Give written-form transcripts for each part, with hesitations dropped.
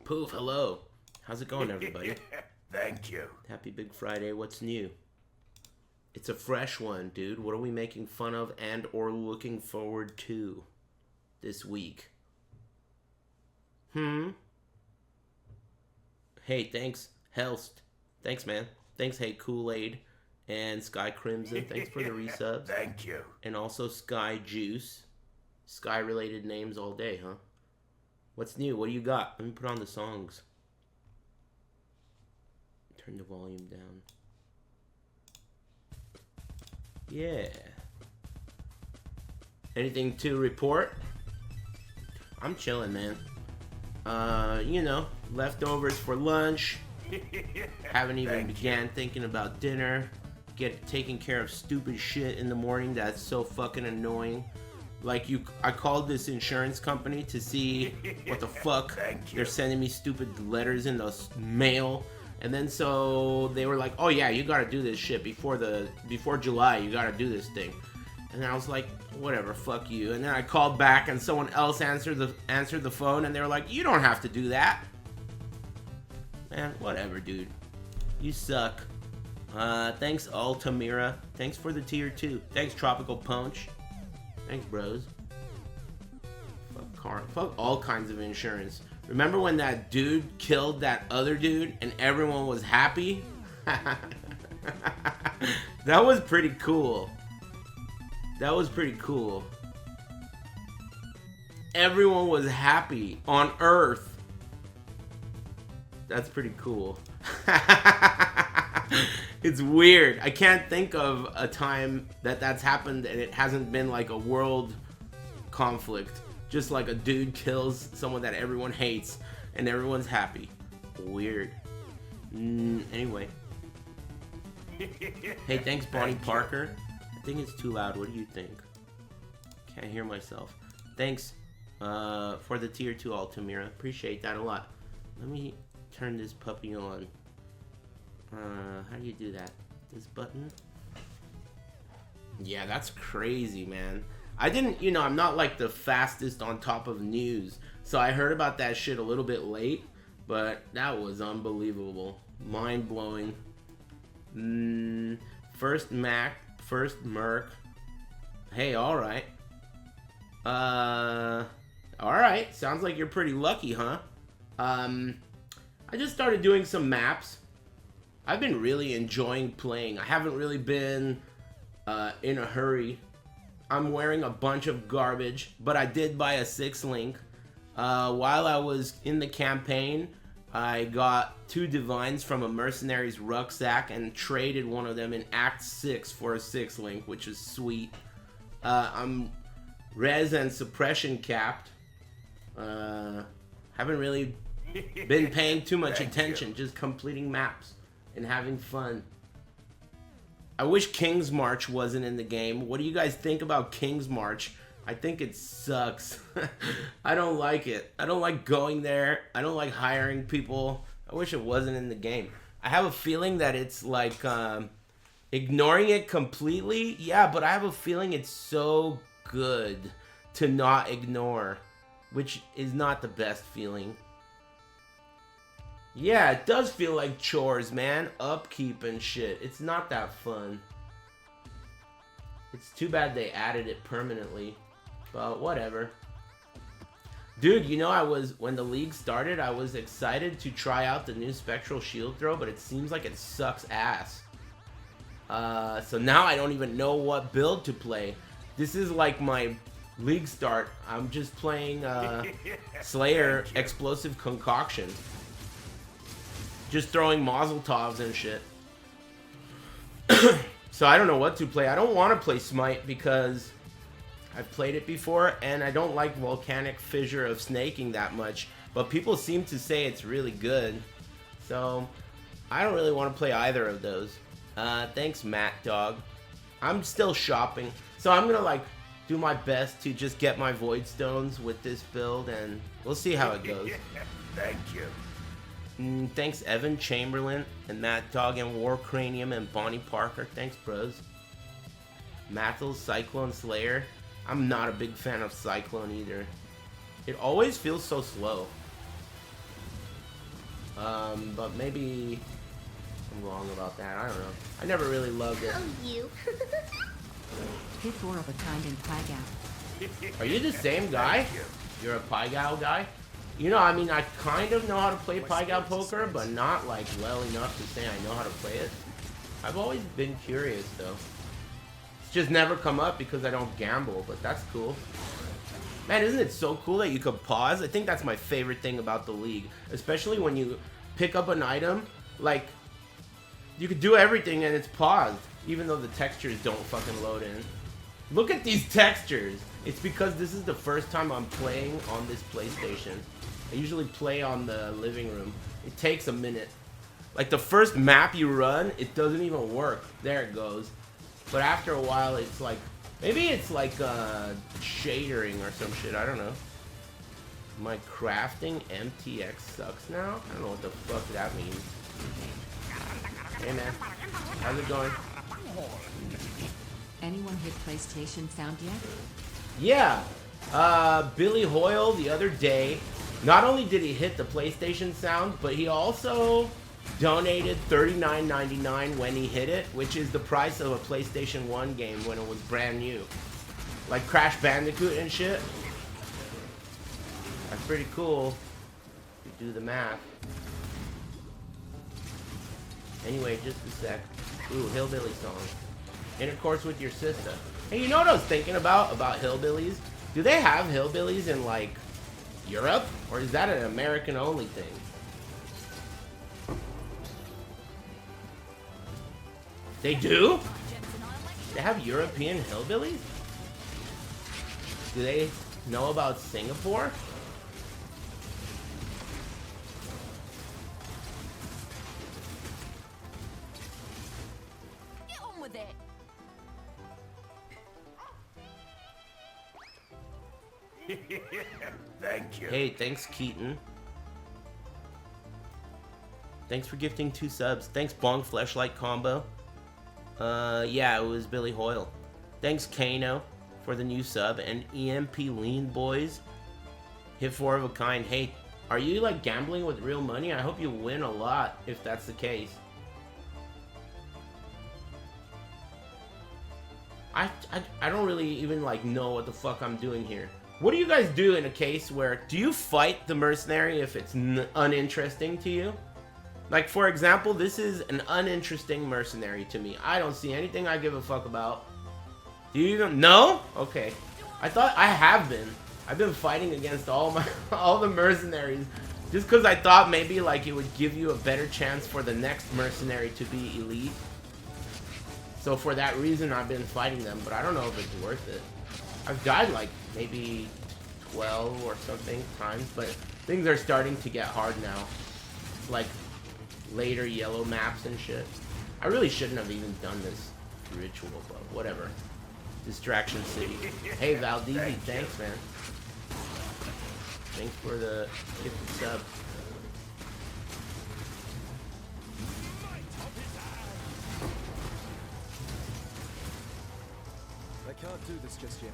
Poof, hello. How's it going, everybody? Thank you. Happy Big Friday. What's new? It's a fresh one, dude. What are we making fun of and or looking forward to this week? Hey, thanks, Helst. Thanks, man. Thanks, Hey Kool-Aid and Sky Crimson. Thanks for the resubs. Thank you. And also Sky Juice. Sky-related names all day, huh? What's new? What do you got? Let me put on the songs. Turn the volume down. Yeah. Anything to report? I'm chilling, man. You know, leftovers for lunch. Haven't even began thinking about dinner. Taking care of stupid shit in the morning that's so fucking annoying. Like I called this insurance company to see what the fuck. They're sending me stupid letters in the mail. And then so they were like, oh yeah, you gotta do this shit before July, you gotta do this thing. And then I was like, whatever, fuck you. And then I called back and someone else answered the phone and they were like, you don't have to do that. Man, whatever, dude. You suck. Thanks Altamira. Thanks for the tier 2. Thanks Tropical Punch. Thanks, bros. Fuck all kinds of insurance. Remember when that dude killed that other dude and everyone was happy? That was pretty cool. That was pretty cool. Everyone was happy on Earth. That's pretty cool. It's weird. I can't think of a time that's happened and it hasn't been like a world conflict. Just like a dude kills someone that everyone hates and everyone's happy. Weird. Anyway. Hey, thanks Bonnie Parker. I think it's too loud. What do you think? Can't hear myself. Thanks for the tier 2 Altamira. Appreciate that a lot. Let me turn this puppy on. How do you do that? This button? Yeah, that's crazy, man. I didn't, I'm not like the fastest on top of news. So I heard about that shit a little bit late, but that was unbelievable. Mind-blowing. First Mac, first Merc. Hey, alright. Alright. Sounds like you're pretty lucky, huh? I just started doing some maps. I've been really enjoying playing. I haven't really been in a hurry. I'm wearing a bunch of garbage, but I did buy a 6-link. While I was in the campaign, I got 2 divines from a mercenary's rucksack and traded one of them in Act 6 for a 6-link, which is sweet. I'm res and suppression capped. Haven't really been paying too much attention, just completing maps and having fun. I wish King's March wasn't in the game. What do you guys think about King's March? I think it sucks. I don't like it. I don't like going there. I don't like hiring people. I wish it wasn't in the game. I have a feeling that it's like ignoring it completely. Yeah, but I have a feeling it's so good to not ignore, which is not the best feeling. Yeah, it does feel like chores, man. Upkeep and shit. It's not that fun. It's too bad they added it permanently. But whatever. Dude, when the league started, I was excited to try out the new Spectral Shield Throw, but it seems like it sucks ass. So now I don't even know what build to play. This is like my league start. I'm just playing Slayer Explosive Concoction. Just throwing Mazel Tovs and shit. So I don't know what to play. I don't want to play Smite because I've played it before and I don't like Volcanic Fissure of Snaking that much. But people seem to say it's really good. So I don't really want to play either of those. Thanks, Matt Dog. I'm still shopping. So I'm going to do my best to just get my Void Stones with this build and we'll see how it goes. Thank you. Thanks Evan Chamberlain and Matt Dog and War Cranium and Bonnie Parker. Thanks, bros. Mathels, Cyclone Slayer. I'm not a big fan of Cyclone either. It always feels so slow. But maybe I'm wrong about that. I don't know. I never really loved it. Oh, you. Hit 4 of a kind in Pygao. Are you the same guy? Thank you. You're a Pygao guy? You know, I mean, I kind of know how to play Pygao poker, but not like well enough to say I know how to play it. I've always been curious though. It's just never come up because I don't gamble, but that's cool. Man, isn't it so cool that you could pause? I think that's my favorite thing about the league, especially when you pick up an item, like you could do everything and it's paused, even though the textures don't fucking load in. Look at these textures. It's because this is the first time I'm playing on this PlayStation. I usually play on the living room. It takes a minute. Like the first map you run, it doesn't even work. There it goes. But after a while, it's like, maybe it's like shadering or some shit. I don't know. My crafting MTX sucks now? I don't know what the fuck that means. Hey man, how's it going? Anyone hit PlayStation sound yet? Yeah, Billy Hoyle the other day, not only did he hit the PlayStation sound, but he also donated $39.99 when he hit it, which is the price of a PlayStation 1 game when it was brand new. Like Crash Bandicoot and shit. That's pretty cool. If you do the math. Anyway, just a sec. Ooh, Hillbilly song. Intercourse with your sister. Hey, you know what I was thinking about hillbillies? Do they have hillbillies in, like, Europe? Or is that an American-only thing? They do? They have European hillbillies? Do they know about Singapore? Get on with it. Thank you. Hey, thanks, Keaton. Thanks for gifting 2 subs. Thanks, Bong Fleshlight Combo. Yeah, it was Billy Hoyle. Thanks, Kano, for the new sub. And EMP Lean Boys. Hit 4 of a kind. Hey, are you, like, gambling with real money? I hope you win a lot, if that's the case. I don't really even, like, know what the fuck I'm doing here. What do you guys do in a case where... Do you fight the mercenary if it's uninteresting to you? Like, for example, this is an uninteresting mercenary to me. I don't see anything I give a fuck about. Do you even... No? Okay. I thought I have been. I've been fighting against all the mercenaries. Just because I thought maybe, like, it would give you a better chance for the next mercenary to be elite. So for that reason, I've been fighting them. But I don't know if it's worth it. I've died, like, maybe 12 or something times. But things are starting to get hard now. Like... later yellow maps and shit. I really shouldn't have even done this ritual, but whatever. Distraction City. Hey Valdezi, thanks man. Thanks for the gifted sub. I can't do this just yet.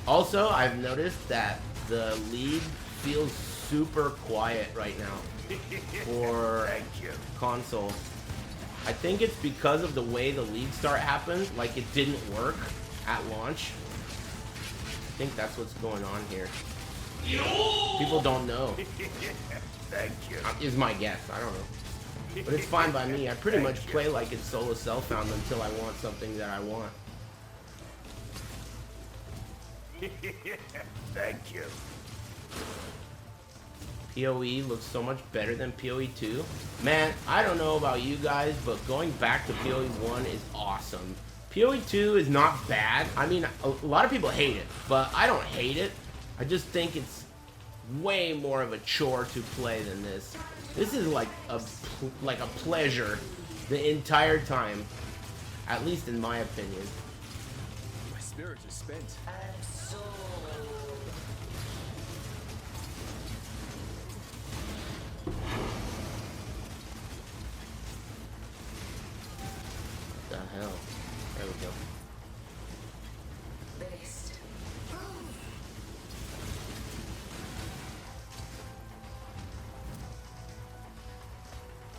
Also, I've noticed that the league feels super quiet right now for Thank you. console. I think it's because of the way the league start happened. Like, it didn't work at launch. I think that's what's going on here. People don't know. Thank you. Is my guess. I don't know. But it's fine by me. I pretty much play like it's solo self-found until I want something that I want. Thank you. PoE looks so much better than PoE 2. Man, I don't know about you guys, but going back to PoE 1 is awesome. PoE 2 is not bad. I mean, a lot of people hate it, but I don't hate it. I just think it's way more of a chore to play than this. This is like a pleasure the entire time, at least in my opinion. My spirit is spent. What the hell? There we go.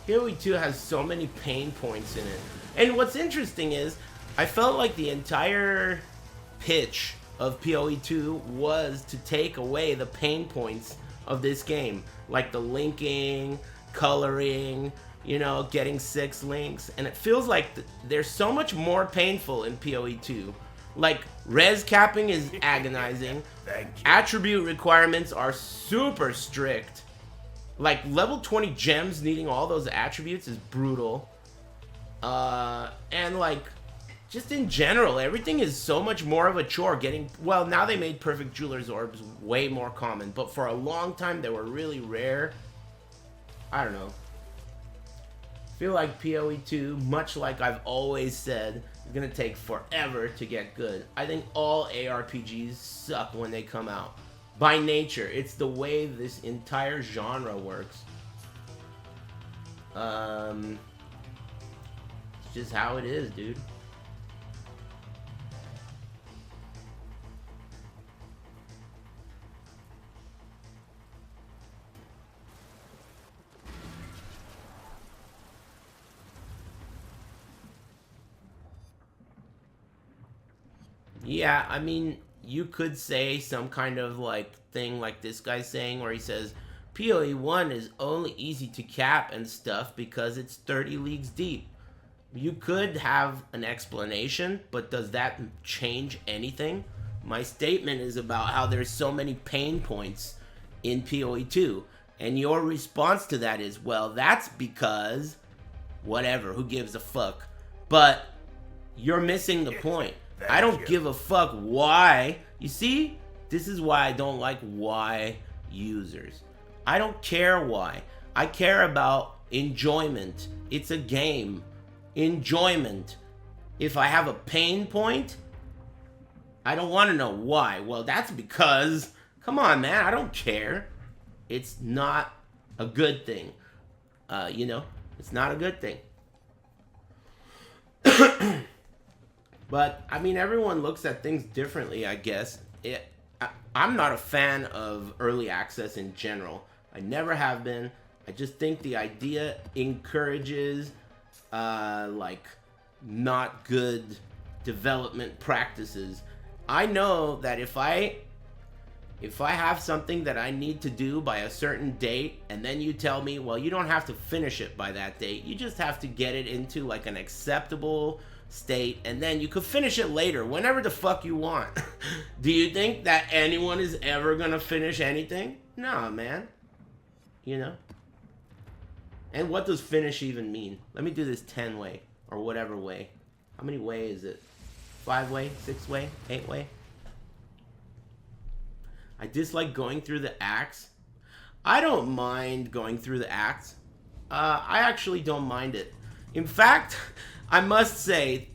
PoE 2 has so many pain points in it. And what's interesting is, I felt like the entire pitch of PoE 2 was to take away the pain points of this game. Like the linking, coloring, you know, getting 6 links. And it feels like there's so much more painful in PoE 2. Like, res capping is agonizing. Attribute requirements are super strict. Like, level 20 gems needing all those attributes is brutal. And like, just in general, everything is so much more of a chore getting... Well, now they made perfect jeweler's orbs way more common, but for a long time they were really rare. I don't know. I feel like PoE 2, much like I've always said, is gonna take forever to get good. I think all ARPGs suck when they come out. By nature, it's the way this entire genre works. It's just how it is, dude. Yeah, I mean, you could say some kind of like thing like this guy's saying where he says PoE 1 is only easy to cap and stuff because it's 30 leagues deep. You could have an explanation, but does that change anything? My statement is about how there's so many pain points in PoE 2, and your response to that is, well, that's because whatever, who gives a fuck? But you're missing the point. I don't give a fuck why. You see? This is why I don't like why users. I don't care why. I care about enjoyment. It's a game. Enjoyment. If I have a pain point, I don't want to know why. Well, that's because, come on, man, I don't care. It's not a good thing. You know, it's not a good thing. But, I mean, everyone looks at things differently, I guess. I'm not a fan of early access in general. I never have been. I just think the idea encourages, like, not good development practices. I know that if I have something that I need to do by a certain date, and then you tell me, well, you don't have to finish it by that date. You just have to get it into, like, an acceptable state, and then you could finish it later, whenever the fuck you want. Do you think that anyone is ever gonna finish anything? No, man. You know? And what does finish even mean? Let me do this 10 way, or whatever way. How many way is it? 5 way, 6 way, 8 way? I dislike going through the acts. I don't mind going through the acts. I actually don't mind it. In fact, I must say,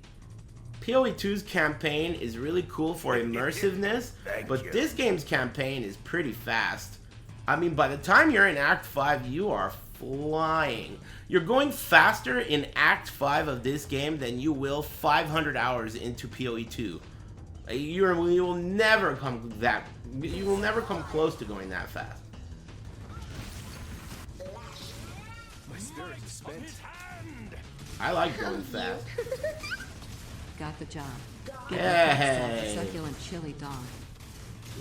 PoE 2's campaign is really cool for immersiveness, but this game's campaign is pretty fast. I mean, by the time you're in Act 5, you are flying. You're going faster in Act 5 of this game than you will 500 hours into PoE 2. You will never come close to going that fast. My spirit is spent. I like going fast. Got the job. Hey. Succulent chili dog.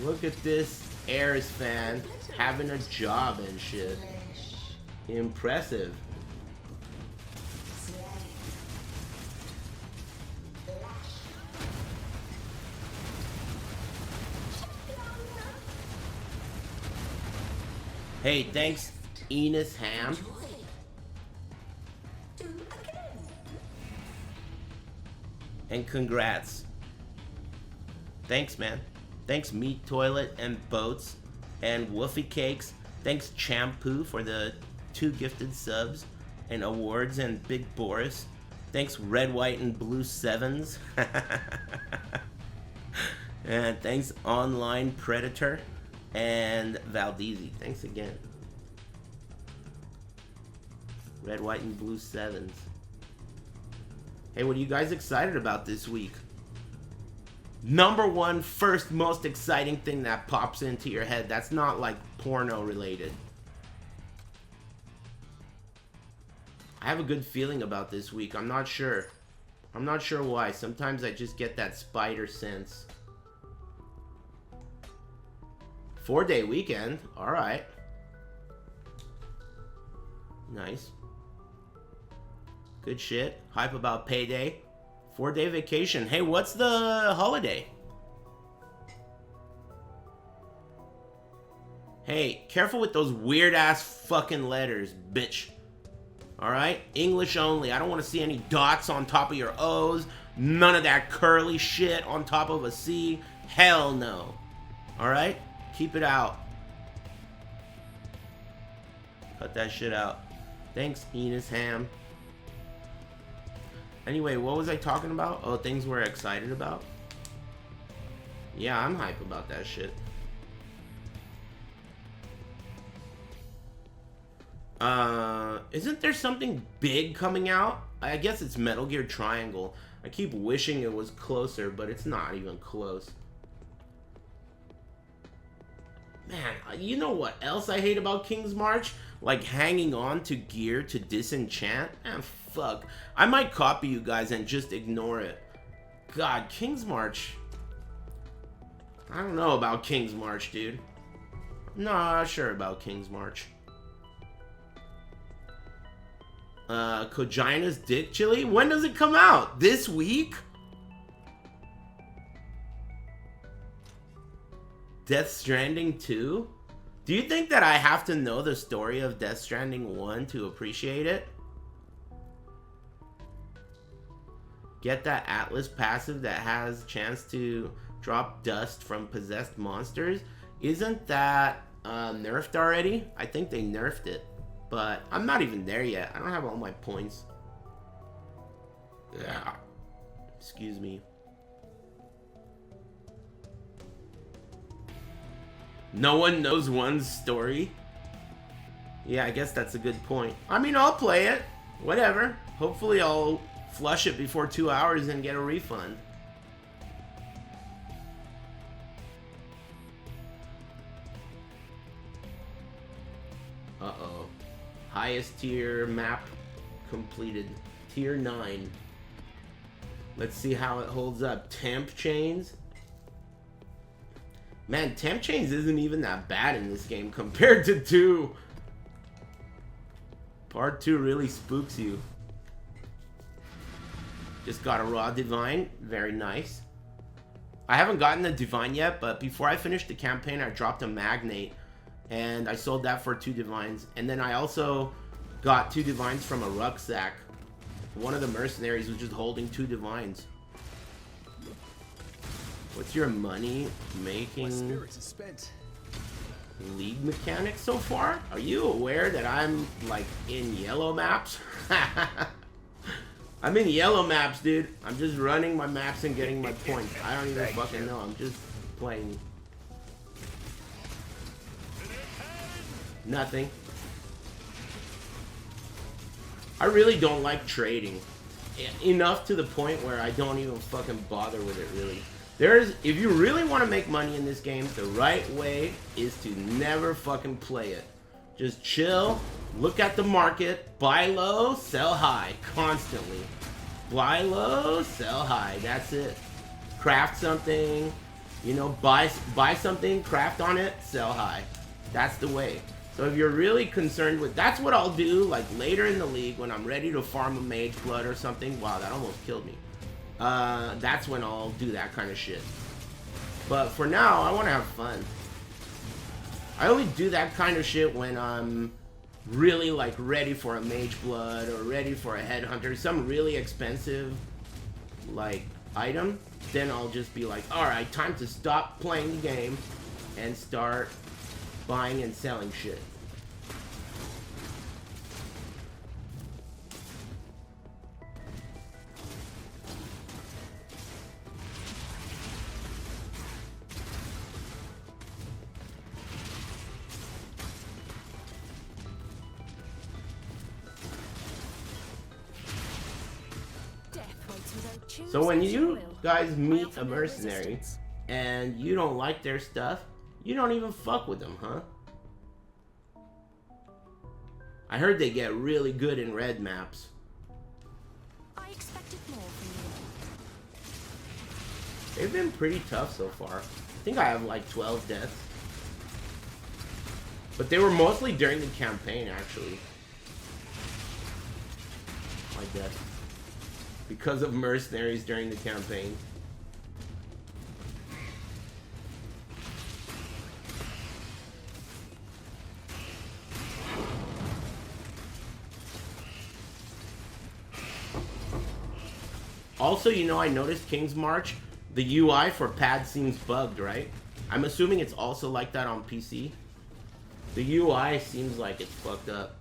Look at this Aris fan having a job and shit. Impressive. Hey, thanks, Enos Ham. And congrats. Thanks, man. Thanks, Meat Toilet and Boats and Woofy Cakes. Thanks, Shampoo, for the 2 gifted subs and awards, and Big Boris. Thanks, Red, White, and Blue 7s. And thanks, Online Predator and Valdezi. Thanks again. Red, White, and Blue 7s. Hey, what are you guys excited about this week? Number one, first most exciting thing that pops into your head that's not like porno related. I have a good feeling about this week. I'm not sure. I'm not sure why. Sometimes I just get that spider sense. 4-day weekend. Alright. Nice. Good shit. Hype about payday. 4-day vacation. Hey, what's the holiday? Hey, careful with those weird-ass fucking letters, bitch. Alright? English only. I don't want to see any dots on top of your O's. None of that curly shit on top of a C. Hell no. Alright? Keep it out. Cut that shit out. Thanks, Enos Ham. Anyway, what was I talking about? Oh, things we're excited about? Yeah, I'm hype about that shit. Isn't there something big coming out? I guess it's Metal Gear Triangle. I keep wishing it was closer, but it's not even close. Man, you know what else I hate about King's March? Like hanging on to gear to disenchant? Man, fuck. I might copy you guys and just ignore it. God, King's March. I don't know about King's March, dude. I'm not sure about King's March. Kojina's Dick Chili? When does it come out? This week? Death Stranding 2? Do you think that I have to know the story of Death Stranding 1 to appreciate it? Get that Atlas passive that has a chance to drop dust from possessed monsters? Isn't that nerfed already? I think they nerfed it. But I'm not even there yet. I don't have all my points. Yeah. Excuse me. No one knows one's story? Yeah, I guess that's a good point. I mean, I'll play it. Whatever. Hopefully I'll flush it before 2 hours and get a refund. Uh-oh. Highest tier map completed. Tier 9. Let's see how it holds up. Temp chains. Man, temp chains isn't even that bad in this game compared to 2. Part 2 really spooks you. Just got a raw divine. Very nice. I haven't gotten the divine yet, but before I finished the campaign, I dropped a magnate. And I sold that for 2 divines. And then I also got 2 divines from a rucksack. One of the mercenaries was just holding 2 divines. What's your money making league mechanics so far? Are you aware that I'm like in yellow maps? I'm in yellow maps, dude. I'm just running my maps and getting my points. I don't even fucking know. I'm just playing. Nothing. I really don't like trading. Enough to the point where I don't even fucking bother with it, really. If you really want to make money in this game, the right way is to never fucking play it. Just chill, look at the market, buy low, sell high, constantly. Buy low, sell high, that's it. Craft something, you know, buy something, craft on it, sell high. That's the way. So if you're really concerned with, that's what I'll do, like later in the league when I'm ready to farm a mage blood or something. Wow, that almost killed me. That's when I'll do that kind of shit. But for now, I want to have fun. I only do that kind of shit when I'm really like ready for a mage blood or ready for a headhunter, some really expensive like item. Then I'll just be like, alright, time to stop playing the game and start buying and selling shit. So when you guys meet a mercenary and you don't like their stuff, you don't even fuck with them, huh? I heard they get really good in red maps. I expected more from you. They've been pretty tough so far. I think I have like 12 deaths. But they were mostly during the campaign, actually. My death. Because of mercenaries during the campaign. Also, you know, I noticed King's March, the UI for pad seems bugged, right? I'm assuming it's also like that on PC. The UI seems like it's fucked up.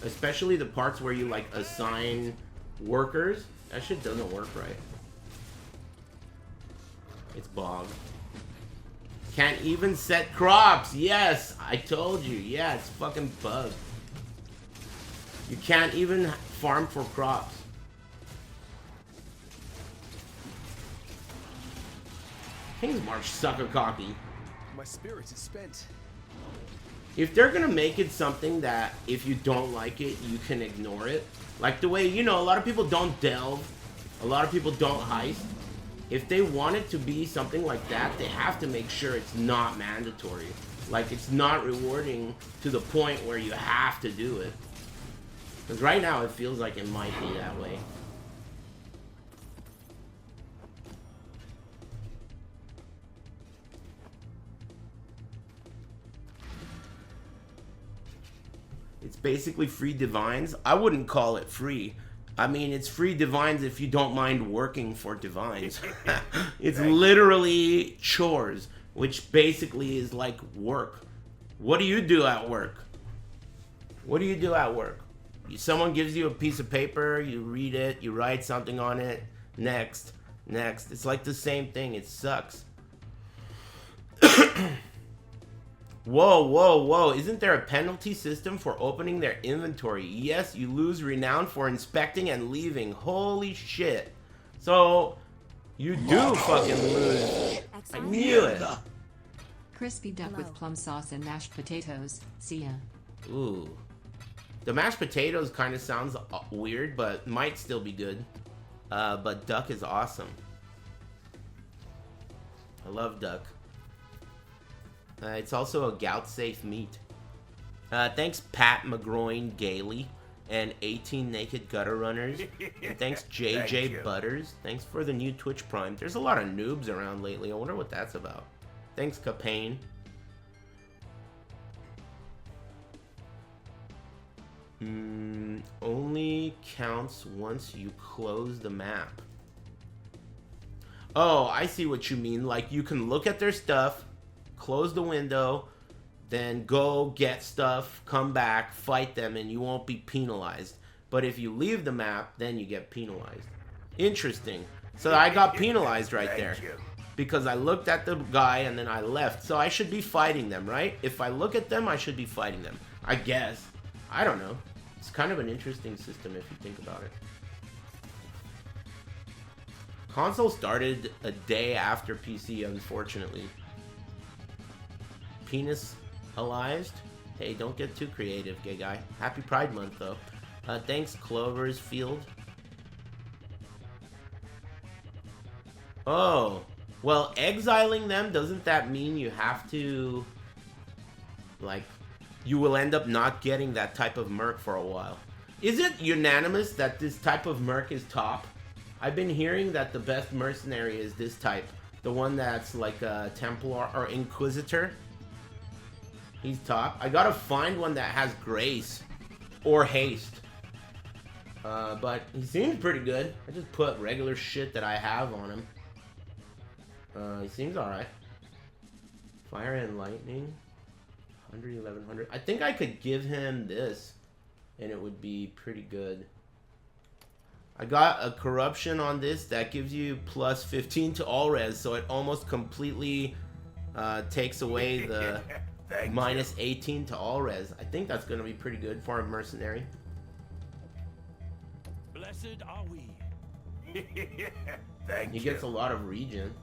Especially the parts where you like assign workers. That shit doesn't work right. It's bog. Can't even set crops. Yes, I told you. Yeah, it's fucking bugged. You can't even farm for crops. King's March sucker cocky. My spirit is spent. If they're gonna make it something that if you don't like it, you can ignore it. Like the way, you know, a lot of people don't delve. A lot of people don't heist. If they want it to be something like that, they have to make sure it's not mandatory. Like, it's not rewarding to the point where you have to do it. Because right now, it feels like it might be that way. It's basically free divines. I wouldn't call it free. I mean, it's free divines if you don't mind working for divines. It's literally chores, which basically is like work. What do you do at work? What do you do at work? Someone gives you a piece of paper, you read it, you write something on it, next, next. It's like the same thing. It sucks. Whoa, whoa, whoa. Isn't there a penalty system for opening their inventory? Yes, you lose renown for inspecting and leaving. Holy shit. So, you do fucking lose. I knew it. Crispy duck with plum sauce and mashed potatoes. See ya. Ooh. The mashed potatoes kind of sounds weird, but might still be good. But duck is awesome. I love duck. It's also a gout-safe meat. Thanks Pat McGroin Gailey and 18 Naked Gutter Runners. And thanks JJ Butters. Thanks for the new Twitch Prime. There's a lot of noobs around lately. I wonder what that's about. Thanks Capane. Only counts once you close the map. Oh, I see what you mean. Like, you can look at their stuff, close the window, then go get stuff, come back, fight them, and you won't be penalized. But if you leave the map, then you get penalized. Interesting. So I got penalized right there. Because I looked at the guy and then I left. So I should be fighting them, right? If I look at them, I should be fighting them. I guess. I don't know. It's kind of an interesting system if you think about it. Console started a day after PC, unfortunately. Penis-alized? Hey, don't get too creative, gay guy. Happy Pride Month, though. Thanks, Clover's Field. Oh. Well, exiling them, doesn't that mean you have to... Like, you will end up not getting that type of merc for a while. Is it unanimous that this type of merc is top? I've been hearing that the best mercenary is this type. The one that's like a Templar or Inquisitor. He's top. I gotta find one that has Grace or Haste. But he seems pretty good. I just put regular shit that I have on him. He seems alright. Fire and Lightning. 100, 1100. I think I could give him this and it would be pretty good. I got a corruption on this that gives you plus 15 to all res, so it almost completely takes away the minus 18 to all res. I think that's going to be pretty good for a mercenary. Blessed are we. Thank He you. gets a lot of regen.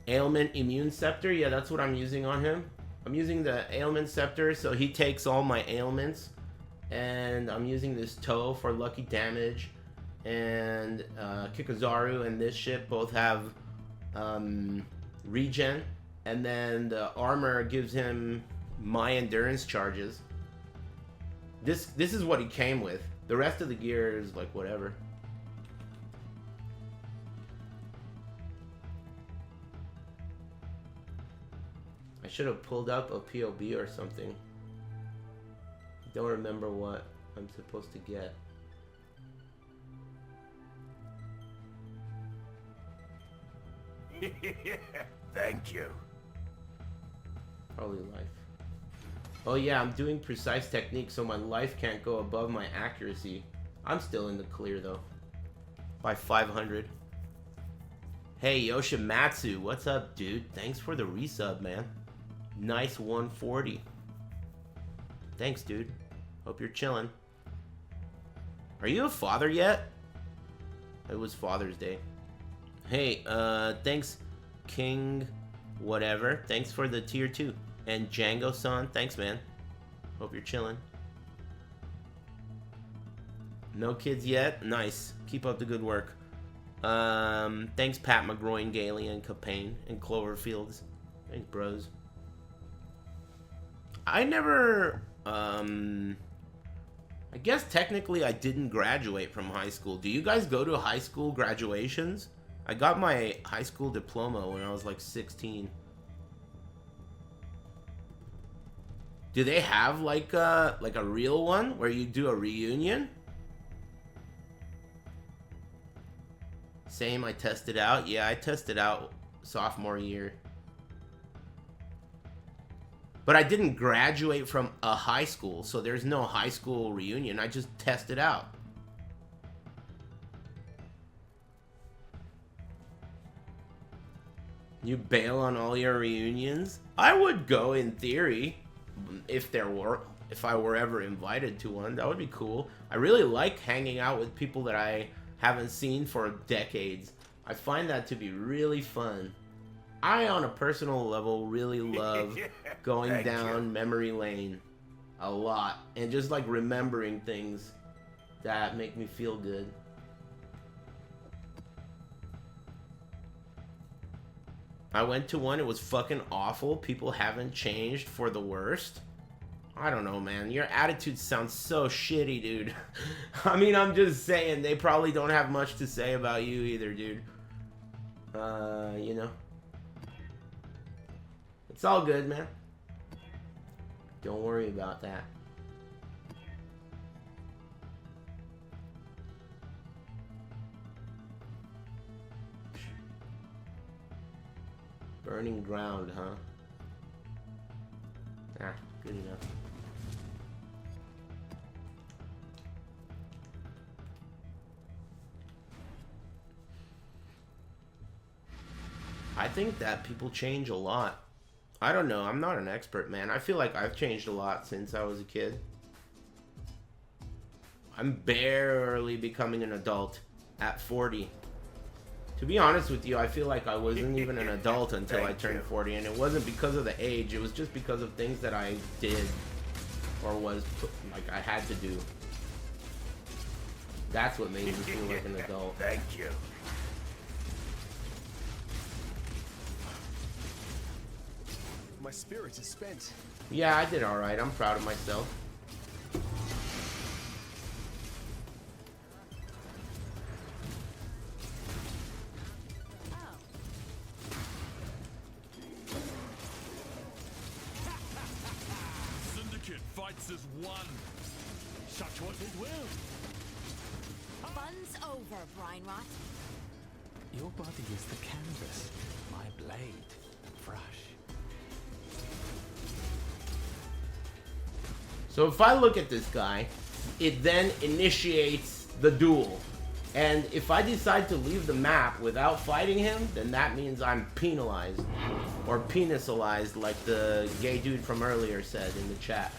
Ailment Immune Scepter, yeah, that's what I'm using on him. I'm using the Ailment Scepter, so he takes all my ailments. And I'm using this Toe for lucky damage. And Kikazaru and this ship both have regen. And then the armor gives him my endurance charges. This is what he came with. The rest of the gear is like whatever. I should have pulled up a POB or something. Don't remember what I'm supposed to get. Thank you. Probably life. Oh yeah, I'm doing precise technique so my life can't go above my accuracy. I'm still in the clear though. By 500. Hey Yoshimatsu, what's up dude? Thanks for the resub, man. Nice 140. Thanks dude. Hope you're chilling. Are you a father yet? It was Father's Day. Hey, thanks King whatever. Thanks for the tier 2. And Django-san, thanks man. Hope you're chilling. No kids yet? Nice. Keep up the good work. Thanks Pat McGroin, Gailey, and Capane, and Cloverfields. Thanks bros. I never, I guess technically I didn't graduate from high school. Do you guys go to high school graduations? I got my high school diploma when I was like 16. Do they have like a real one where you do a reunion? Same, I tested out. Yeah, I tested out sophomore year. But I didn't graduate from a high school, so there's no high school reunion. I just tested out. You bail on all your reunions? I would go in theory. If I were ever invited to one, that would be cool. I really like hanging out with people that I haven't seen for decades. I find that to be really fun. I, on a personal level, really love going down memory lane a lot and just like remembering things that make me feel good. I went to one, it was fucking awful. People haven't changed for the worst. I don't know, man. Your attitude sounds so shitty, dude. I mean, I'm just saying, they probably don't have much to say about you either, dude. You know. It's all good, man. Don't worry about that. Burning ground, huh? Ah, good enough. I think that people change a lot. I don't know. I'm not an expert, man. I feel like I've changed a lot since I was a kid. I'm barely becoming an adult at 40. To be honest with you, I feel like I wasn't even an adult until I turned 40, and it wasn't because of the age. It was just because of things that I did or was like I had to do. That's what made me feel like an adult. Thank you. My spirit is spent. Yeah, I did all right. I'm proud of myself. Syndicate fights as one. Such was his will. Fun's over, Brainrot. Your body is the canvas, my blade, the brush. So if I look at this guy, it then initiates the duel. And if I decide to leave the map without fighting him, then that means I'm penalized. Or penisalized, like the gay dude from earlier said in the chat.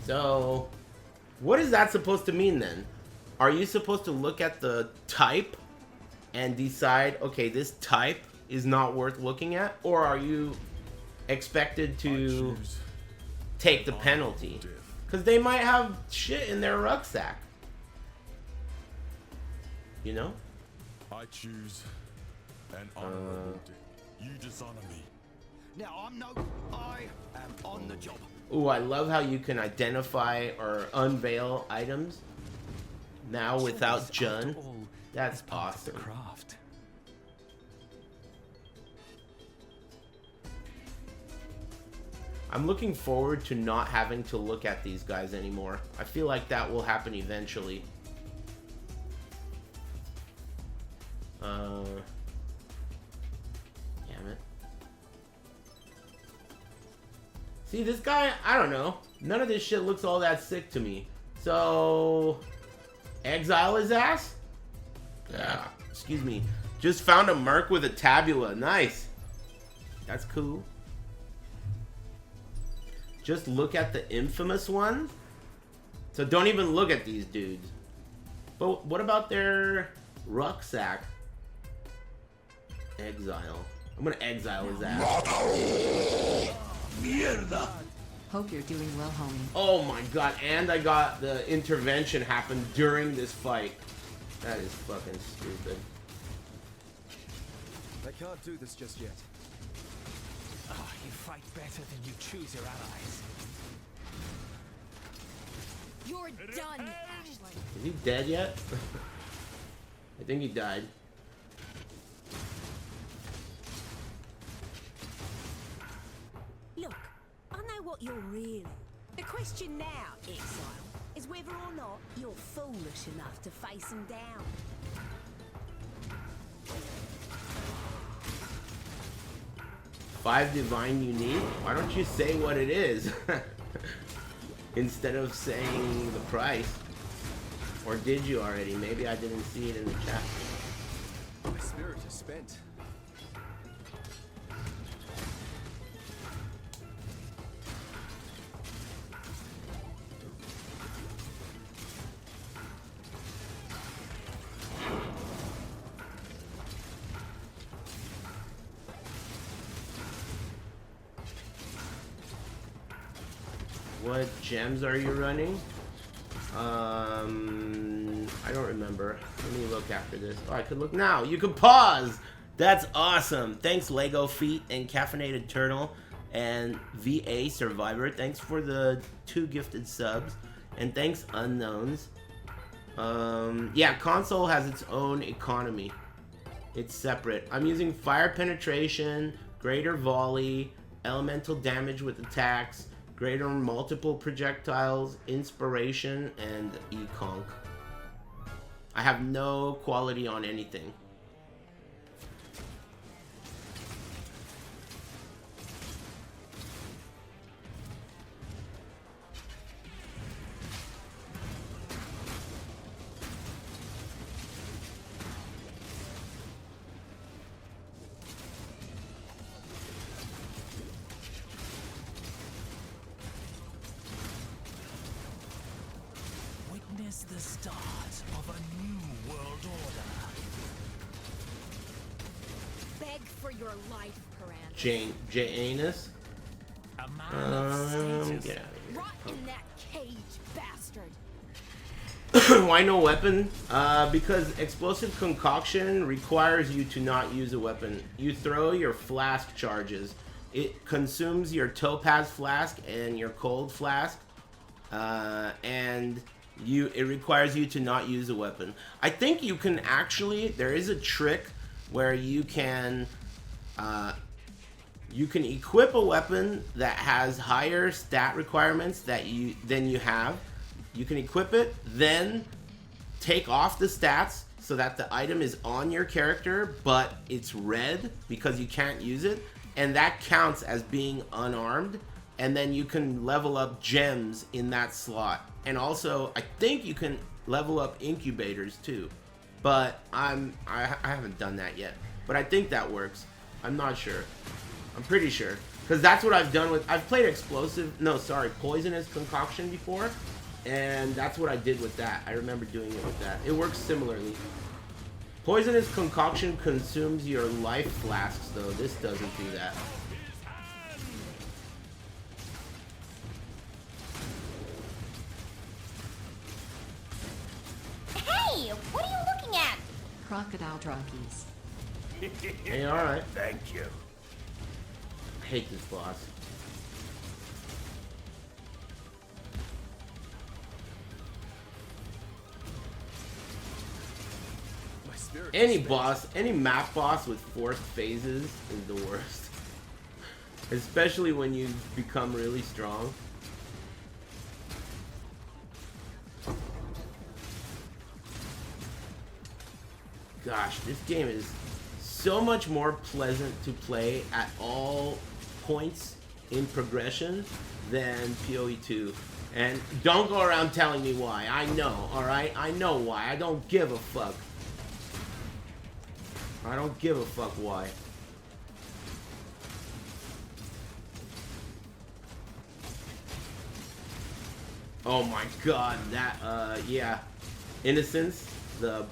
So, what is that supposed to mean then? Are you supposed to look at the type and decide, okay, this type is not worth looking at? Or are you expected to take the penalty? Because they might have shit in their rucksack. You know? I choose an honorable death. You dishonor me. Now I am on the job. Ooh, I love how you can identify or unveil items now without Jun. After all, That's it's part of the awesome. craft. I'm looking forward to not having to look at these guys anymore. I feel like that will happen eventually. Damn it. See, this guy, I don't know. None of this shit looks all that sick to me. So, Exile his ass? Yeah, excuse me. Just found a merc with a tabula. Nice. That's cool. Just look at the infamous ones. So don't even look at these dudes. But what about their rucksack? Exile. I'm gonna exile his ass. Mierda. Hope you're doing well, homie. Oh my god, and I got the intervention happen during this fight. That is fucking stupid. I can't do this just yet. Oh, you fight better than you choose your allies. You're done, Ashley. Is he dead yet? I think he died. Look, I know what you're really. The question now, Exile, is whether or not you're foolish enough to face him down. 5 divine unique? Why don't you say what it is? Instead of saying the price. Or did you already? Maybe I didn't see it in the chat. My spirit is spent. What gems are you running? I don't remember. Let me look after this. Oh, I could look now. You can pause. That's awesome. Thanks, Lego Feet and Caffeinated Turtle and VA Survivor. Thanks for the 2 gifted subs. And thanks, Unknowns. Yeah, console has its own economy. It's separate. I'm using fire penetration, greater volley, elemental damage with attacks, greater multiple projectiles, inspiration, and e-conk. I have no quality on anything. Witness the start of a new world order. Beg for your life, Piranha. Janus? A man of status. Get out of here. Rot in that cage, bastard. Why no weapon? Because explosive concoction requires you to not use a weapon. You throw your flask charges. It consumes your topaz flask and your cold flask, and it requires you to not use a weapon. I think you can actually, there is a trick where you can equip a weapon that has higher stat requirements than you have. You can equip it, then take off the stats so that the item is on your character, but it's red because you can't use it, and that counts as being unarmed, and then you can level up gems in that slot. And also, I think you can level up incubators too, but I haven't done that yet. But I think that works. I'm not sure. I'm pretty sure. Because that's what I've done with... I've played Poisonous Concoction before. And that's what I did with that. I remember doing it with that. It works similarly. Poisonous Concoction consumes your life flasks, though. This doesn't do that. Hey, what are you looking at? Crocodile drunkies. Hey, alright. Thank you. I hate this boss. My spirit Any is spent. boss, any map boss with forced phases is the worst. Especially when you become really strong. Gosh, this game is so much more pleasant to play at all points in progression than PoE2. And don't go around telling me why. I know, alright? I know why. I don't give a fuck. I don't give a fuck why. Oh my god, that, yeah. Innocence, the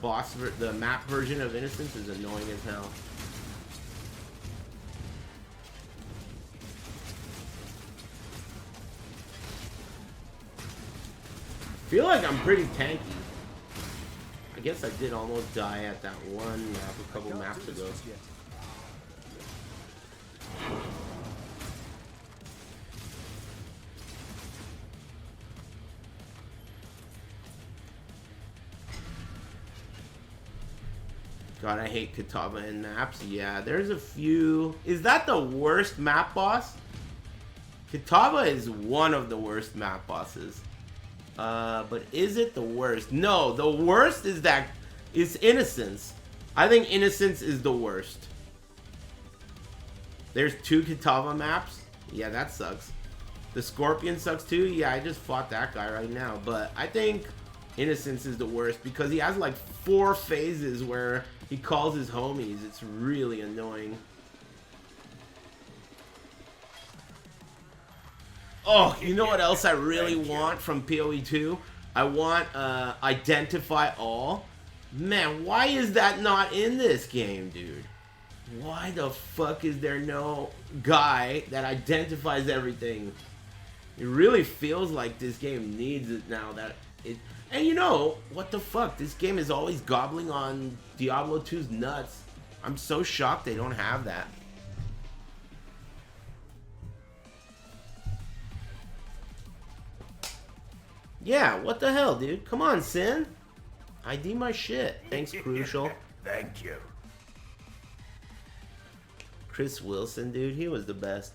the map version of Innocence is annoying as hell. I feel like I'm pretty tanky. I guess I did almost die at that one map a couple Can't maps do this ago. just yet. God, I hate Katava in maps. Yeah, there's a few. Is that the worst map boss? Katava is one of the worst map bosses. But is it the worst? No, the worst is Innocence. I think Innocence is the worst. There's 2 Katava maps. Yeah, that sucks. The Scorpion sucks too. Yeah, I just fought that guy right now. But I think Innocence is the worst because he has like 4 phases where he calls his homies. It's really annoying. Oh, you know what else I really want from PoE2? I want Identify All. Man, why is that not in this game, dude? Why the fuck is there no guy that identifies everything? It really feels like this game needs it now that it... And you know, what the fuck? This game is always gobbling on Diablo 2's nuts. I'm so shocked they don't have that. Yeah, what the hell, dude? Come on, Sin. ID my shit. Thanks, Crucial. Thank you. Chris Wilson, dude. He was the best.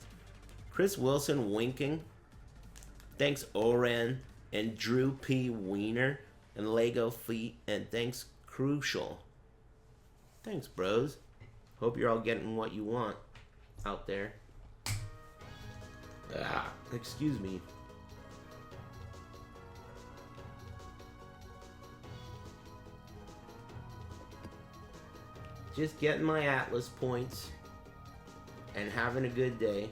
Chris Wilson winking. Thanks, Oren. And Drew P. Wiener. And Lego Feet. And thanks, Crucial. Thanks, bros. Hope you're all getting what you want out there. Excuse me. Just getting my Atlas points and having a good day.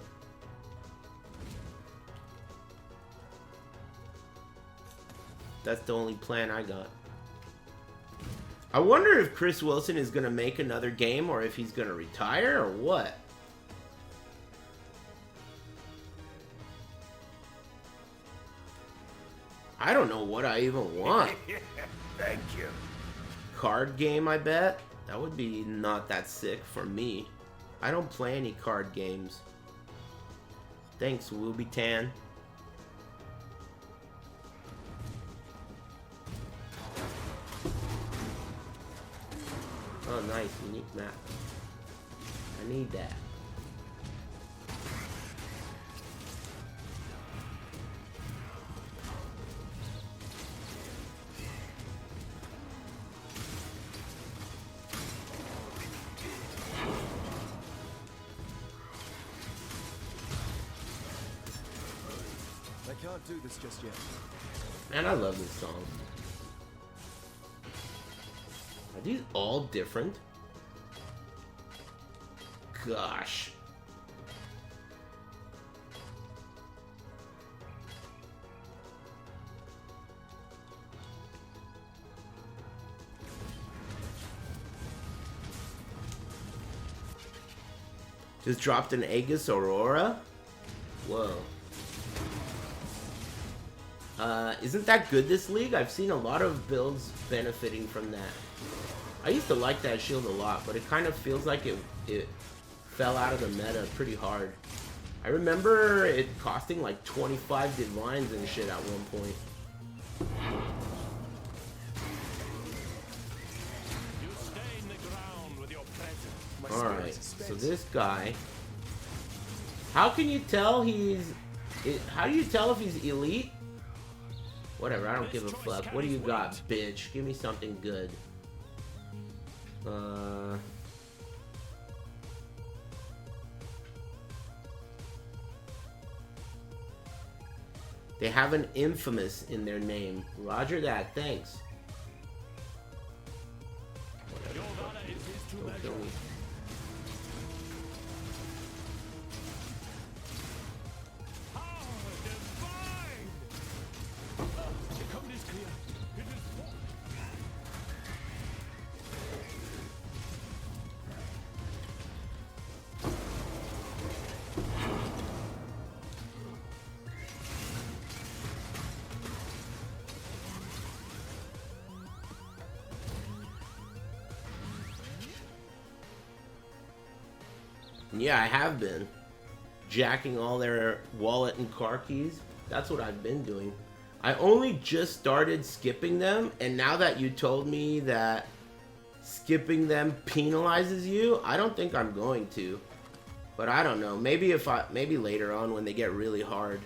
That's the only plan I got. I wonder if Chris Wilson is going to make another game or if he's going to retire or what. I don't know what I even want. Thank you. Card game, I bet? That would be not that sick for me. I don't play any card games. Thanks, Wooby Tan. Oh, nice. Unique map. I need that. I can't do this just yet. Man, I love this song. Are these all different? Gosh. Just dropped an Aegis Aurora? Whoa. Isn't that good this league? I've seen a lot of builds benefiting from that. I used to like that shield a lot, but it kind of feels like it fell out of the meta pretty hard. I remember it costing like 25 divines and shit at one point. You stain the ground with your presence. My Alright, spirit so is this guy... How can you tell he's... How do you tell if he's elite? Whatever, I don't give a fuck. What do you got, bitch? Give me something good. They have an infamous in their name. Roger that, thanks. Your valor is his true Don't kill measure. me. Power divine! The code is clear. It is for... Yeah, I have been. Jacking all their wallet and car keys. That's what I've been doing. I only just started skipping them, and now that you told me that skipping them penalizes you, I don't think I'm going to. But I don't know. Maybe maybe later on when they get really hard.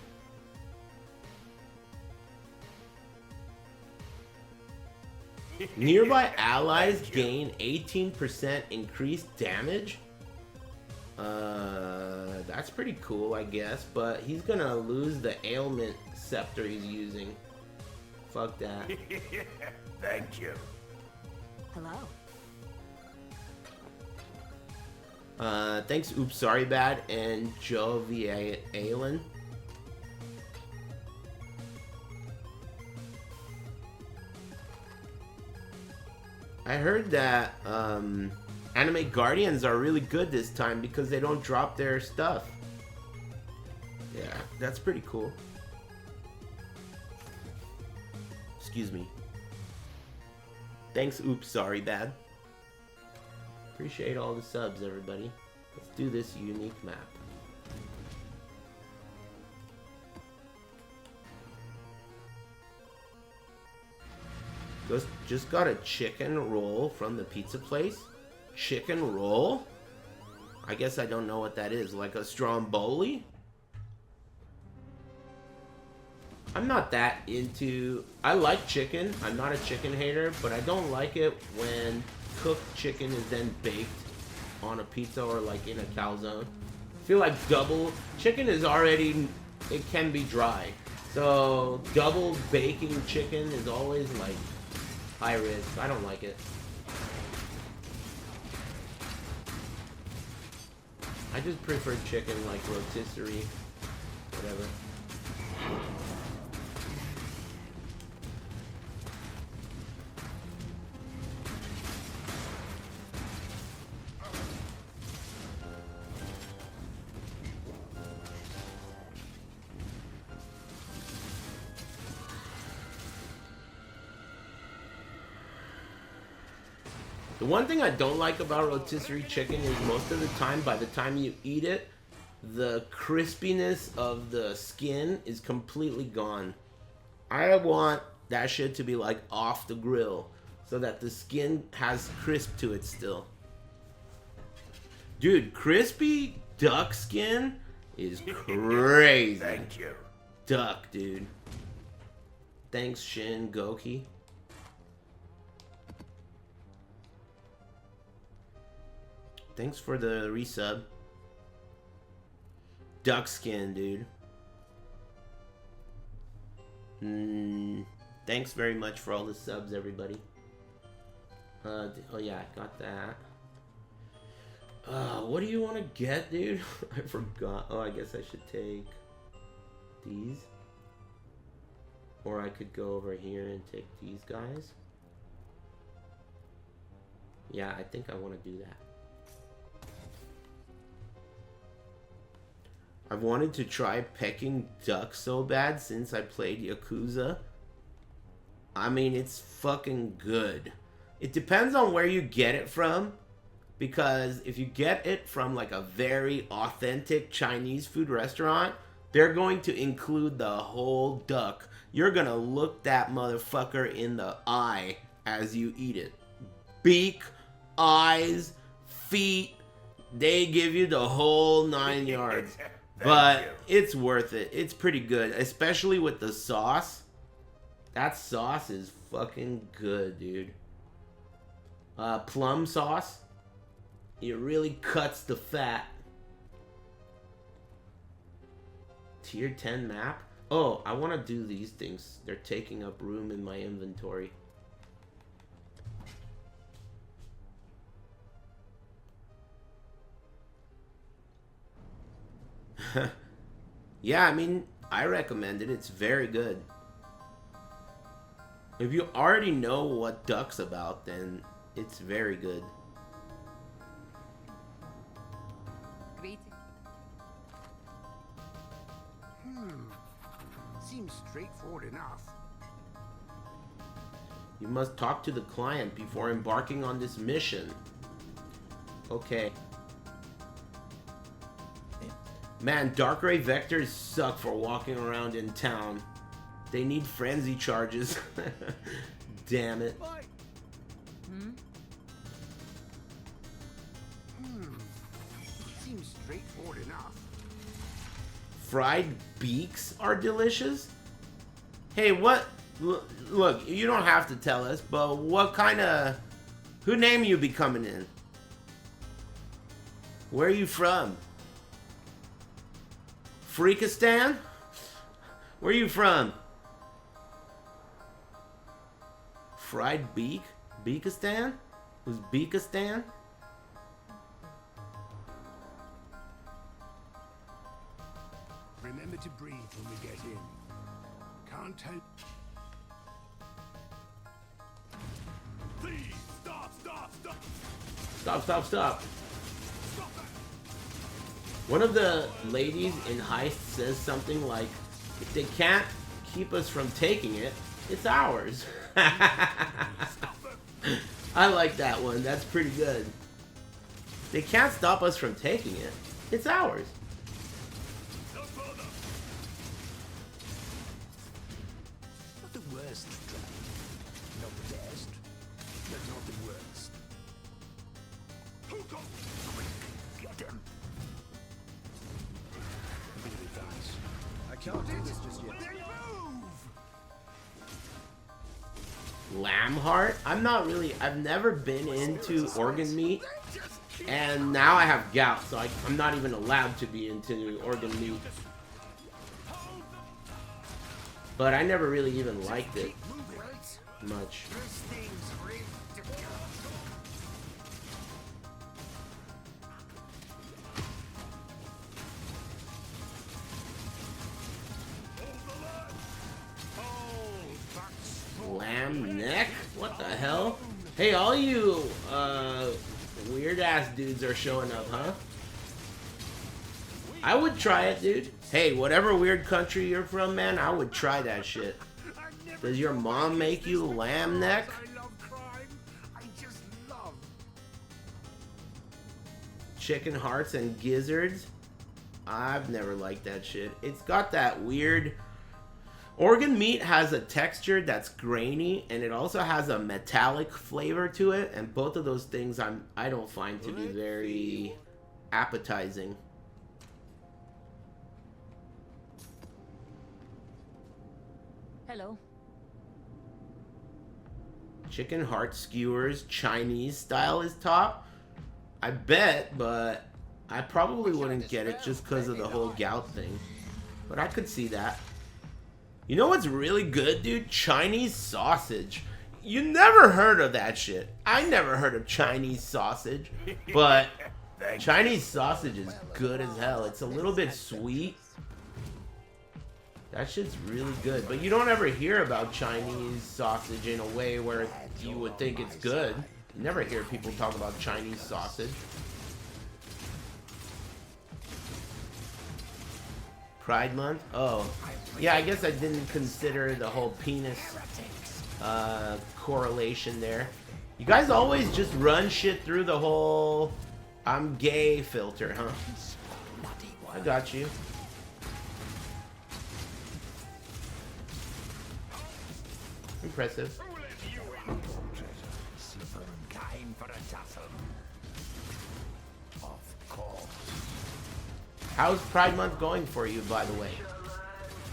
Nearby allies gain 18% increased damage? That's pretty cool, I guess, but he's gonna lose the ailment scepter he's using. Fuck that. Thank you. Hello. Thanks, Oops, Sorry Bad, and Joe V. Aylin. I heard that, Anime Guardians are really good this time because they don't drop their stuff. Yeah, that's pretty cool. Excuse me. Thanks, Oops, Sorry Bad. Appreciate all the subs, everybody. Let's do this unique map. Just got a chicken roll from the pizza place. Chicken roll? I guess I don't know what that is. Like a stromboli? I'm not that into... I like chicken. I'm not a chicken hater, but I don't like it when cooked chicken is then baked on a pizza or like in a calzone. I feel like double... Chicken is already... It can be dry. So double baking chicken is always like high risk. I don't like it. I just prefer chicken like rotisserie, whatever. The one thing I don't like about rotisserie chicken is most of the time, by the time you eat it, the crispiness of the skin is completely gone. I want that shit to be like off the grill so that the skin has crisp to it still. Dude, crispy duck skin is crazy. Thank you. Duck, dude. Thanks, Shin Goki. Thanks for the resub. Duck skin, dude. Thanks very much for all the subs, everybody. Oh yeah, I got that. What do you want to get, dude? I forgot. Oh, I guess I should take these. Or I could go over here and take these guys. Yeah, I think I want to do that. I've wanted to try Peking duck so bad since I played Yakuza. I mean, it's fucking good. It depends on where you get it from. Because if you get it from like a very authentic Chinese food restaurant, they're going to include the whole duck. You're gonna look that motherfucker in the eye as you eat it. Beak, eyes, feet, they give you the whole 9 yards. But it's worth it. It's pretty good, especially with the sauce. That sauce is fucking good, dude. Plum sauce. It really cuts the fat. Tier 10 map? Oh, I want to do these things. They're taking up room in my inventory. Yeah, I mean, I recommend it. It's very good. If you already know what Duck's about, then it's very good. Seems straightforward enough. You must talk to the client before embarking on this mission. Okay. Man, Dark Ray Vectors suck for walking around in town. They need frenzy charges. Damn it. Seems straightforward enough. Fried beaks are delicious? Hey, what? Look, you don't have to tell us, but what kind of... Who name you be coming in? Where are you from? Freakistan? Where are you from? Fried beak? Beakistan? Uzbekistan? Remember to breathe when we get in. Can't help. Please stop! Stop, stop, stop. One of the ladies in Heist says something like, if they can't keep us from taking it, it's ours. I like that one. That's pretty good. They can't stop us from taking it. It's ours. Not the worst drug. Not the best. But not the worst. Get them. A bit of advice. I can't do this just yet. Lamb heart? I've never been into organ meat, and now I have gout, so I'm not even allowed to be into organ meat. But I never really even liked it much. Lamb neck? What the hell? Hey, all you weird ass dudes are showing up, huh? I would try it, dude. Hey, whatever weird country you're from, man, I would try that shit. Does your mom make you lamb neck? I love crime. I just love. Chicken hearts and gizzards? I've never liked that shit. It's got that weird... Organ meat has a texture that's grainy, and it also has a metallic flavor to it, and both of those things I don't find to be very appetizing. Hello. Chicken heart skewers, Chinese style is top. I bet, but I probably wouldn't get it just because of the whole gout thing. But I could see that. You know what's really good, dude? Chinese sausage. You never heard of that shit. I never heard of Chinese sausage, but Chinese sausage is good as hell. It's a little bit sweet. That shit's really good, but you don't ever hear about Chinese sausage in a way where you would think it's good. You never hear people talk about Chinese sausage. Pride Month? Oh. Yeah, I guess I didn't consider the whole penis correlation there. You guys always just run shit through the whole I'm gay filter, huh? I got you. Impressive. How's Pride Month going for you, by the way?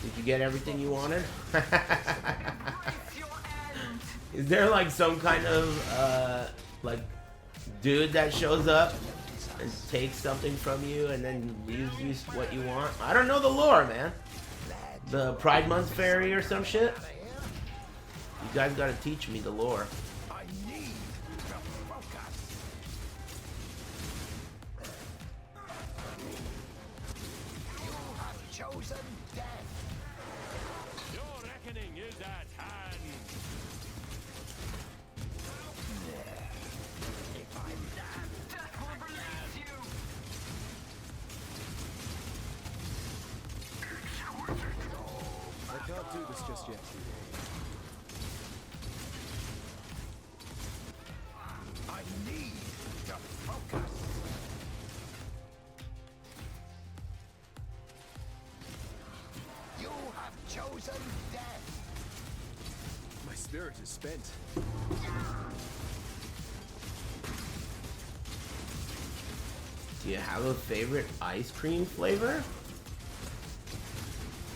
Did you get everything you wanted? Is there like some kind of like dude that shows up and takes something from you and then leaves you what you want? I don't know the lore, man. The Pride Month fairy or some shit? You guys gotta teach me the lore. I can't do this just yet. I need to focus. You have chosen death. My spirit is spent. Do you have a favorite ice cream flavor?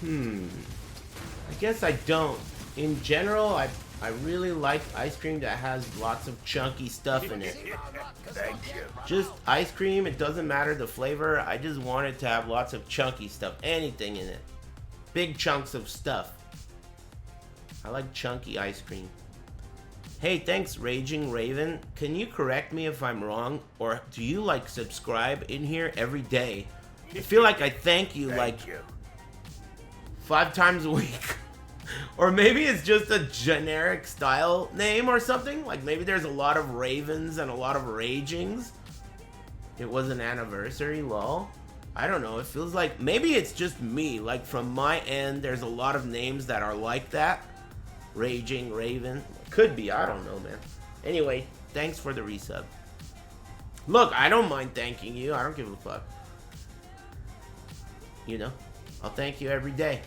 I guess I don't. In general, I really like ice cream that has lots of chunky stuff in it. Thank you. Just ice cream, it doesn't matter the flavor. I just want it to have lots of chunky stuff. Anything in it. Big chunks of stuff. I like chunky ice cream. Hey, thanks, Raging Raven. Can you correct me if I'm wrong? Or do you, like, subscribe in here every day? I feel like I thank you, like, 5 times a week. Or maybe it's just a generic style name or something. Like, maybe there's a lot of Ravens and a lot of Ragings. It was an anniversary, lol. I don't know. It feels like, maybe it's just me. Like, from my end, there's a lot of names that are like that. Raging, Raven. Could be, I don't know, man. Anyway, thanks for the resub. Look, I don't mind thanking you. I don't give a fuck. You know, I'll thank you every day.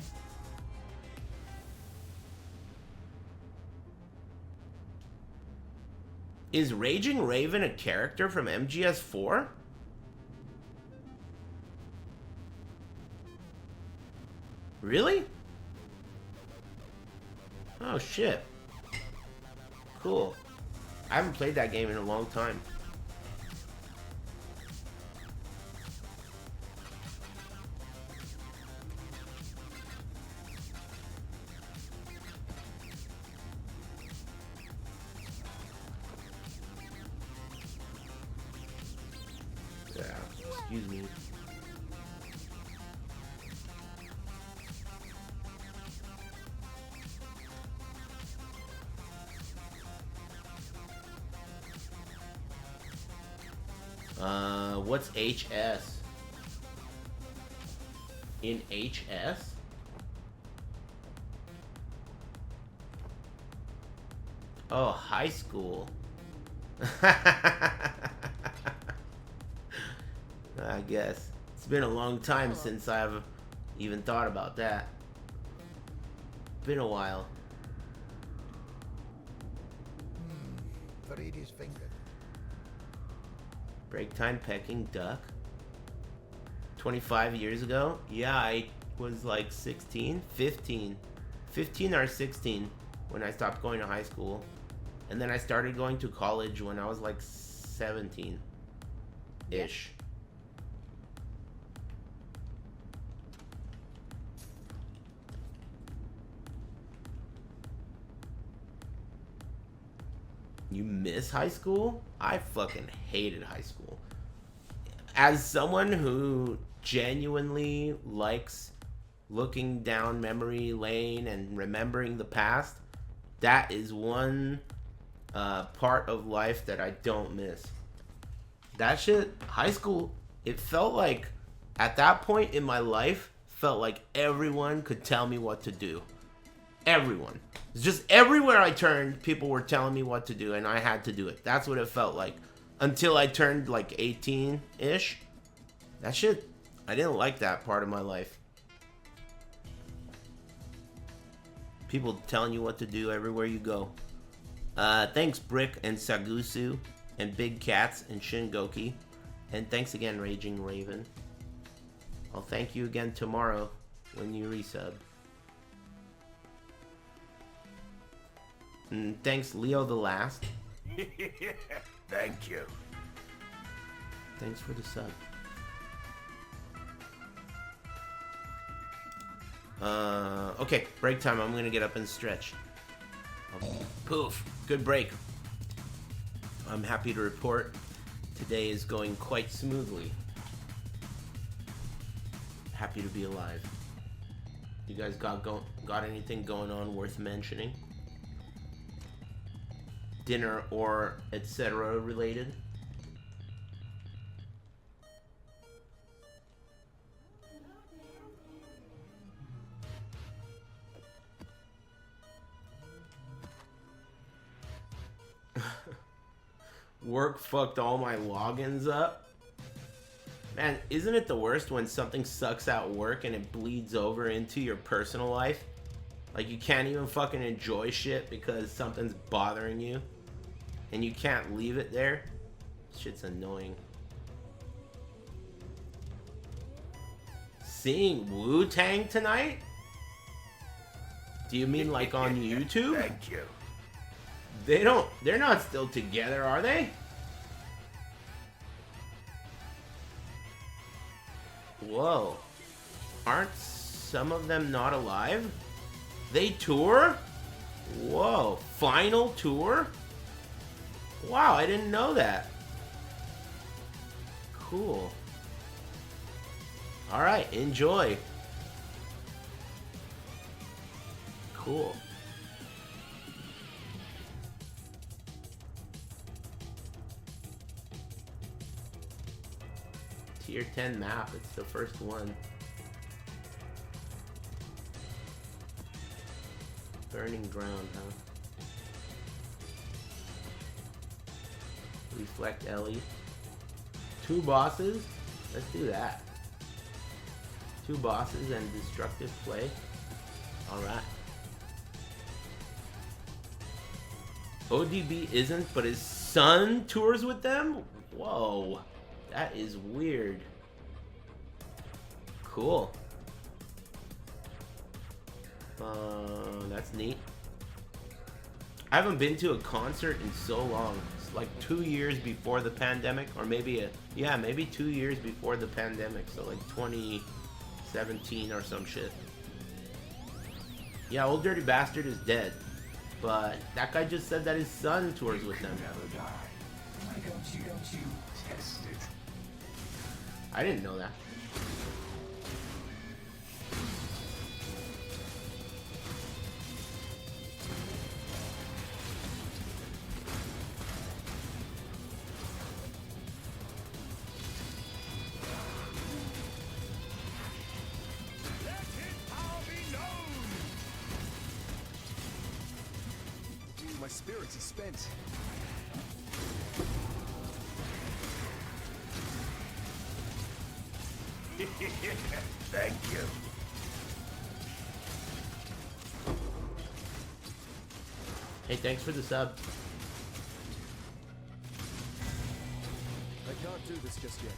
Is Raging Raven a character from MGS4? Really? Oh shit. Cool. I haven't played that game in a long time. Yeah, excuse me. What's HS? In HS? Oh, high school. I guess. It's been a long time since I've even thought about that. Been a while. Faridi's finger. Break time pecking duck. 25 years ago? Yeah, I was like 16, 15. 15 or 16 when I stopped going to high school. And then I started going to college when I was like 17-ish. You miss high school? I fucking hated high school. As someone who genuinely likes looking down memory lane and remembering the past, that is one part of life that I don't miss. That shit, high school, it felt like, at that point in my life, felt like everyone could tell me what to do. Everyone. It's just everywhere I turned, people were telling me what to do, and I had to do it. That's what it felt like. Until I turned like 18-ish. That shit, I didn't like that part of my life. People telling you what to do everywhere you go. Thanks Brick and Sagusu and Big Cats and Shingoki. And thanks again Raging Raven. I'll thank you again tomorrow when you resub. And thanks Leo the Last. Thank you. Thanks for the sub. Okay, break time. I'm gonna get up and stretch. Poof. Good break. I'm happy to report today is going quite smoothly. Happy to be alive. You guys got anything going on worth mentioning? Dinner or etc. related? Work fucked all my logins up. Man, isn't it the worst when something sucks at work and it bleeds over into your personal life? Like you can't even fucking enjoy shit because something's bothering you and you can't leave it there. Shit's annoying. Seeing Wu-Tang tonight? Do you mean like on YouTube? Thank you. They're not still together, are they? Whoa. Aren't some of them not alive? They tour? Whoa. Final tour? Wow, I didn't know that. Cool. Alright, enjoy. Cool. Tier 10 map, it's the first one. Burning ground, huh? Reflect Ellie. 2 bosses? Let's do that. 2 bosses and destructive play. Alright. ODB isn't, but his son tours with them? Whoa. That is weird. Cool. That's neat. I haven't been to a concert in so long. It's like 2 years before the pandemic, or maybe maybe 2 years before the pandemic. So like 2017 or some shit. Yeah, Old Dirty Bastard is dead, but that guy just said that his son tours with them. Never die. Why don't you test it? I didn't know that. My spirit is spent. Thank you. Hey, thanks for the sub. I can't do this just yet.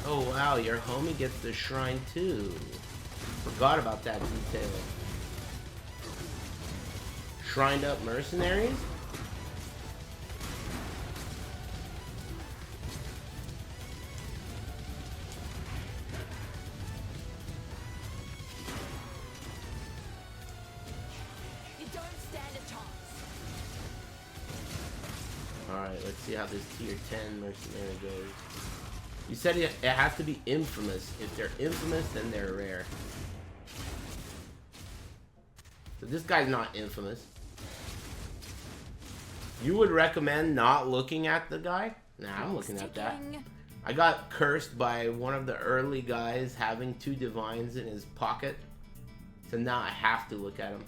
Oh wow, your homie gets the shrine too. Forgot about that detail. Shrined up mercenaries? You don't stand a chance. Alright, let's see how this tier 10 mercenary goes. You said it has to be infamous. If they're infamous, then they're rare. So this guy's not infamous. You would recommend not looking at the guy? Nah, I'm looking at that. I got cursed by one of the early guys having 2 divines in his pocket. So now I have to look at him.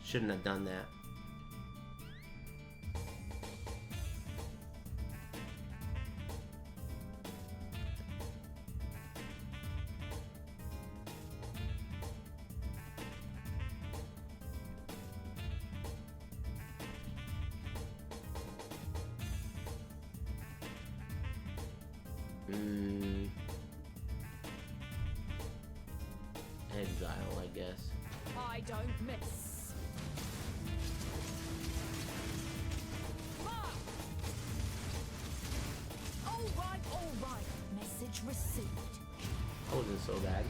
Shouldn't have done that. Exile, I guess. I don't miss. All right. Message received. That wasn't so bad.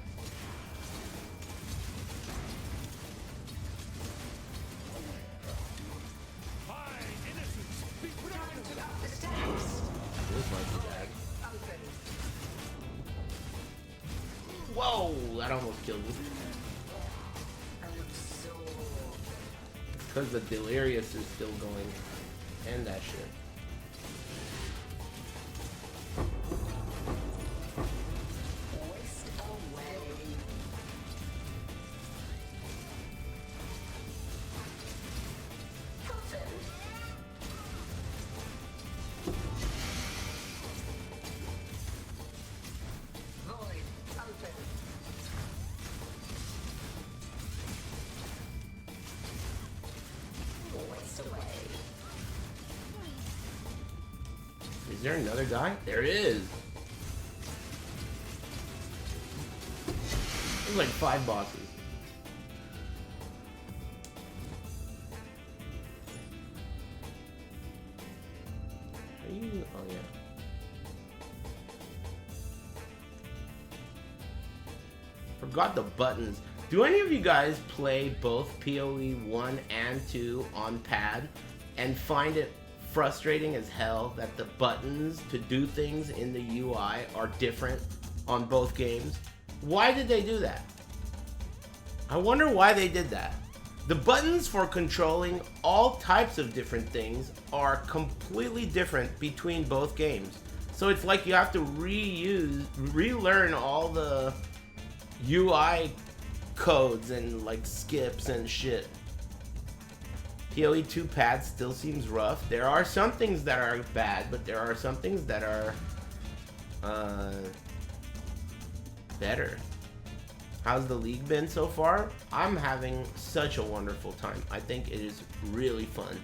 This might be bad. Whoa! That almost killed me. Because the Delirious is still going. And that shit. Is there another guy? There is. There's like 5 bosses. Are you? Oh yeah. Forgot the buttons. Do any of you guys play both PoE 1 and 2 on pad and find it frustrating as hell that the buttons to do things in the UI are different on both games? Why did they do that? I wonder why they did that. The buttons for controlling all types of different things are completely different between both games. So it's like you have to relearn all the UI codes and like skips and shit. PoE 2 pad still seems rough. There are some things that are bad, but there are some things that are better. How's the league been so far? I'm having such a wonderful time. I think it is really fun.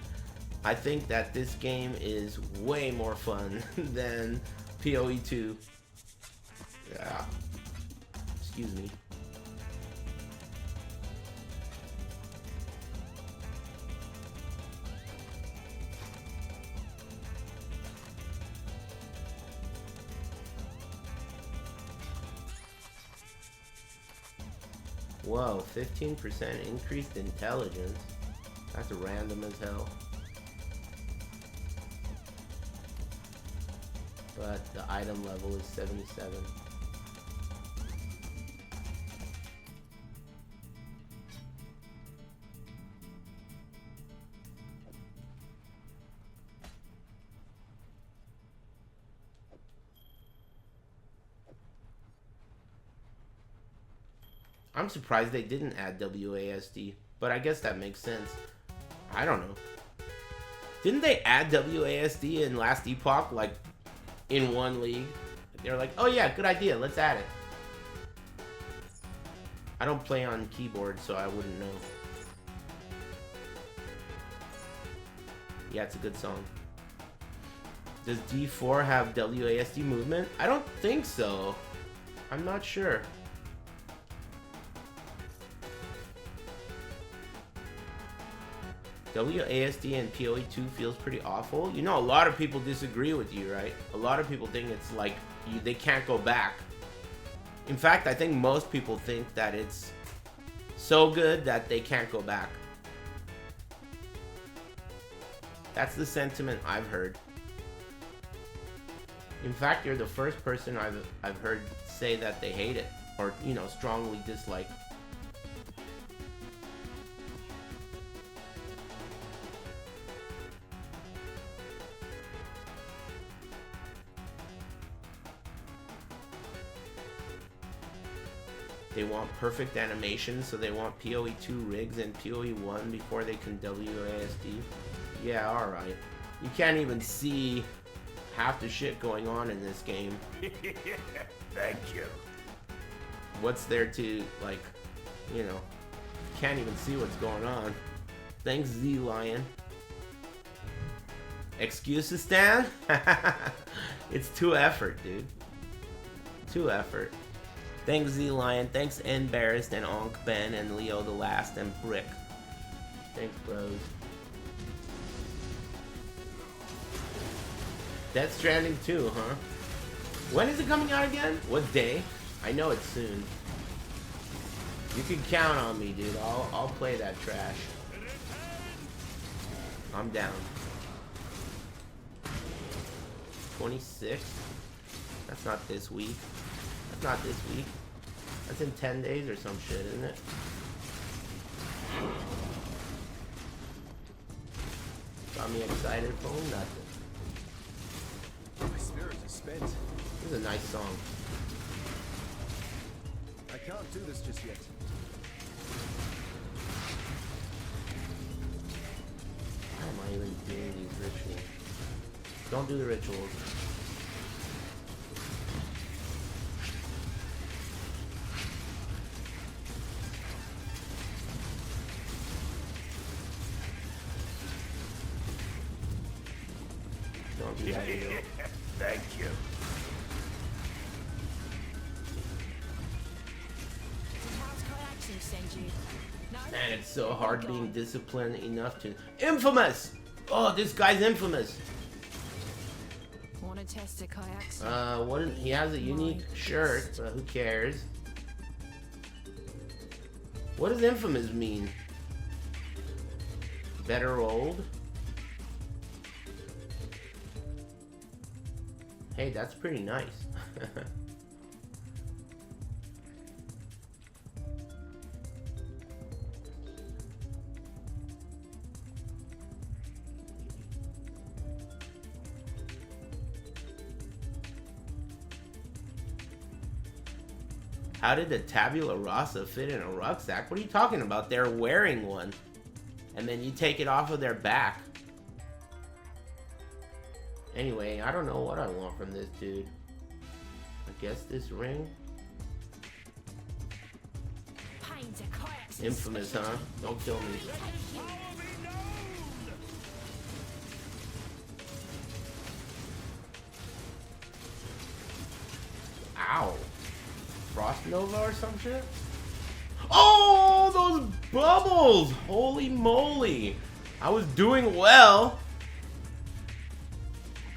I think that this game is way more fun than PoE 2. Yeah. Excuse me. Whoa, 15% increased intelligence. That's random as hell. But the item level is 77. I'm surprised they didn't add WASD, but I guess that makes sense. I don't know. Didn't they add WASD in last Epoch, like, in one league? They're like, oh yeah, good idea, let's add it. I don't play on keyboard, so I wouldn't know. Yeah, it's a good song. Does D4 have WASD movement? I don't think so. I'm not sure. WASD and PoE 2 feels pretty awful. You know, a lot of people disagree with you, right? A lot of people think it's like they can't go back. In fact, I think most people think that it's so good that they can't go back. That's the sentiment I've heard. In fact, you're the first person I've heard say that they hate it or, you know, strongly dislike. They want perfect animation, so they want PoE 2 rigs and PoE 1 before they can WASD. Yeah, alright. You can't even see half the shit going on in this game. Thank you. What's there to, like, you know, can't even see what's going on. Thanks, Z-Lion. Excuses, Stan? It's too effort, dude. Too effort. Thanks, Z-Lion. Thanks, Embarrassed and Onk Ben and Leo the Last and Brick. Thanks, bros. Death Stranding 2, huh? When is it coming out again? What day? I know it's soon. You can count on me, dude. I'll play that trash. I'm down. 26? That's not this week. That's not this week. That's in 10 days or some shit, isn't it? Got me excited for nothing. My spirit is spent. This is a nice song. I can't do this just yet. Why am I even doing these rituals? Don't do the rituals. Don't do that either. Thank you. How's Kayaxing send you? No? Man, it's so hard being disciplined enough to... Infamous! Oh, this guy's infamous. Want to test a kayak? What? He has a unique shirt, but who cares? What does infamous mean? Better old? Hey, that's pretty nice. How did the tabula rasa fit in a rucksack? What are you talking about? They're wearing one. And then you take it off of their back. Anyway, I don't know what I want from this dude. I guess this ring? Pain's a Kayaxing Infamous, huh? Don't kill me. Ow. Frost Nova or some shit? Oh, those bubbles! Holy moly. I was doing well.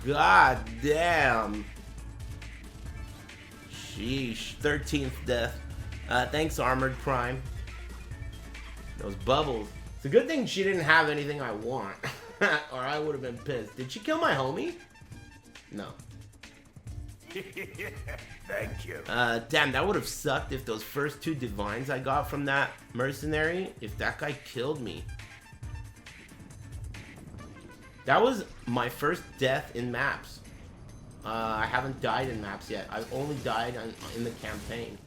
God damn. Sheesh. 13th death. Thanks, Armored Prime. Those bubbles. It's a good thing she didn't have anything I want. Or I would have been pissed. Did she kill my homie? No. Thank you. Damn, that would have sucked if those first two divines I got from that mercenary, if that guy killed me. That was my first death in maps. I haven't died in maps yet. I've only died in the campaign.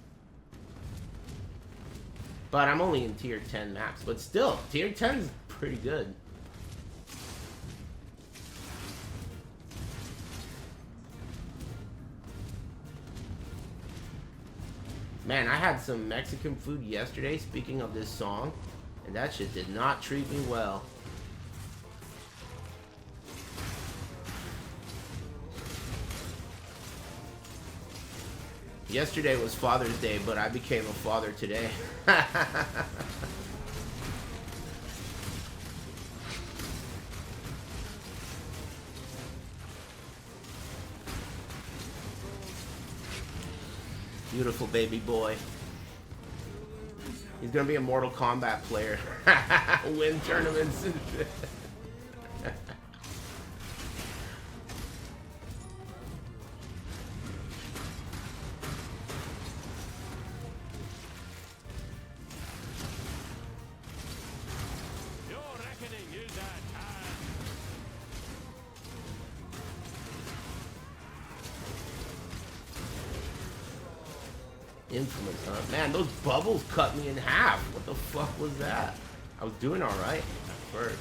But I'm only in tier 10 maps. But still, tier 10 is pretty good. Man, I had some Mexican food yesterday, speaking of this song, and that shit did not treat me well. Yesterday was Father's Day, but I became a father today. Beautiful baby boy. He's gonna be a Mortal Kombat player. Win tournaments and shit. Your reckoning is at hand. Infamous, huh? Man, those bubbles cut me in half. What the fuck was that? I was doing alright at first.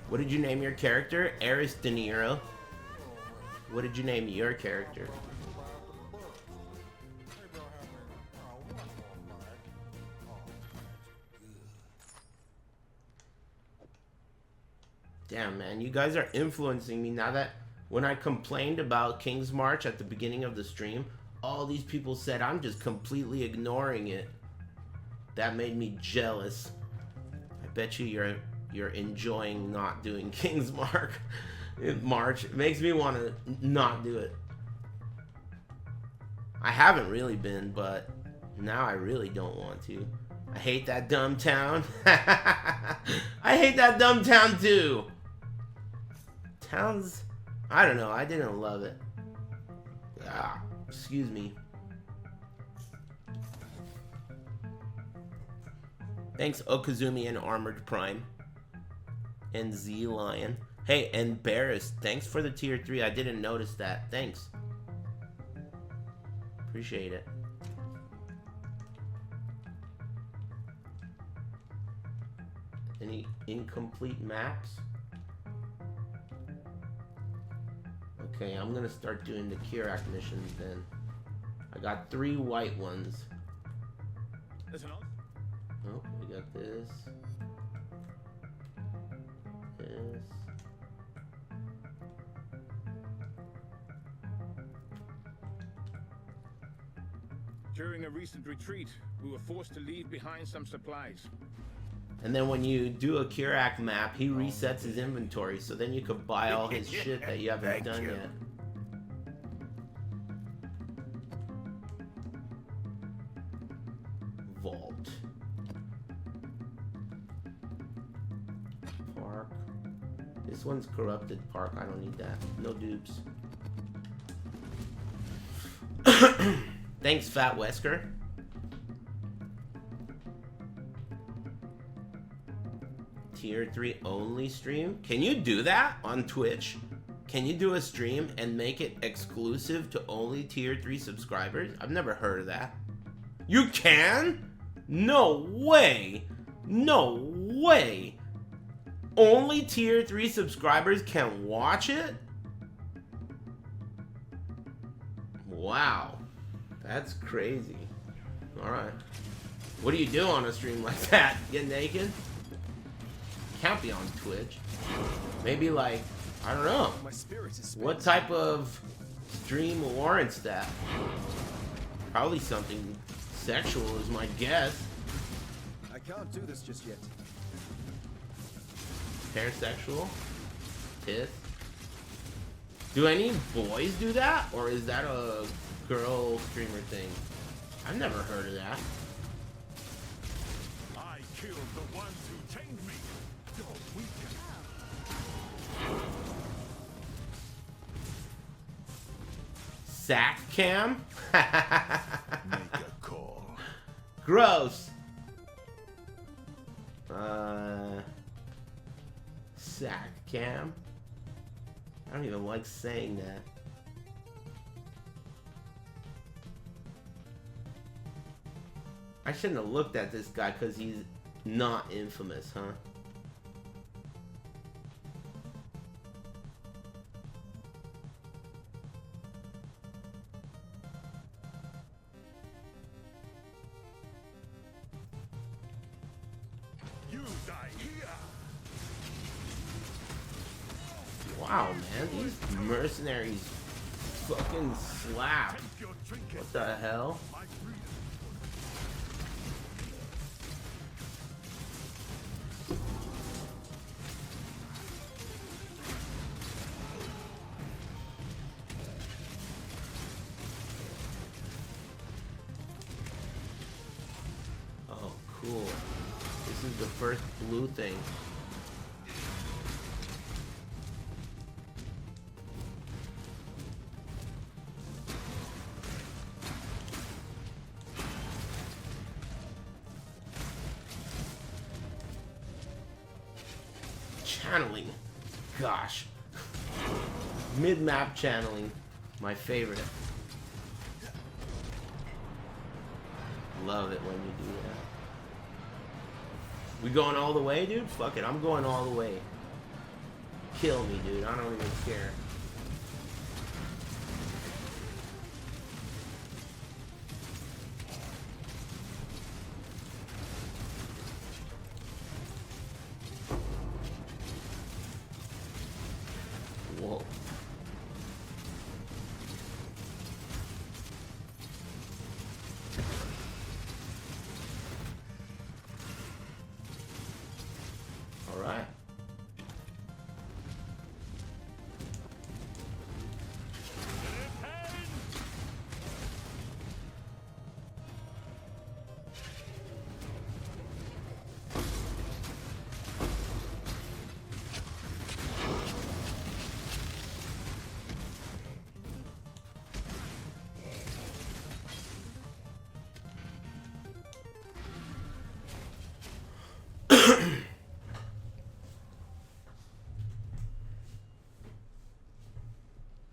What did you name your character? Aris De Niro. What did you name your character? Damn, man, you guys are influencing me now that when I complained about King's March at the beginning of the stream, all these people said I'm just completely ignoring it. That made me jealous. I bet you're enjoying not doing King's March. It makes me want to not do it. I haven't really been, but now I really don't want to. I hate that dumb town. I hate that dumb town too. Towns, I don't know. I didn't love it. Ah, excuse me. Thanks, Okazumi and Armored Prime. And Z Lion. Hey, and Barris, thanks for the tier 3. I didn't notice that. Thanks. Appreciate it. Any incomplete maps? Okay, I'm gonna start doing the Kirak missions then. I got 3 white ones. Oh, we got this. This. During a recent retreat, we were forced to leave behind some supplies. And then when you do a Kirak map, he resets his inventory, so then you could buy all his shit that you haven't done yet. Vault. Park. This one's corrupted park. I don't need that. No dupes. Thanks, Fat Wesker. Tier 3 only stream? Can you do that on Twitch? Can you do a stream and make it exclusive to only tier 3 subscribers? I've never heard of that. You can? No way! No way! Only tier 3 subscribers can watch it? Wow. That's crazy. Alright. What do you do on a stream like that? Get naked? Can't be on Twitch. Maybe like, I don't know. What type of stream warrants that? Probably something sexual is my guess. I can't do this just yet. Pansexual? Tits? Do any boys do that? Or is that a girl streamer thing? I've never heard of that. I killed the ones who tamed me. You're weak. Sack cam? Make a call. Gross. Sack cam? I don't even like saying that. I shouldn't have looked at this guy because he's not infamous, huh? You die here. Wow, man, these mercenaries fucking slap. Take your trinket. What the hell? My freedom. the first blue thing. Channeling. Gosh. Mid-map channeling. My favorite. Love it when you do that. We going all the way, dude? Fuck it, I'm going all the way. Kill me, dude. I don't even care. Whoa. All right.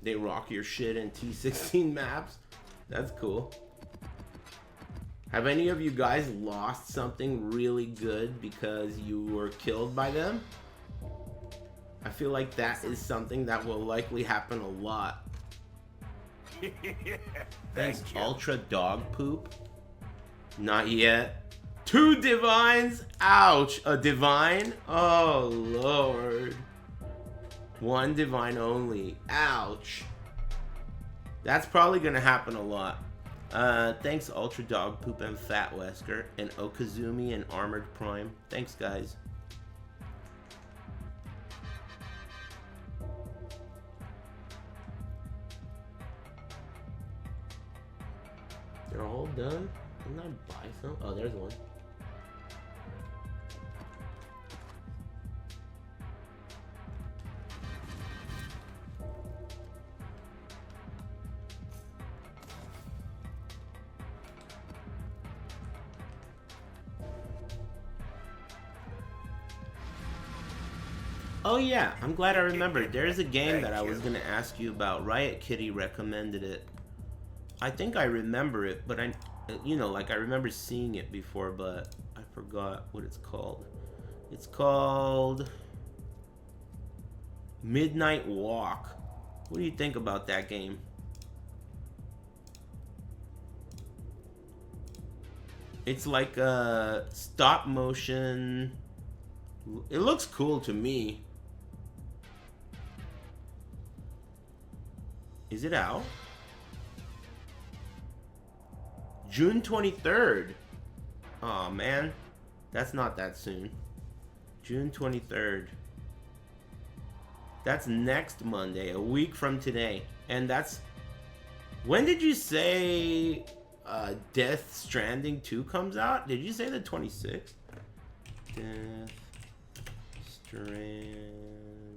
They rock your shit in T16 maps. That's cool. Have any of you guys lost something really good because you were killed by them? I feel like that is something that will likely happen a lot. Thanks, Ultra Dog Poop. Not yet. 2 divines? Ouch. A divine? Oh, Lord. 1 divine only. Ouch. That's probably gonna happen a lot. Thanks, Ultra Dog Poop and Fat Wesker and Okazumi and Armored Prime. Thanks, guys. They're all done? Didn't I buy some? Oh, there's one. Oh yeah, I'm glad I remembered. There's a game that I was gonna ask you about. Riot Kitty recommended it. I think I remember it, but I remember seeing it before, but I forgot what it's called. It's called Midnight Walk. What do you think about that game? It's like a stop motion. It looks cool to me. Is it out? June 23rd. Aw, man. That's not that soon. June 23rd. That's next Monday, a week from today. And that's... When did you say Death Stranding 2 comes out? Did you say the 26th? Death Strand...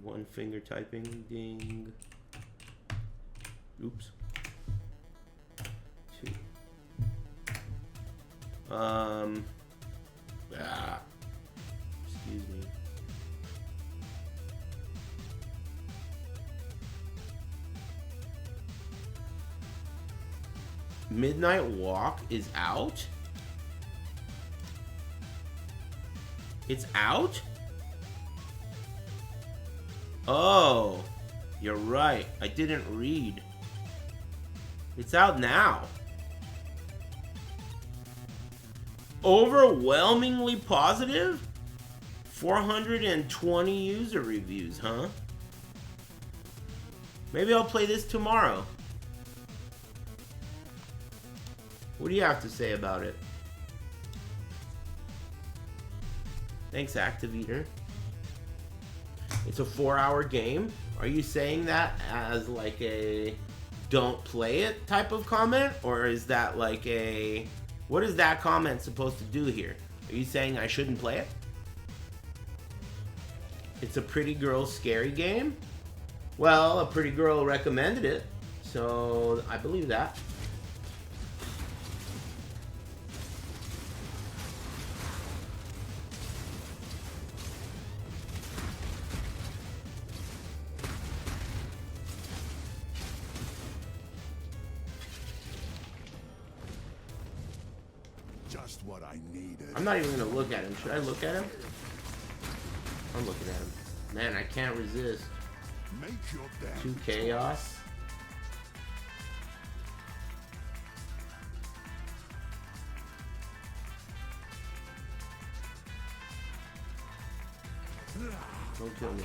One finger typing. Ding. Oops. 2. Excuse me. Midnight Walk is out? It's out? Oh, you're right. I didn't read. It's out now. Overwhelmingly positive? 420 user reviews, huh? Maybe I'll play this tomorrow. What do you have to say about it? Thanks, Activator. It's a 4-hour game? Are you saying that as like a don't play it type of comment? Or is that like a... What is that comment supposed to do here? Are you saying I shouldn't play it? It's a pretty girl scary game? Well, a pretty girl recommended it, so I believe that. Just what I needed. I'm not even gonna look at him. Should I look at him? I'm looking at him. Man, I can't resist. Make your damn 2 chaos. Don't kill me.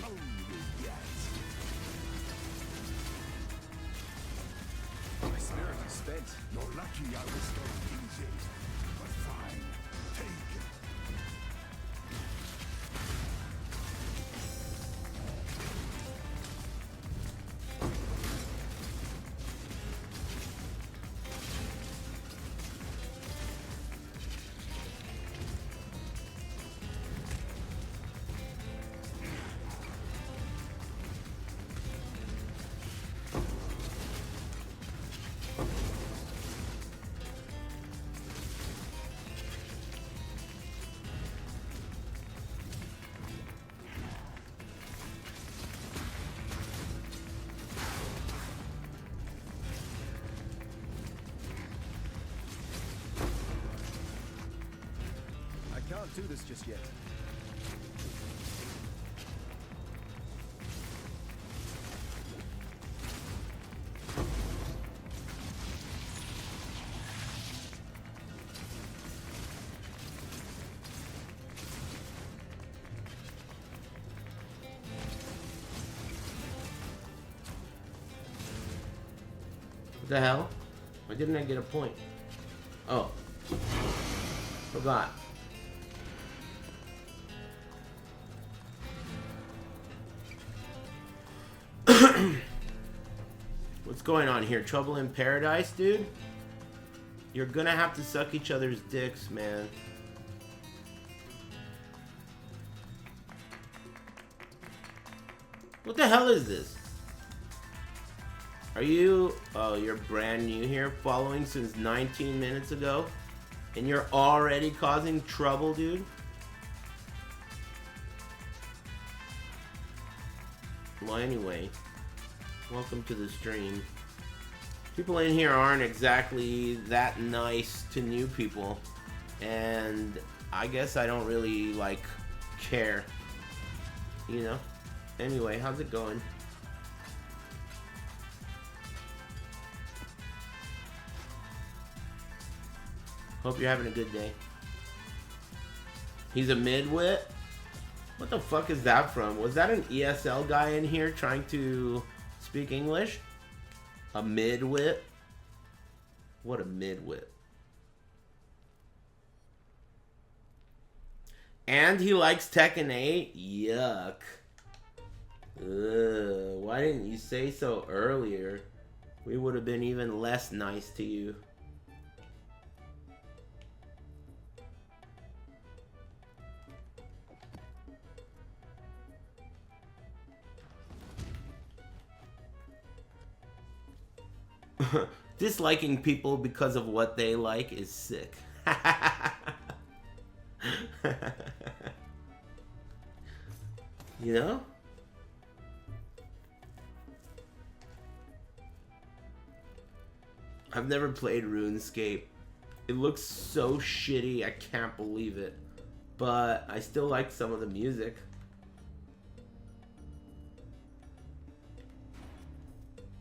My spirit is spent. You're lucky I was so easy. But fine. Take it. I can't do this just yet. What the hell? Why didn't I get a point? Oh. Forgot. What's going on here? Trouble in paradise, dude? You're gonna have to suck each other's dicks, man. What the hell is this? Are you... Oh, you're brand new here, following since 19 minutes ago? And you're already causing trouble, dude? Well, anyway, welcome to the stream. People in here aren't exactly that nice to new people, and I guess I don't really, like, care, you know? Anyway, how's it going? Hope you're having a good day. He's a midwit? What the fuck is that from? Was that an ESL guy in here trying to speak English? A midwit? What a midwit. And he likes Tekken 8? Yuck. Ugh, why didn't you say so earlier? We would have been even less nice to you. Disliking people because of what they like is sick. You know? I've never played RuneScape. It looks so shitty, I can't believe it. But I still like some of the music.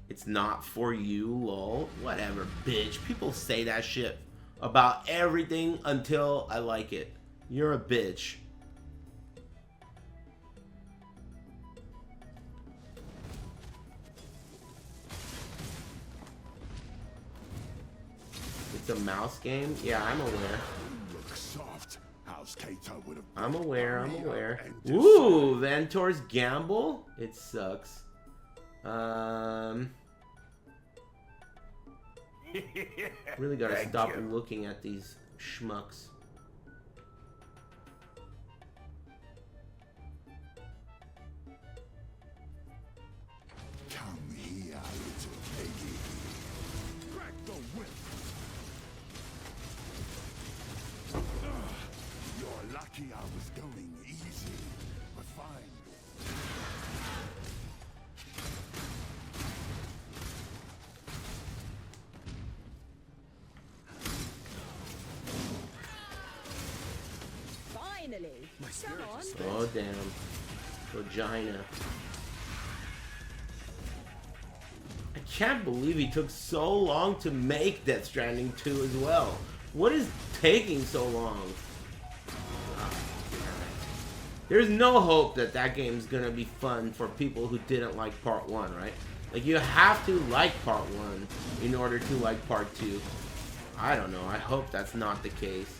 It's not for you, lol. Whatever, bitch. People say that shit about everything until I like it. You're a bitch. It's a mouse game? Yeah, I'm aware. Look soft. House Kato would have. I'm aware, I'm aware. Ooh, Ventor's Gamble? It sucks. Really gotta stop looking at these schmucks. lucky I was going easy, but fine. Finally. My Come spirit on. just Oh, damn. Vagina. I can't believe he took so long to make Death Stranding 2 as well. What is taking so long? There's no hope that that game's gonna be fun for people who didn't like part 1, right? Like, you have to like part 1 in order to like part 2. I don't know. I hope that's not the case.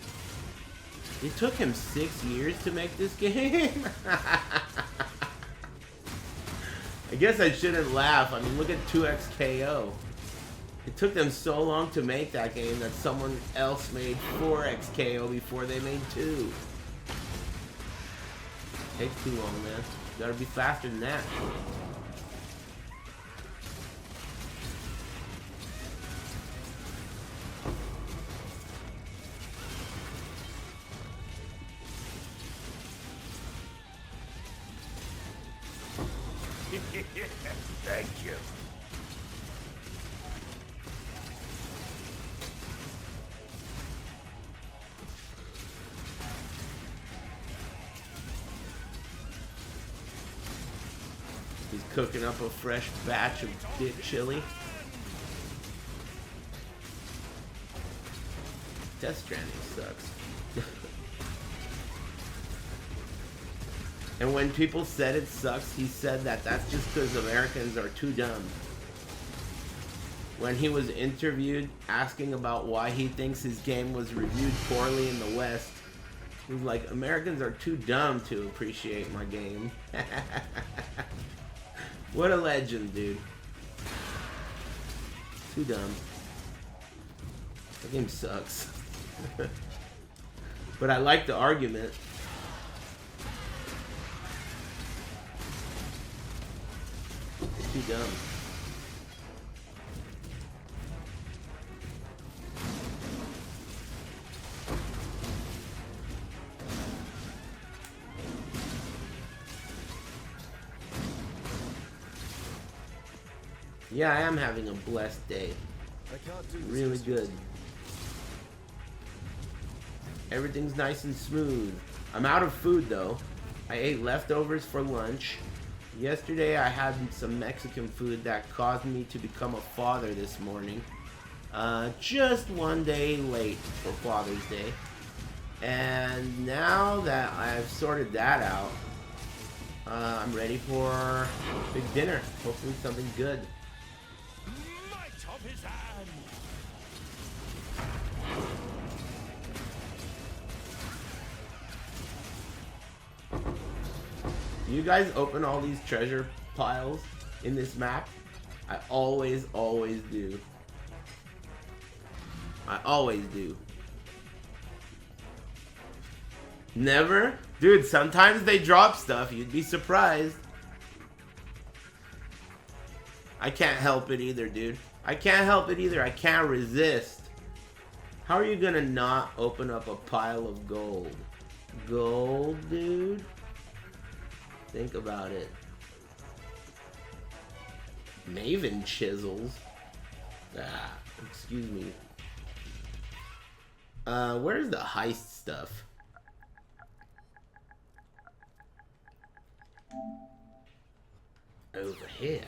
It took him 6 years to make this game? I guess I shouldn't laugh. I mean, look at 2XKO. It took them so long to make that game that someone else made 4XKO before they made 2. Takes too long, man. You gotta be faster than that. Thank you. He's cooking up a fresh batch of dip chili. Death Stranding sucks. And when people said it sucks, he said that that's just because Americans are too dumb. When he was interviewed asking about why he thinks his game was reviewed poorly in the West, he was like, Americans are too dumb to appreciate my game. What a legend, dude. Too dumb. That game sucks. But I like the argument. Too dumb. Yeah, I am having a blessed day. I can't do this Really just yet. good. Everything's nice and smooth. I'm out of food though. I ate leftovers for lunch. Yesterday I had some Mexican food that caused me to become a father this morning. Just one day late for Father's Day. And now that I've sorted that out, I'm ready for big dinner. Hopefully something good. Might of his hand. You guys open all these treasure piles in this map? I always do. I always do. Never? Dude, sometimes they drop stuff. You'd be surprised. I can't help it either, dude. I can't help it either. I can't resist. How are you gonna not open up a pile of gold? Gold, dude? Think about it. Maven chisels. Ah, excuse me. Where's the heist stuff? Over here.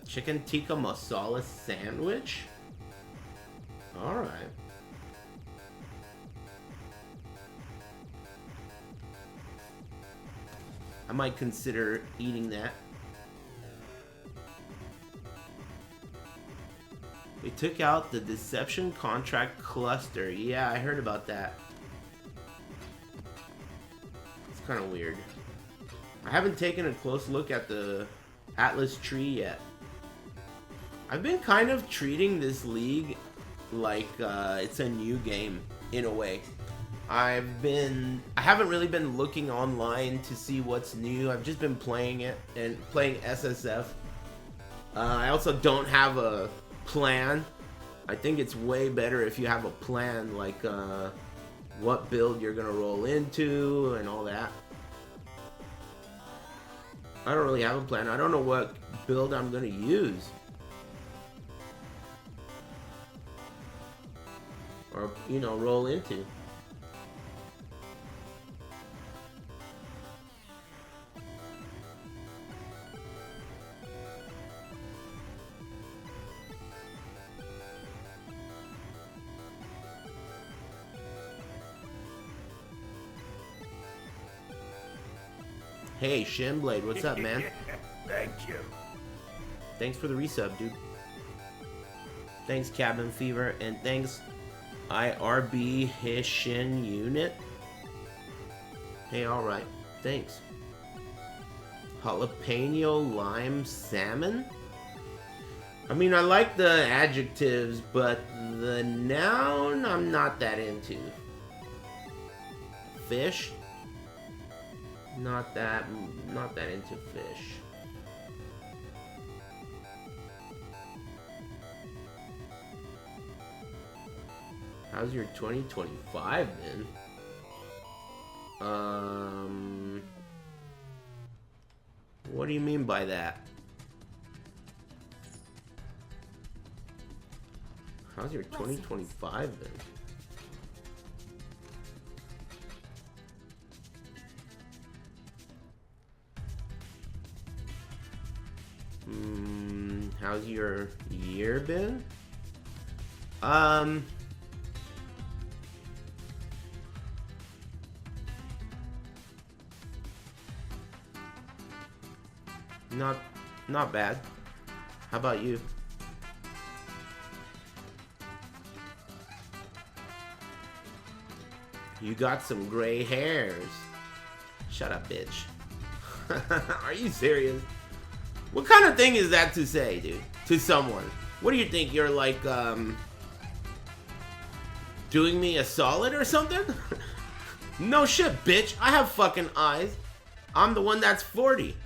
Chicken tikka masala sandwich? Alright. I might consider eating that. They took out the deception contract cluster. Yeah, I heard about that. It's kind of weird. I haven't taken a close look at the Atlas tree yet. I've been kind of treating this league like it's a new game, in a way. I haven't really been looking online to see what's new. I've just been playing it and playing SSF. I also don't have a plan. I think it's way better if you have a plan, like what build you're gonna roll into and all that. I don't really have a plan. I don't know what build I'm gonna use. Or, you know, roll into. Hey, Shinblade, what's up, man? Thank you. Thanks for the resub, dude. Thanks, Cabin Fever, and thanks, IRB Hishin Unit. Hey, alright. Thanks. Jalapeno Lime Salmon? I mean, I like the adjectives, but the noun I'm not that into. Fish? Not that into fish. How's your 2025 been? What do you mean by that? How's your 2025 been? How's your year been? Not bad. How about you? You got some gray hairs. Shut up, bitch. Are you serious? What kind of thing is that to say, dude? To someone? What do you think? You're like, doing me a solid or something? No shit, bitch. I have fucking eyes. I'm the one that's 40.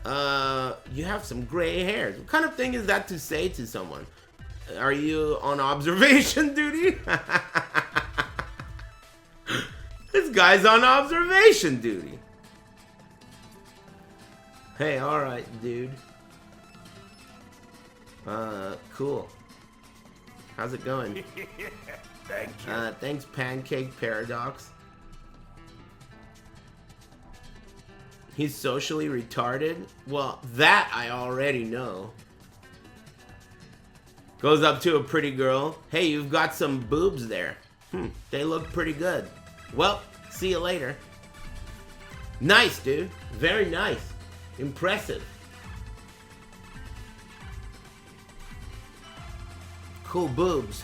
You have some gray hairs. What kind of thing is that to say to someone? Are you on observation duty? This guy's on observation duty. Hey, alright, dude. Cool. How's it going? Thank you. Thanks, Pancake Paradox. He's socially retarded? Well, that I already know. Goes up to a pretty girl. Hey, you've got some boobs there. They look pretty good. Well, see you later. Nice, dude. Very nice. Impressive. Cool boobs.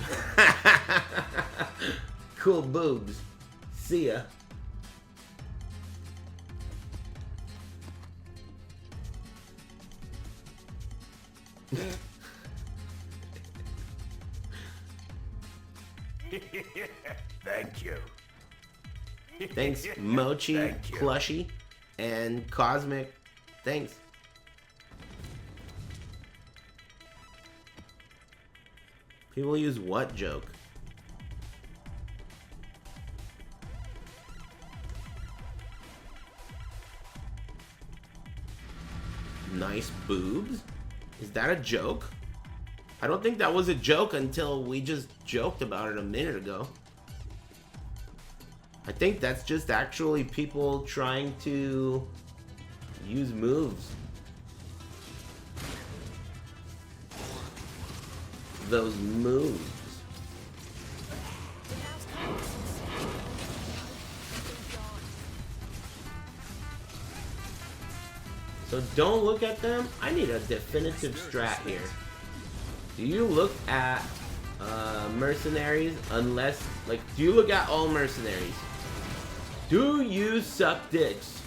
Cool boobs. See ya. Thank you. Thanks, Mochi, Thank you. Plushie, and Cosmic. Thanks. People use what joke? Nice boobs? Is that a joke? I don't think that was a joke until we just joked about it a minute ago. I think that's just actually people trying to use moves. Those moves. So don't look at them. I need a definitive strat here. Do you look at mercenaries unless, like, do you look at all mercenaries? Do you suck dicks?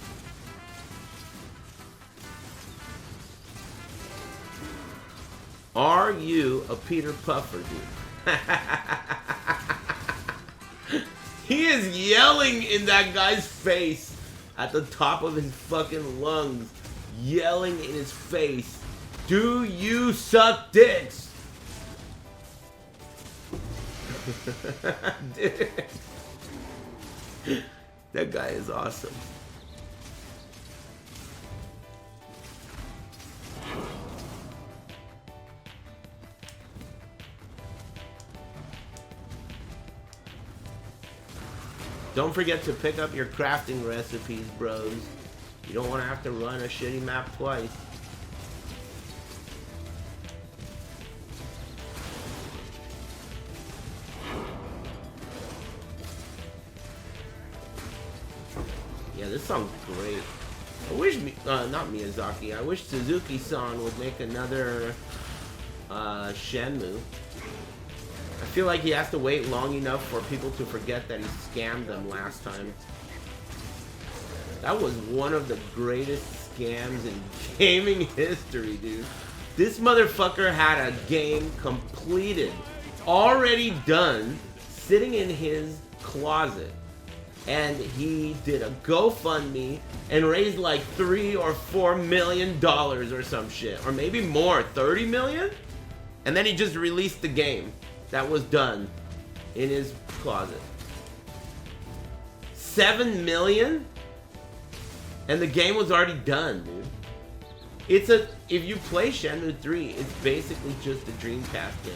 Are you a Peter Puffer, dude? He is yelling in that guy's face at the top of his fucking lungs. Yelling in his face. Do you suck dicks? That guy is awesome. Don't forget to pick up your crafting recipes, bros. You don't want to have to run a shitty map twice. Yeah, this song's great. I wish, not Miyazaki, I wish Suzuki-san would make another Shenmue. I feel like he has to wait long enough for people to forget that he scammed them last time. That was one of the greatest scams in gaming history, dude. This motherfucker had a game completed, already done, sitting in his closet. And he did a GoFundMe and raised like $3 or $4 million or some shit. Or maybe more, 30 million? And then he just released the game that was done in his closet. 7 million? And the game was already done, dude. If you play Shenmue 3, it's basically just a Dreamcast game.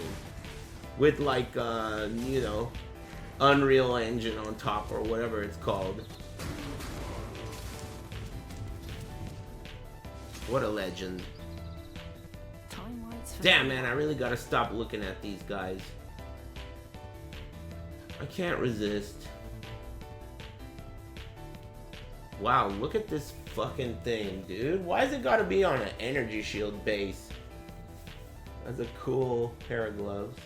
With like, you know, Unreal Engine on top or whatever it's called. What a legend. Damn, man, I really gotta stop looking at these guys. I can't resist. Wow, look at this fucking thing, dude. Why has it gotta be on an energy shield base? That's a cool pair of gloves.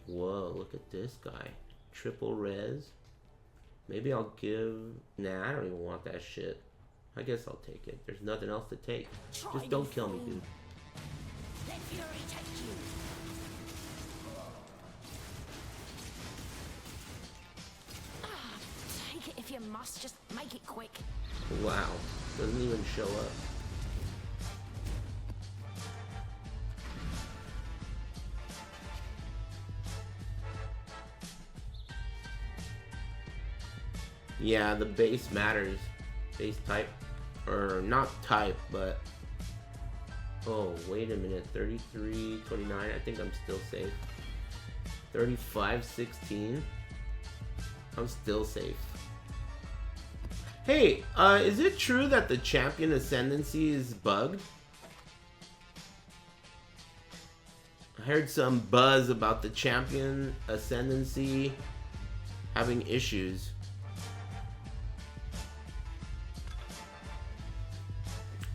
Whoa, look at this guy. Triple res. Maybe I'll give... Nah, I don't even want that shit. I guess I'll take it. There's nothing else to take. Just don't kill me, dude. Let fury take you. Take it if you must. Just make it quick. Wow. Doesn't even show up. Yeah, the base matters. Base type. Or not type, but... Oh, wait a minute. 33, 29. I think I'm still safe. 35, 16. I'm still safe. Hey, is it true that the champion ascendancy is bugged? I heard some buzz about the champion ascendancy having issues.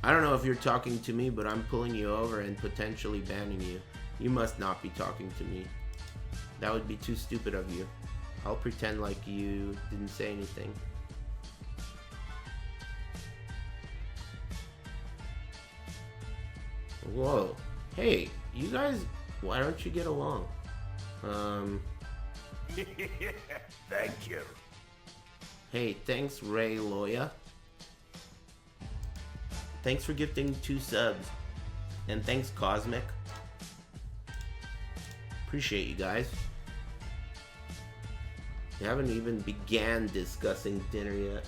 I don't know if you're talking to me, but I'm pulling you over and potentially banning you. You must not be talking to me. That would be too stupid of you. I'll pretend like you didn't say anything. Whoa. Hey, you guys, why don't you get along? Thank you. Hey, thanks Ray Loya. Thanks for gifting 2 subs. And thanks Cosmic. Appreciate you guys. We haven't even began discussing dinner yet.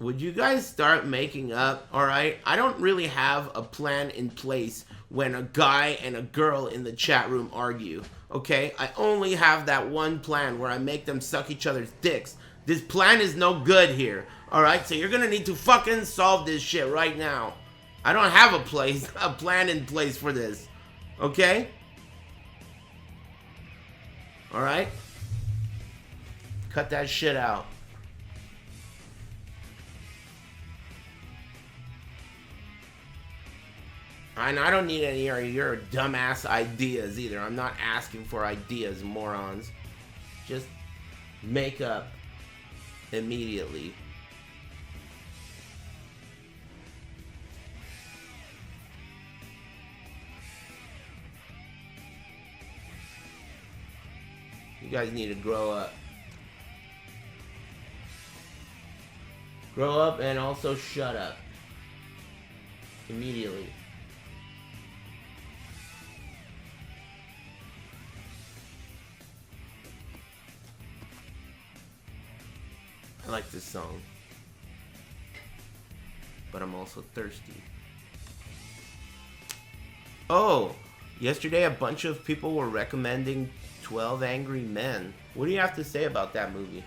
Would you guys start making up? Alright, I don't really have a plan in place when a guy and a girl in the chat room argue. Okay, I only have that one plan where I make them suck each other's dicks. This plan is no good here. Alright, so you're gonna need to fucking solve this shit right now. I don't have a plan in place for this. Okay? Alright? Cut that shit out. And I don't need any of your dumbass ideas either. I'm not asking for ideas, morons. Just make up immediately. You guys need to grow up. Grow up and also shut up. Immediately. I like this song. But I'm also thirsty. Oh! Yesterday a bunch of people were recommending 12 Angry Men. What do you have to say about that movie?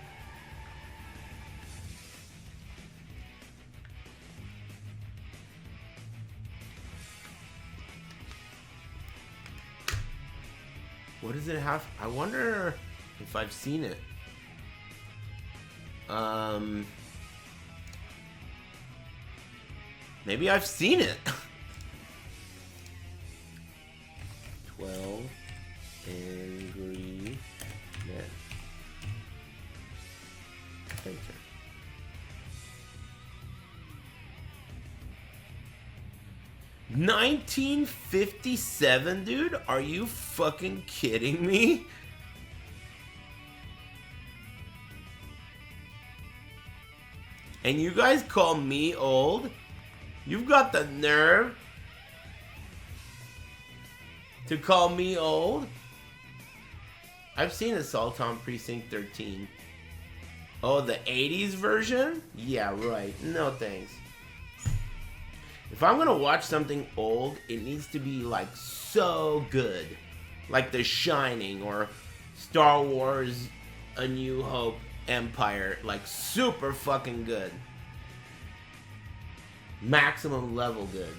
What does it have? I wonder if I've seen it. Maybe I've seen it. 12 Angry Men. Enter. $1957, dude? Are you fucking kidding me? And you guys call me old? You've got the nerve to call me old? I've seen Assault on Precinct 13. Oh, the 80s version? Yeah, right. No thanks. If I'm gonna watch something old, it needs to be like so good. Like The Shining or Star Wars A New Hope Empire. Like super fucking good. Maximum level good.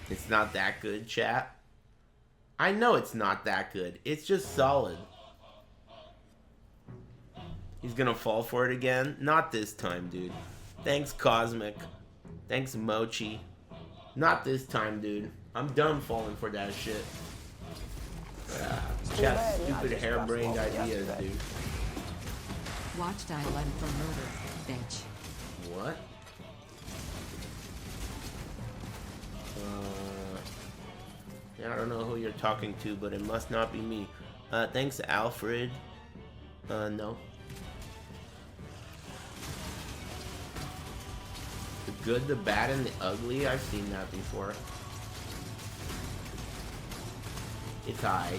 It's not that good, chat. I know it's not that good. It's just solid. He's gonna fall for it again? Not this time, dude. Thanks, Cosmic. Thanks, Mochi. Not this time, dude. I'm done falling for that shit. Chat's stupid harebrained ideas, dude. Watch Island for murder, bitch. What? Yeah, I don't know who you're talking to, but it must not be me. Thanks, Alfred. No. The Good, the Bad, and the Ugly? I've seen that before. It's high.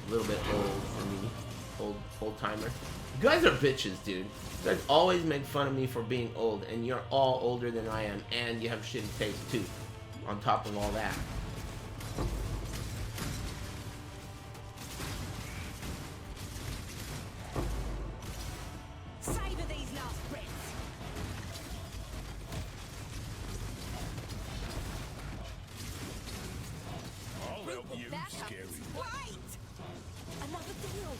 A little bit old for me. Old timer. You guys are bitches, dude. You guys always make fun of me for being old, and you're all older than I am, and you have shitty taste too. On top of all that. Savor these last breaths. I'll help you, That scary. happens. Wait! Another deal.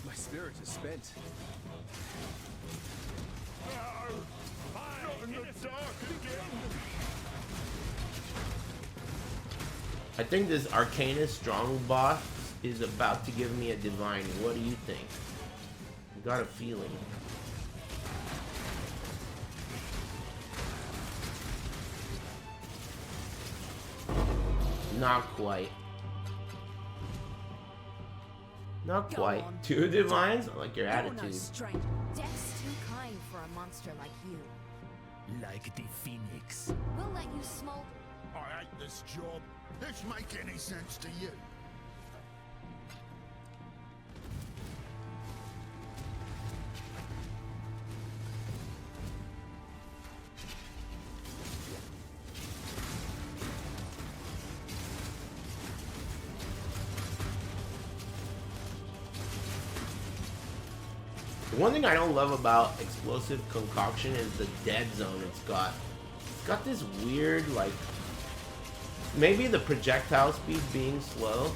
My spirit is spent. Not in the dark again. I think this Arcanist Strong boss is about to give me a divine. What do you think? I got a feeling. Not quite. Not Go quite. on. 2 divines? I like your You're no attitude. stranger. Death's too kind for a monster like you. Like the phoenix. We'll let you smoke. I hate this job. This make any sense to you? The one thing I don't love about Explosive Concoction is the dead zone it's got. It's got this weird, like... Maybe the projectile speed being slow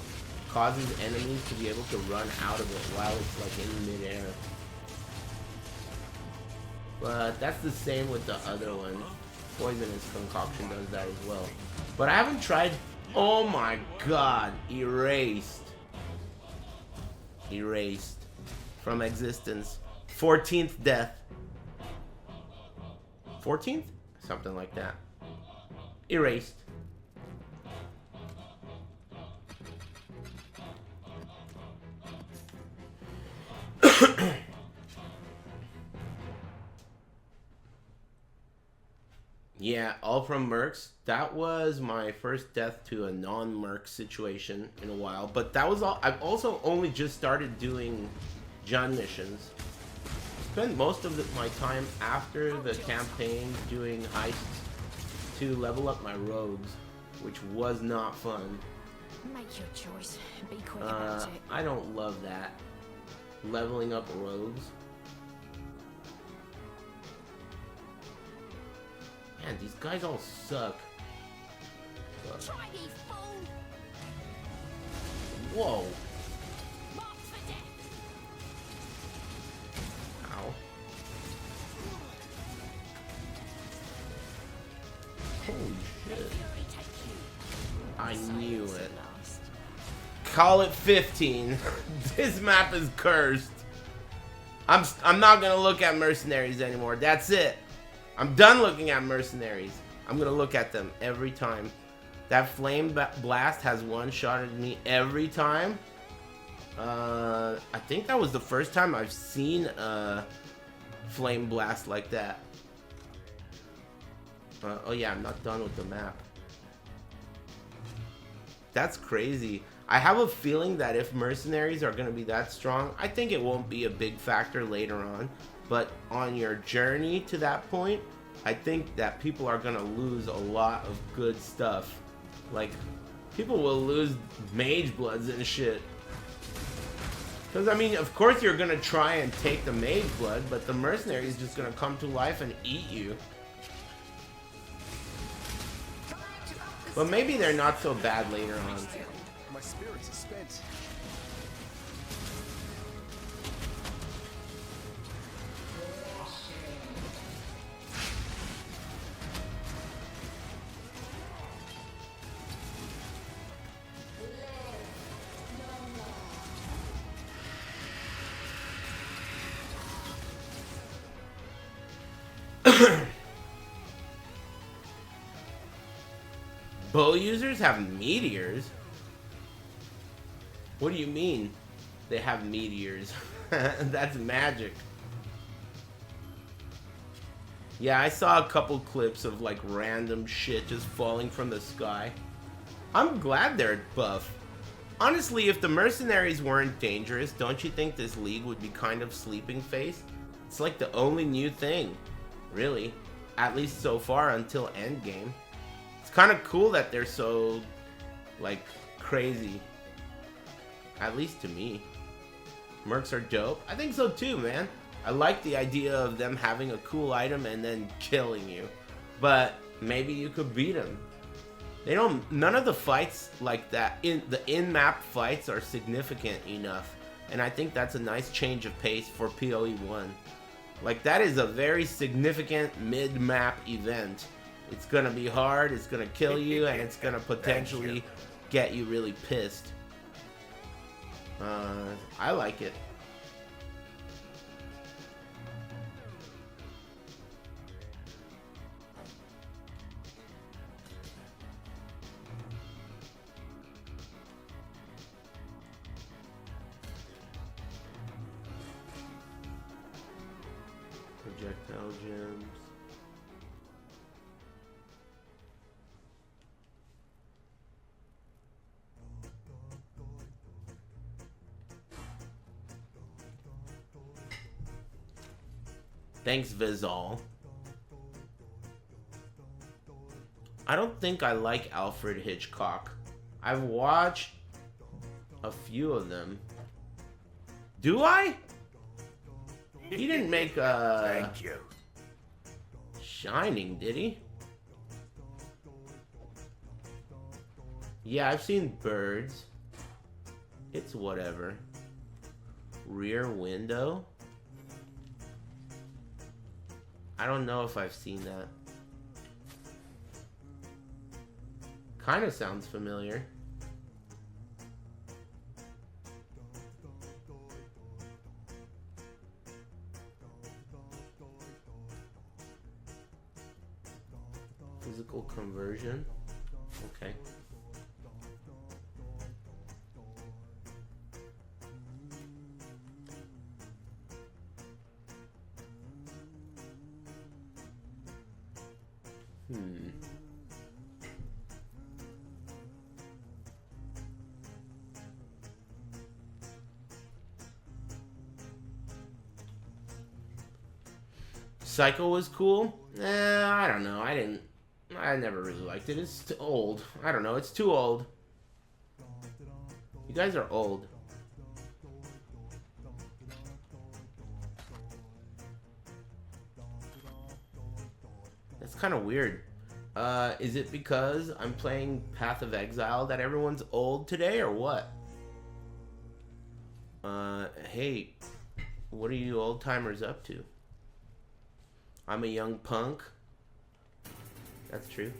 causes enemies to be able to run out of it while it's like in midair. But that's the same with the other one. Poisonous Concoction does that as well. But I haven't tried... Oh my god! Erased. Erased. From existence. 14th death. 14th? Something like that. Erased. Yeah, all from Mercs. That was my first death to a non-Merc situation in a while. But that was all. I've also only just started doing Jun missions. Spent most of my time after the campaign doing heists to level up my rogues, which was not fun. Make your choice. Be quick about it. I don't love that. Leveling up rogues. Man, these guys all suck. Try me, fool! Whoa. Mark for death! Ow. Holy shit. Fury take you. I knew Silence it. at last. Call it 15. This map is cursed. I'm not gonna look at mercenaries anymore. That's it. I'm done looking at mercenaries. I'm gonna look at them every time. That flame blast has one-shotted me every time. I think that was the first time I've seen a flame blast like that. Oh yeah, I'm not done with the map. That's crazy. I have a feeling that if mercenaries are gonna be that strong, I think it won't be a big factor later on. But on your journey to that point, I think that people are gonna lose a lot of good stuff. Like, people will lose mage bloods and shit. Because, I mean, of course you're gonna try and take the mage blood, but the mercenary is just gonna come to life and eat you. But maybe they're not so bad later on. My spirits are spent. Bow users have meteors? What do you mean they have meteors? That's magic. Yeah, I saw a couple clips of like random shit just falling from the sky. I'm glad they're buff. Honestly, if the mercenaries weren't dangerous, don't you think this league would be kind of sleeping face? It's like the only new thing, really. At least so far until endgame. It's kind of cool that they're so, like, crazy. At least to me. Mercs are dope. I think so too, man. I like the idea of them having a cool item and then killing you. But maybe you could beat them. They don't. None of the fights like that, the in-map fights, are significant enough. And I think that's a nice change of pace for PoE 1. Like, that is a very significant mid-map event. It's gonna be hard, it's gonna kill you, and it's gonna potentially get you really pissed. I like it. Projectile gems. Thanks, Vizal. I don't think I like Alfred Hitchcock. I've watched a few of them. Do I? He didn't make Thank you. Shining, did he? Yeah, I've seen Birds. It's whatever. Rear Window? I don't know if I've seen that. Kind of sounds familiar. Physical conversion. Okay. Psycho was cool. I don't know. I never really liked it. It's too old. I don't know. It's too old. You guys are old. That's kind of weird. Is it because I'm playing Path of Exile that everyone's old today, or what? Hey, what are you old timers up to? I'm a young punk. That's true.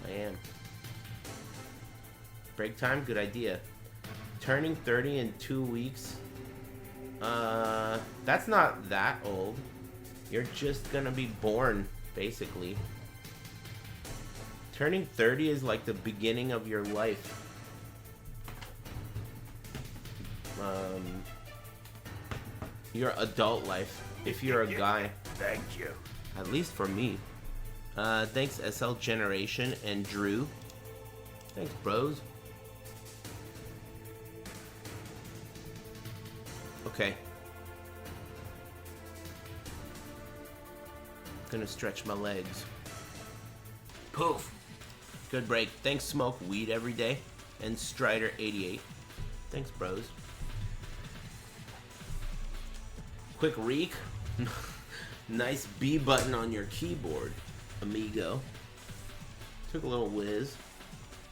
I am. Break time? Good idea. Turning 30 in 2 weeks. That's not that old. You're just gonna be born, basically. Turning 30 is like the beginning of your life. Your adult life, if you're a guy. Thank you. At least for me. Thanks SL Generation and Drew. Thanks, bros. Okay. Gonna stretch my legs. Poof. Good break. Thanks, Smoke Weed Every Day. And Strider88. Thanks, bros. Quick reek. Nice B button on your keyboard, amigo. Took a little whiz.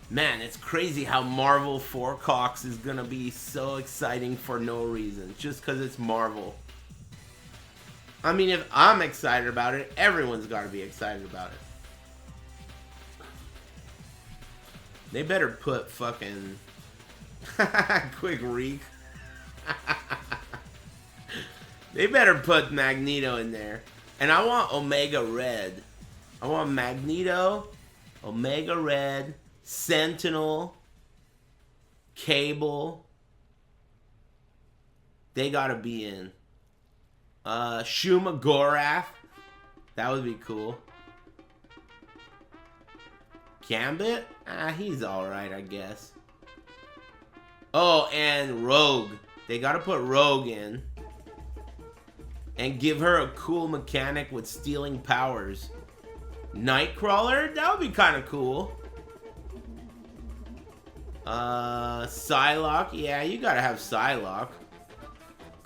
Man, it's crazy how Marvel 4 Cox is gonna be so exciting for no reason. Just because it's Marvel. I mean, if I'm excited about it, everyone's gotta be excited about it. They better put fucking... Quick reek. They better put Magneto in there. And I want Omega Red. I want Magneto, Omega Red, Sentinel, Cable. They gotta be in. Shuma Gorath. That would be cool. Gambit? He's alright, I guess. Oh, and Rogue. They gotta put Rogue in. And give her a cool mechanic with stealing powers. Nightcrawler? That would be kind of cool. Psylocke? Yeah, you gotta have Psylocke.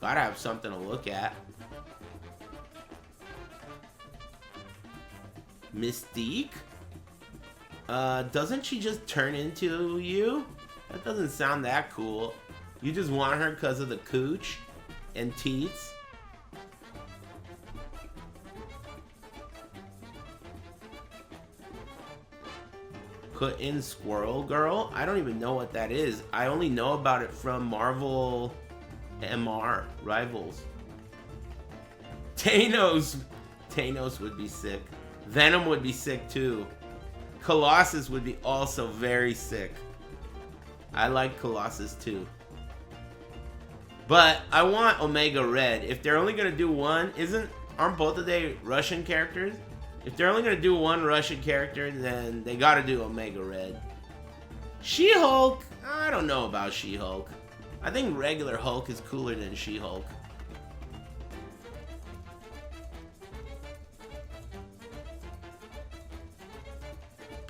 Gotta have something to look at. Mystique? Doesn't she just turn into you? That doesn't sound that cool. You just want her because of the cooch and teats? Put in Squirrel Girl? I don't even know what that is. I only know about it from Marvel MR Rivals. Thanos! Thanos would be sick. Venom would be sick too. Colossus would be also very sick. I like Colossus too. But I want Omega Red. If they're only gonna do one, aren't both of they Russian characters? If they're only gonna do one Russian character, then they gotta do Omega Red. She-Hulk? I don't know about She-Hulk. I think regular Hulk is cooler than She-Hulk.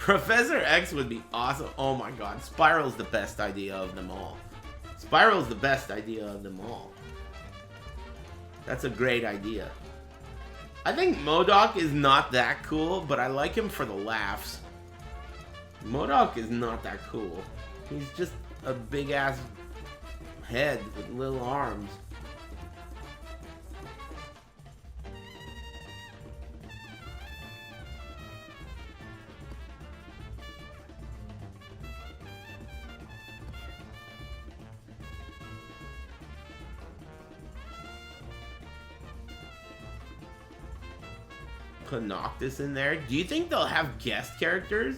Professor X would be awesome. Oh my god, Spiral's the best idea of them all. Spiral's the best idea of them all. That's a great idea. I think MODOK is not that cool, but I like him for the laughs. MODOK is not that cool. He's just a big ass head with little arms. Put Noctis in there. Do you think they'll have guest characters?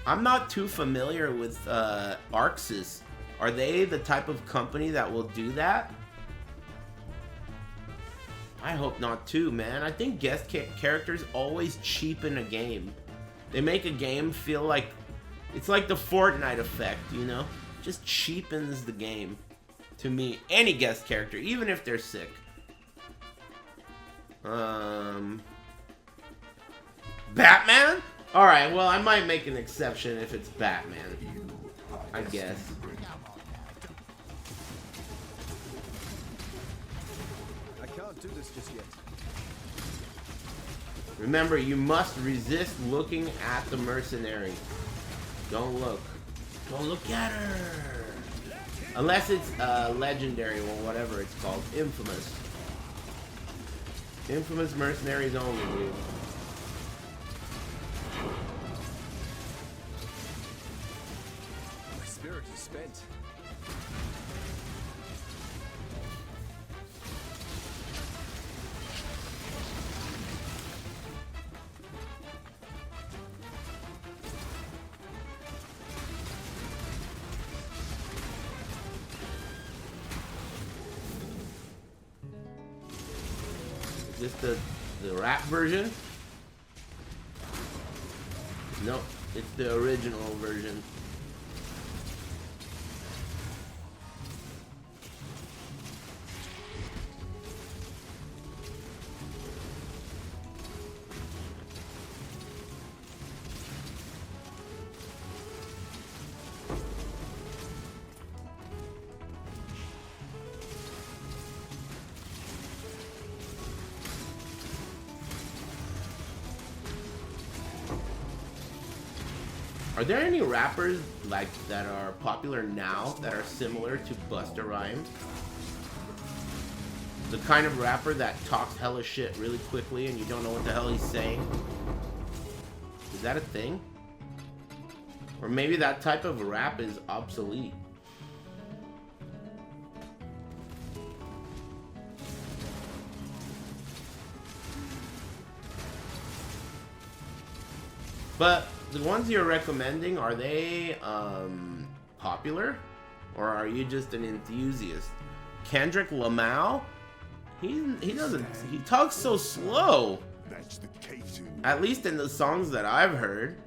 I'm not too familiar with Arxis. Are they the type of company that will do that? I hope not too, man. I think guest characters always cheapen a game. They make a game feel like it's like the Fortnite effect, you know? Just cheapens the game to me. Any guest character, even if they're sick. Batman? Alright, well, I might make an exception if it's Batman. I guess. I can't do this just yet. Remember, you must resist looking at the mercenary. Don't look. Don't look at her! Unless it's legendary or whatever it's called. Infamous. Infamous mercenaries only, dude. My spirit is spent. Is this the rap version? Nope, it's the original version. Are there any rappers like that are popular now that are similar to Busta Rhymes? The kind of rapper that talks hella shit really quickly and you don't know what the hell he's saying? Is that a thing? Or maybe that type of rap is obsolete. But the ones you're recommending, are they popular? Or are you just an enthusiast? Kendrick Lamar? He talks so slow. That's the case. At least in the songs that I've heard.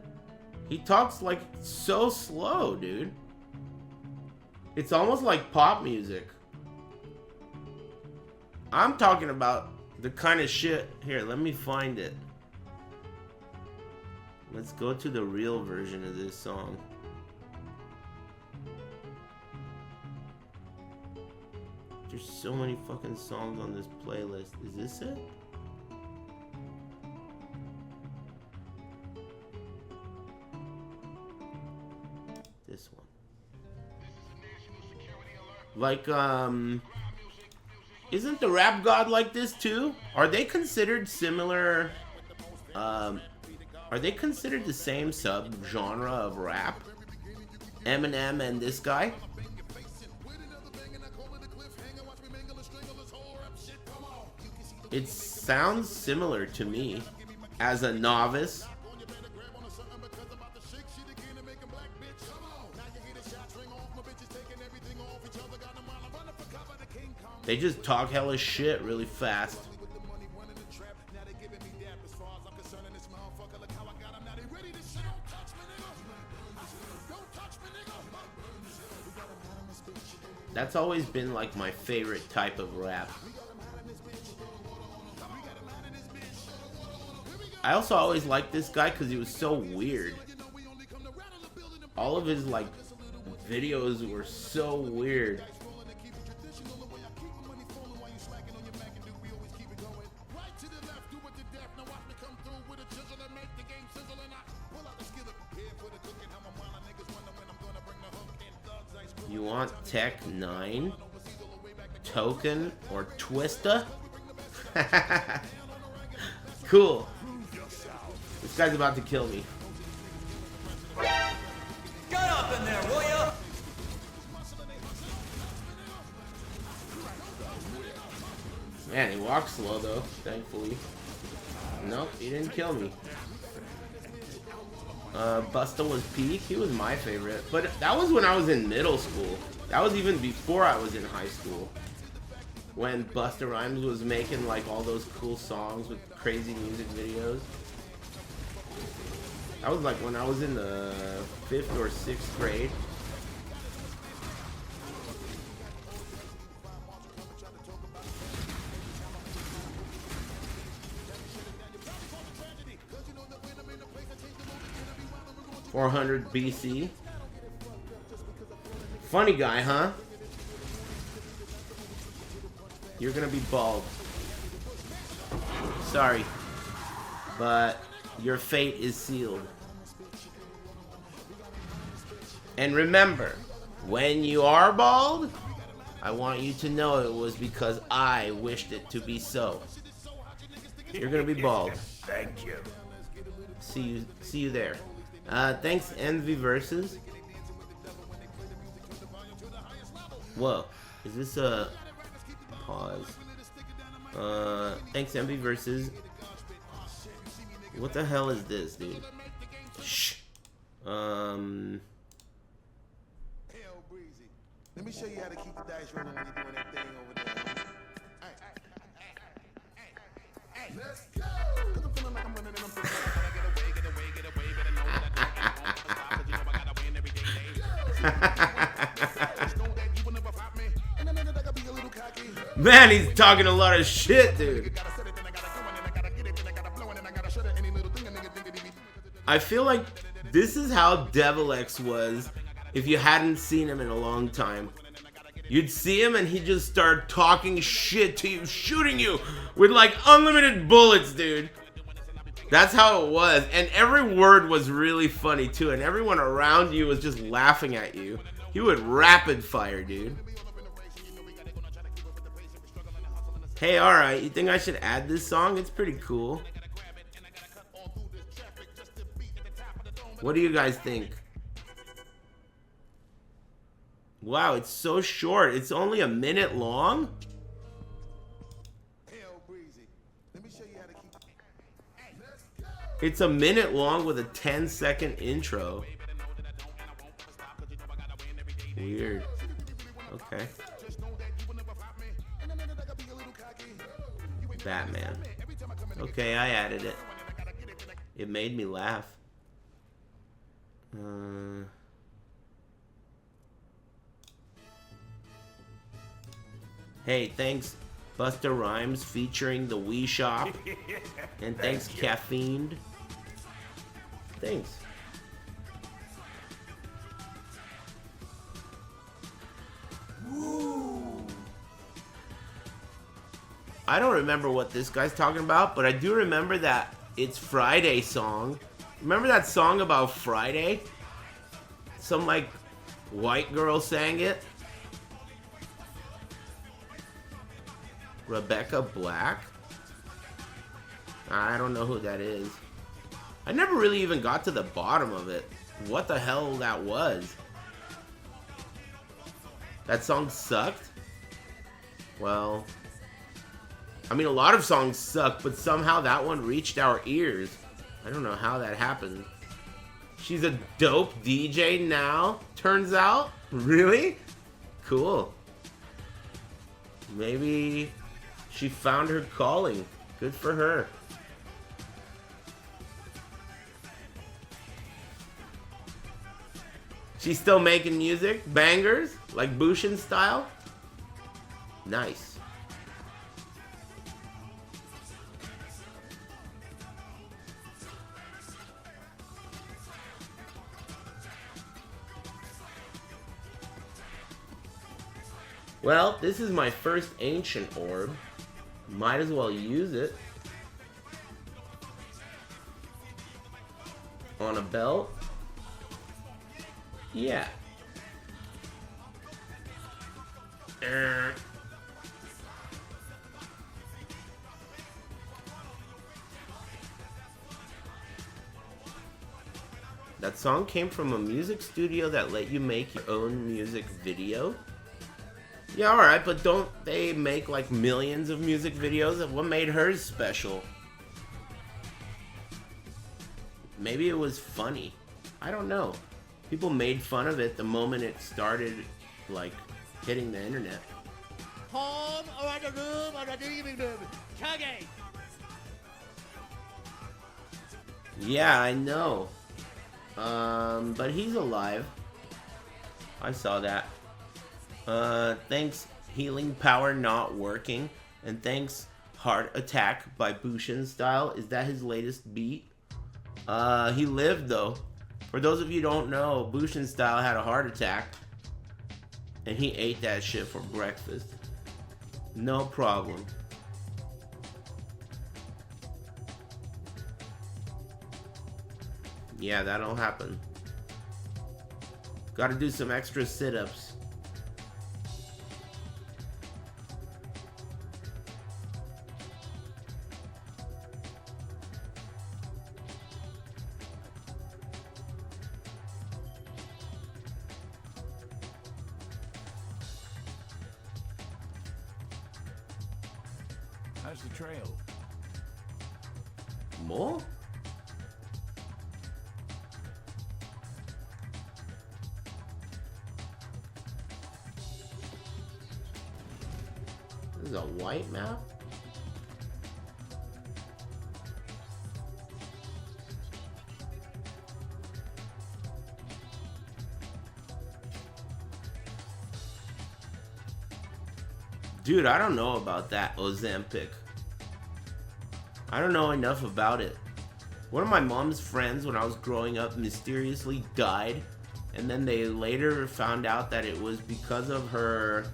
He talks like so slow, dude. It's almost like pop music. I'm talking about the kind of shit. Here, let me find it. Let's go to the real version of this song. There's so many fucking songs on this playlist. Is this it? This one. Like, isn't the rap god like this too? Are they considered similar, are they considered the same sub-genre of rap? Eminem and this guy? It sounds similar to me as a novice. They just talk hella shit really fast. That's always been like my favorite type of rap. I also always liked this guy because he was so weird. All of his like videos were so weird. You want Tech 9, Token, or Twista? Cool. This guy's about to kill me. Get up in there, will ya? Man, he walks slow though, thankfully. Nope, he didn't kill me. Busta was peak. He was my favorite. But that was when I was in middle school. That was even before I was in high school. When Busta Rhymes was making like all those cool songs with crazy music videos. That was like when I was in the 5th or 6th grade. $400 BC. Funny guy, huh? You're gonna be bald. Sorry. But your fate is sealed. And remember, when you are bald, I want you to know it was because I wished it to be so. You're gonna be bald. Thank you. See you there. Thanks, Envy Versus. Whoa, is this a pause? Thanks, Envy Versus. What the hell is this, dude? Shh. Let me show you how to keep the dice rolling when you're doing that thing over there. Hey, let's go! 'Cause I'm feeling like I'm running and I'm feeling like I gotta get away, get away, get away. Better know that I won't stop, 'cause you know I gotta win every day. Just know that you will never pop me. And I know that I gotta be a little cocky. Man, he's talking a lot of shit, dude. I feel like this is how Devil X was if you hadn't seen him in a long time. You'd see him and he'd just start talking shit to you, shooting you with like unlimited bullets, dude. That's how it was. And every word was really funny too, and everyone around you was just laughing at you. He would rapid fire, dude. Hey, alright, you think I should add this song? It's pretty cool. What do you guys think? Wow, it's so short. It's only a minute long? It's a minute long with a 10-second intro. Weird. Okay. Batman. Okay, I added it. It made me laugh. Hey, thanks Busta Rhymes featuring the Wii Shop. And thanks Caffeine. Thanks. I don't remember what this guy's talking about, but I do remember that It's Friday song. Remember that song about Friday? Some like white girl sang it. Rebecca Black? I don't know who that is. I never really even got to the bottom of it. What the hell that was? That song sucked? Well, I mean, a lot of songs suck, but somehow that one reached our ears. I don't know how that happened. She's a dope DJ now, turns out. Really? Cool. Maybe she found her calling. Good for her. She's still making music? Bangers? Like Bushin style? Nice. Well, this is my first ancient orb. Might as well use it. On a belt? Yeah. That song came from a music studio that let you make your own music video? Yeah, alright, but don't they make like millions of music videos? What made hers special? Maybe it was funny. I don't know. People made fun of it the moment it started, like, hitting the internet. Home or the room or the living room. Chuggy. Yeah, I know. But he's alive. I saw that. Thanks Healing Power not working. And thanks Heart Attack by Bushin Style. Is that his latest beat? He lived though. For those of you who don't know, Bushin Style had a heart attack. And he ate that shit for breakfast. No problem. Yeah, that'll happen. Gotta do some extra sit-ups. How's the trail? More? This is a white map? Dude, I don't know about that Ozempic. I don't know enough about it. One of my mom's friends when I was growing up mysteriously died, and then they later found out that it was because of her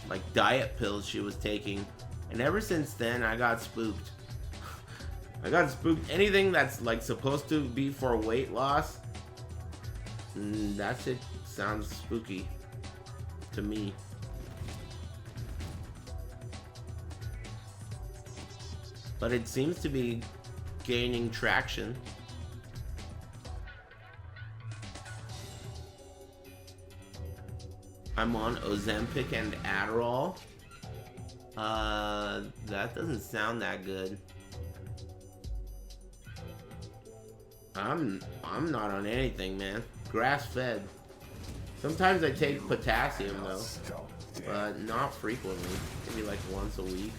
like diet pills she was taking. And ever since then I got spooked. I got spooked. Anything that's like supposed to be for weight loss, that shit sounds spooky to me. But it seems to be gaining traction. I'm on Ozempic and Adderall. That doesn't sound that good. I'm not on anything, man. Grass-fed. Sometimes I take potassium though, but not frequently. Maybe like once a week,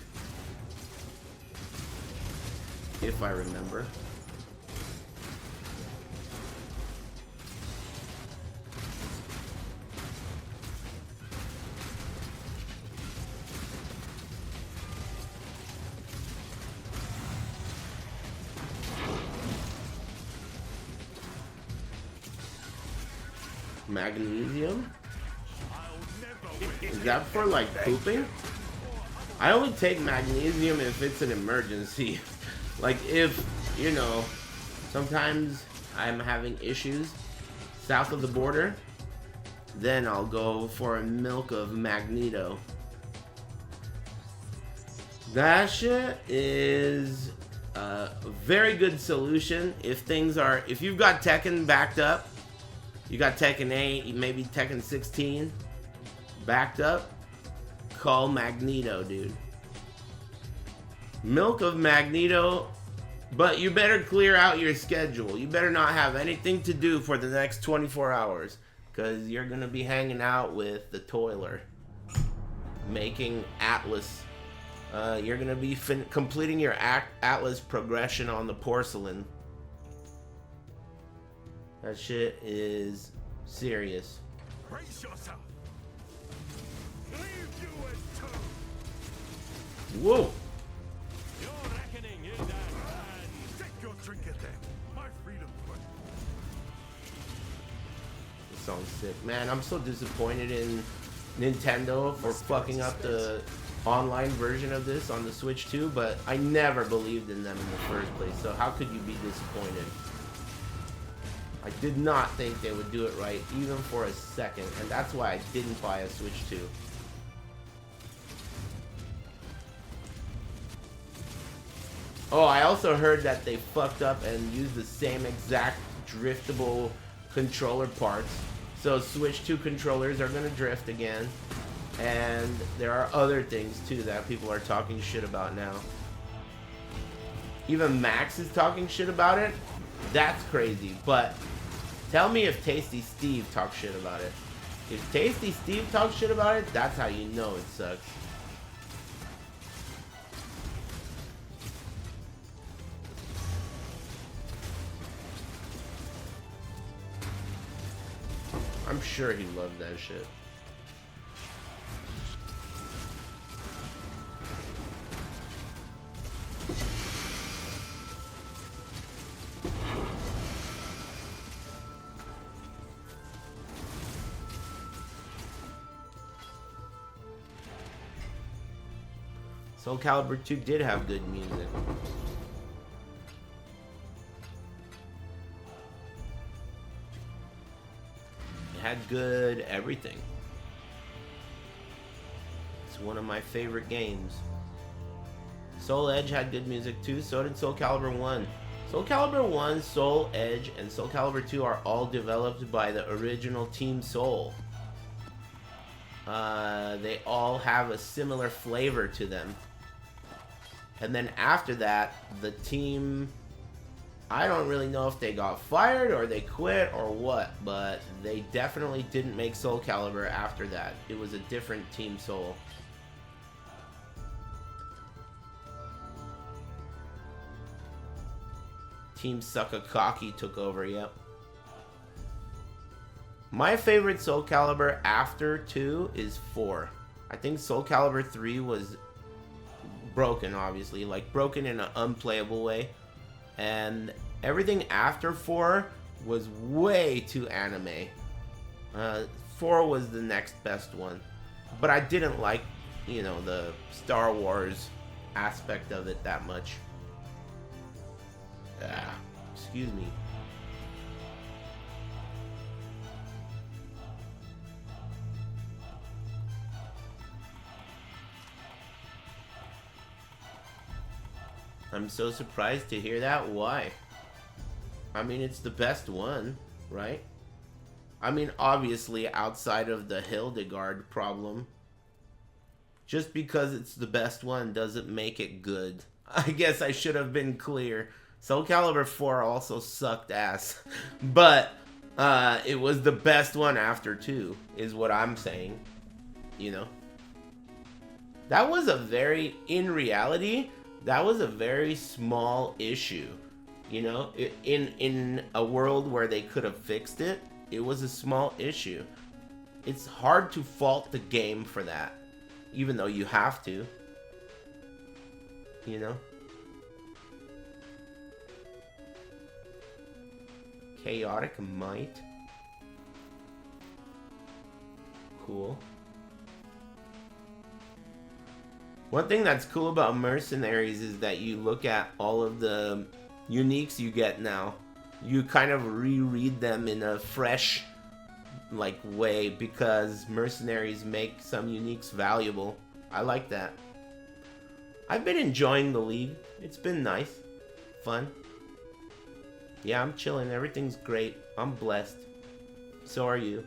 if I remember. Magnesium? Is that for like pooping? I only take magnesium if it's an emergency. Like if, you know, sometimes I'm having issues south of the border, then I'll go for a milk of Magneto. That shit is a very good solution if you've got Tekken backed up. You got Tekken 8, maybe Tekken 16 backed up. Call Magneto, dude. Milk of Magneto, but you better clear out your schedule. You better not have anything to do for the next 24 hours, because you're going to be hanging out with the toiler, making Atlas. You're going to be completing your Atlas progression on the porcelain. That shit is serious. Brace yourself. Leave you as two. Whoa! Your reckoning is at hand. Take your trinket then. My freedom. This song's sick. man, I'm so disappointed in Nintendo for fucking up the online version of this on the Switch 2, but I never believed in them in the first place, so how could you be disappointed? I did not think they would do it right, even for a second, and that's why I didn't buy a Switch 2. Oh, I also heard that they fucked up and used the same exact driftable controller parts. So Switch 2 controllers are gonna drift again. And there are other things too that people are talking shit about now. Even Max is talking shit about it. That's crazy. But tell me if Tasty Steve talks shit about it. If Tasty Steve talks shit about it, that's how you know it sucks. I'm sure he loved that shit. Soul Calibur 2 did have good music. It had good everything. It's one of my favorite games. Soul Edge had good music too, so did Soul Calibur 1. Soul Calibur 1, Soul Edge, and Soul Calibur 2 are all developed by the original Team Soul. They all have a similar flavor to them. And then after that, the team, I don't really know if they got fired or they quit or what, but they definitely didn't make Soul Calibur after that. It was a different Team Soul. Team Suckakaki took over, yep. My favorite Soul Calibur after 2 is 4. I think Soul Calibur 3 was broken, obviously, like broken in an unplayable way, and everything after 4 was way too anime. 4 was the next best one, but I didn't like, you know, the Star Wars aspect of it that much. Excuse me. I'm so surprised to hear that. Why? I mean, it's the best one, right? I mean, obviously, outside of the Hildegard problem, just because it's the best one doesn't make it good. I guess I should have been clear. Soul Calibur 4 also sucked ass, but it was the best one after 2, is what I'm saying. You know? That was a very, in reality, that was a very small issue, you know, in a world where they could have fixed it. It was a small issue. It's hard to fault the game for that, even though you have to, you know. Chaotic Might. Cool. One thing that's cool about Mercenaries is that you look at all of the uniques you get now. You kind of reread them in a fresh, like, way, because Mercenaries make some uniques valuable. I like that. I've been enjoying the League. It's been nice. Fun. Yeah, I'm chilling. Everything's great. I'm blessed. So are you.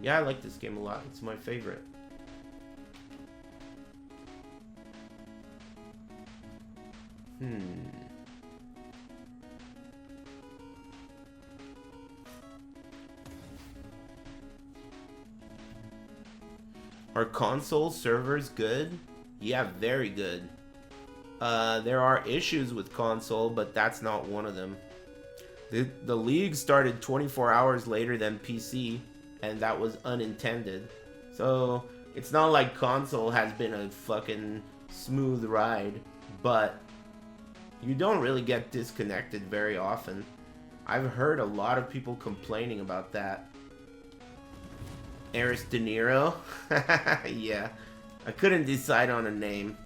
Yeah, I like this game a lot. It's my favorite. Are console servers good? Yeah, very good. There are issues with console, but that's not one of them. The League started 24 hours later than PC, and that was unintended. So it's not like console has been a fucking smooth ride, but you don't really get disconnected very often. I've heard a lot of people complaining about that. Aris De Niro? Yeah. I couldn't decide on a name,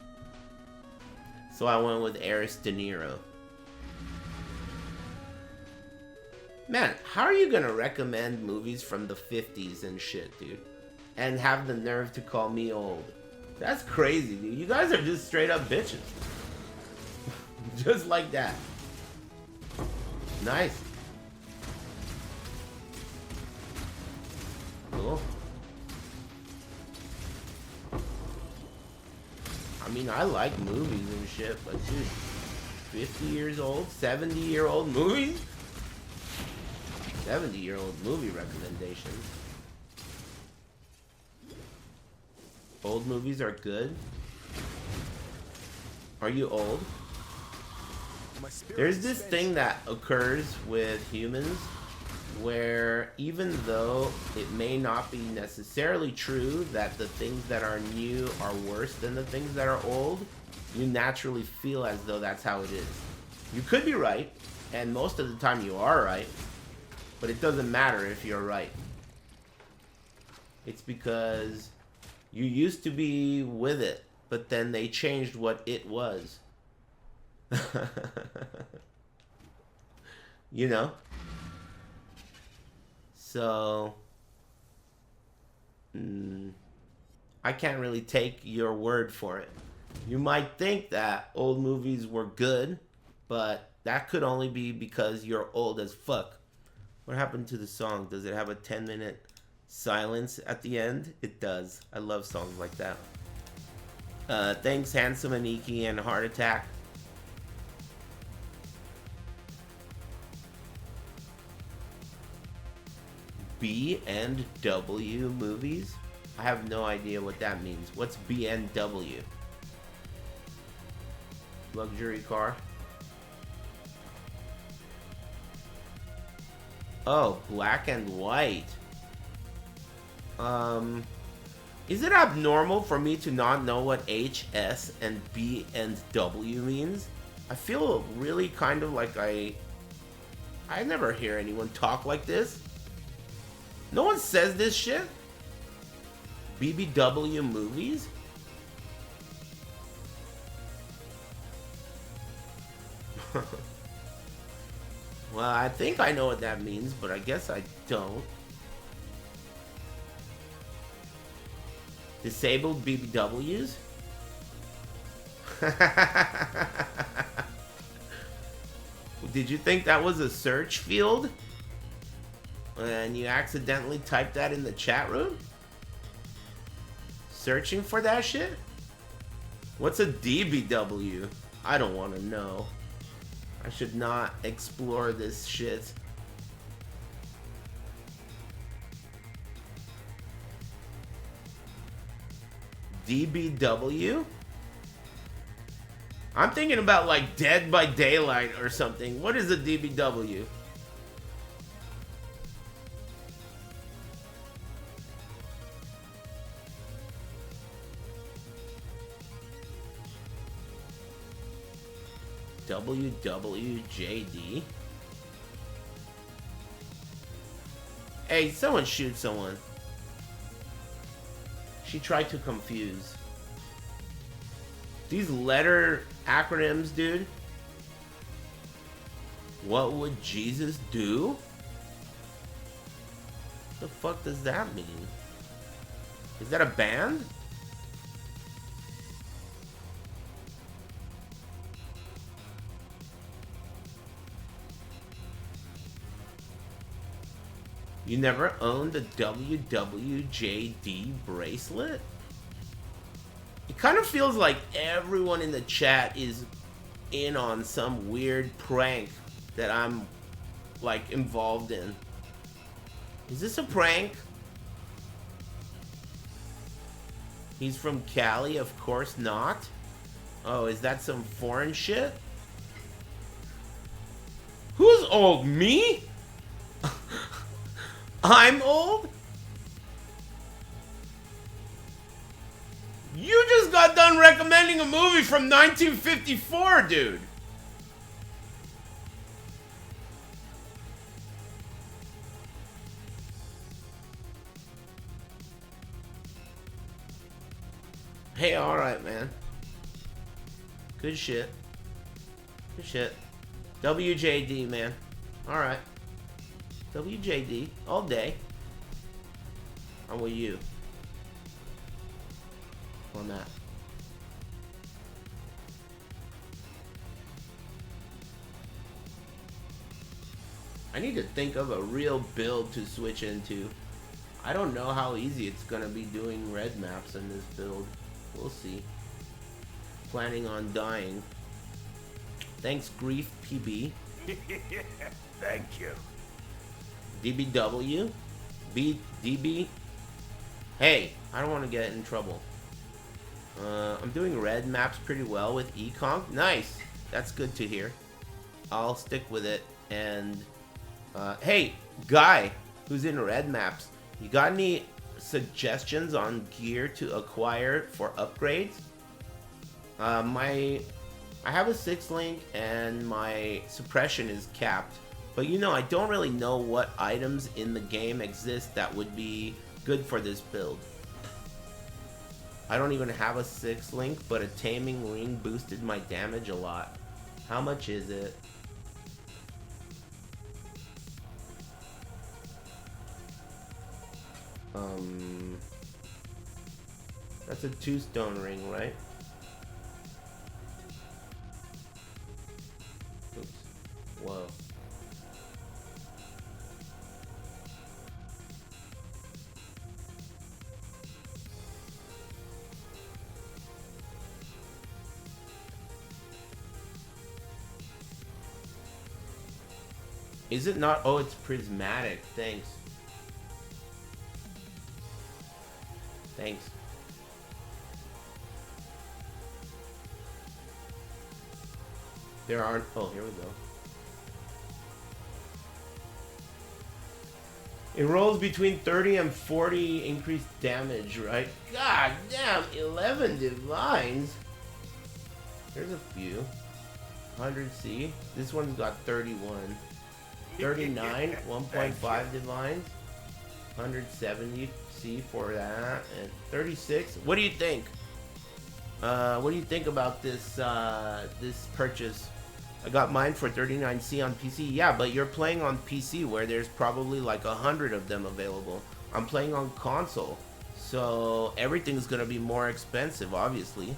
so I went with Aris De Niro. Man, how are you gonna recommend movies from the 50s and shit, dude? And have the nerve to call me old? That's crazy, dude. You guys are just straight up bitches. Just like that. Nice. Cool. I mean, I like movies and shit, but dude, 50 years old, 70-year-old movies? 70-year-old movie recommendations. Old movies are good. Are you old? There's this thing that occurs with humans where even though it may not be necessarily true that the things that are new are worse than the things that are old, you naturally feel as though that's how it is. You could be right, and most of the time you are right, but it doesn't matter if you're right. It's because you used to be with it, but then they changed what it was. You know? So, I can't really take your word for it. You might think that old movies were good, but that could only be because you're old as fuck. What happened to the song? Does it have a 10-minute silence at the end? It does. I love songs like that. Thanks, Handsome Aniki and Heart Attack. B and W movies? I have no idea what that means. What's BNW? Luxury car? Oh, black and white. Is it abnormal for me to not know what H, S, and B and W means? I feel really kind of like I never hear anyone talk like this. No one says this shit. BBW movies? Well, I think I know what that means, but I guess I don't. Disabled BBWs? Did you think that was a search field? And you accidentally typed that in the chat room? Searching for that shit? What's a DBW? I don't want to know. I should not explore this shit. DBW? I'm thinking about like Dead by Daylight or something. What is a DBW? WWJD? Hey, someone shoot someone. She tried to confuse. These letter acronyms, dude. What would Jesus do? What the fuck does that mean? Is that a band? You never owned a WWJD bracelet? It kind of feels like everyone in the chat is in on some weird prank that I'm like involved in. Is this a prank? He's from Cali? Of course not. Oh, is that some foreign shit? Who's old? Me? I'm old? You just got done recommending recommending a movie from 1954, dude. Hey, alright, man. Good shit. Good shit. WJD, man. Alright. WJD. All day. I'm with you. On that. I need to think of a real build to switch into. I don't know how easy it's gonna be doing red maps in this build. We'll see. Planning on dying. Thanks, Grief PB. Thank you. DBW? DB? Hey, I don't want to get in trouble. I'm doing red maps pretty well with Econk. Nice. That's good to hear. I'll stick with it. And, hey, guy who's in red maps, you got any suggestions on gear to acquire for upgrades? I have a 6-link and my suppression is capped, but you know, I don't really know what items in the game exist that would be good for this build. I don't even have a 6-link, but a taming ring boosted my damage a lot. How much is it? That's a 2-stone ring, right? Oops. Whoa. Is it not? Oh, it's prismatic. Thanks. Thanks. There aren't. Oh, here we go. It rolls between 30 and 40 increased damage, right? God damn, 11 divines. There's a few. 100C. This one's got 31. 39, 1.5 divines. 170C for that. And 36. What do you think? What do you think about this this purchase? I got mine for 39C on PC. Yeah, but you're playing on PC where there's probably like 100 of them available. I'm playing on console, so everything's gonna be more expensive, obviously.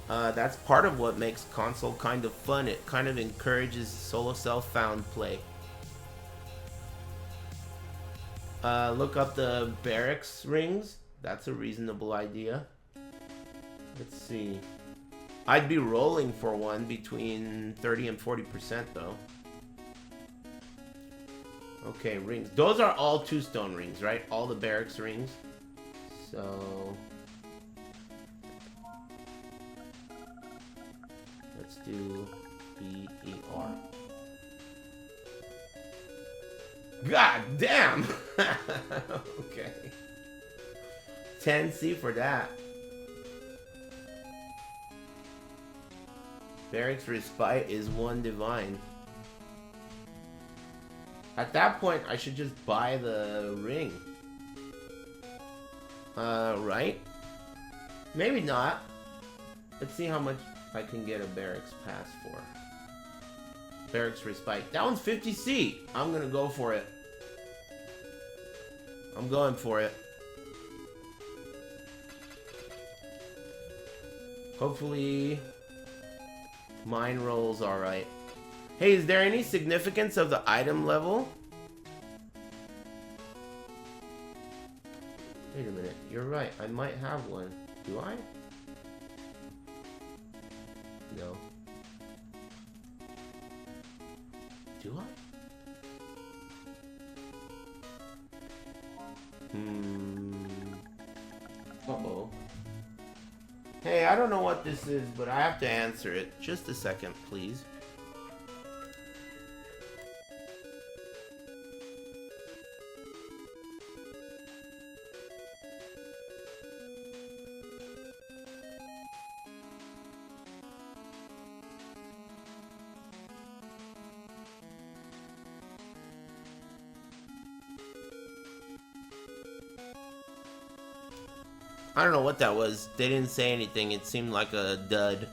That's part of what makes console kind of fun. It kind of encourages solo self-found play. Look up the barracks rings. That's a reasonable idea. Let's see. I'd be rolling for one between 30 and 40% though. Okay, rings. Those are all 2-stone rings, right? All the barracks rings. So let's do BER. God damn! Okay. 10C for that. Barracks Respite is 1 divine. At that point, I should just buy the ring. Right? Maybe not. Let's see how much I can get a Barracks Pass for. Barracks Respite. That one's 50C. I'm gonna go for it. I'm going for it. Hopefully mine rolls alright. Hey, is there any significance of the item level? Wait a minute, you're right. I might have one. Do I? No. Do I? Uh-oh. Hey, I don't know what this is, but I have to answer it. Just a second, please. I don't know what that was. They didn't say anything. It seemed like a dud.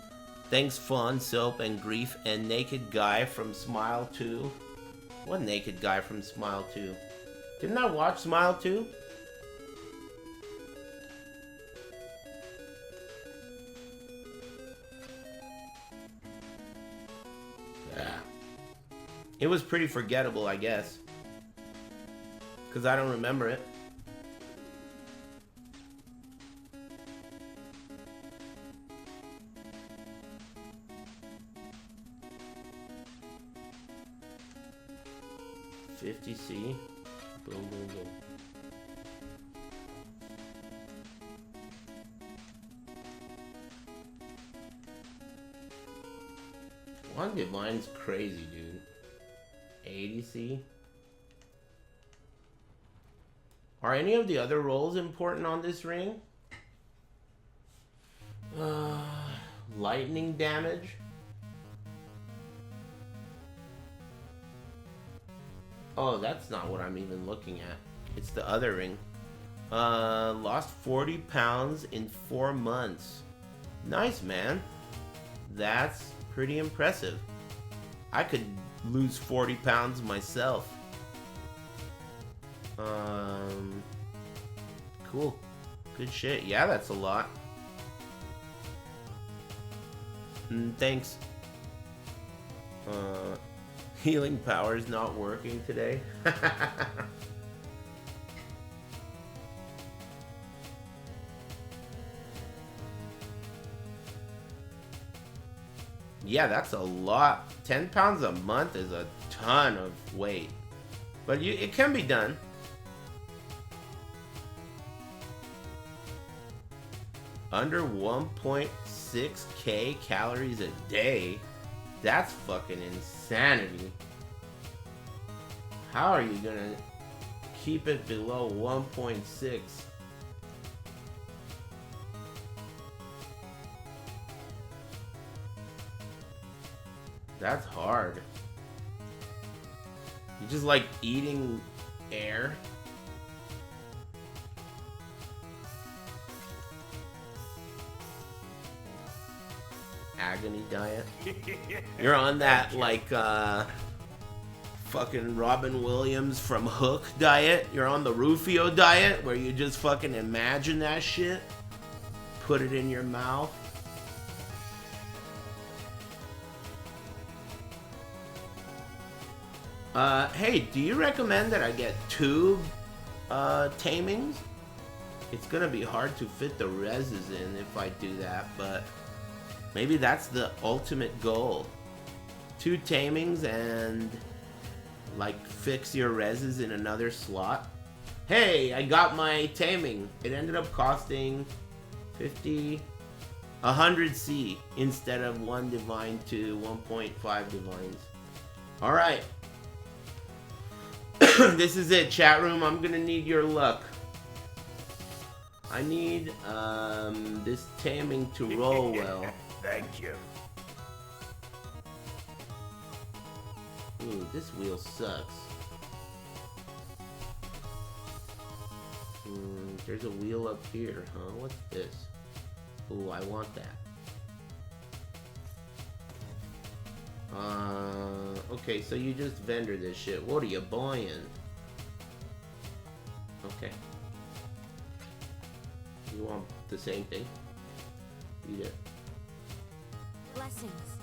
Thanks, Fawn, Soap, and Grief, and Naked Guy from Smile 2. What Naked Guy from Smile 2? Didn't I watch Smile 2? Yeah. It was pretty forgettable, I guess. Because I don't remember it. $50C. Boom, boom, boom. One Divine's crazy, dude. 80C. Are any of the other rolls important on this ring? Lightning damage. Oh, that's not what I'm even looking at. It's the other ring. Lost 40 pounds in 4 months. Nice, man. That's pretty impressive. I could lose 40 pounds myself. Cool. Good shit. Yeah, that's a lot. Thanks. Healing power is not working today. Yeah, that's a lot. 10 pounds a month is a ton of weight. But it can be done. Under 1.6k calories a day? That's fucking insanity. How are you gonna keep it below 1.6? That's hard. You just like eating air. Agony diet. You're on that like fucking Robin Williams from Hook diet. You're on the Rufio diet where you just fucking imagine that shit, put it in your mouth. Hey, do you recommend that I get 2 tamings? It's gonna be hard to fit the reses in if I do that, but maybe that's the ultimate goal. 2 tamings and like fix your reses in another slot. Hey, I got my taming. It ended up costing 100C instead of 1 divine to 1.5 divines. Alright. This is it, chat room. I'm gonna need your luck. I need this taming to roll well. Thank you. Ooh, this wheel sucks. There's a wheel up here, huh? What's this? Ooh, I want that. Okay, so you just vendor this shit. What are you buying? Okay. You want the same thing? Eat it. Blessings.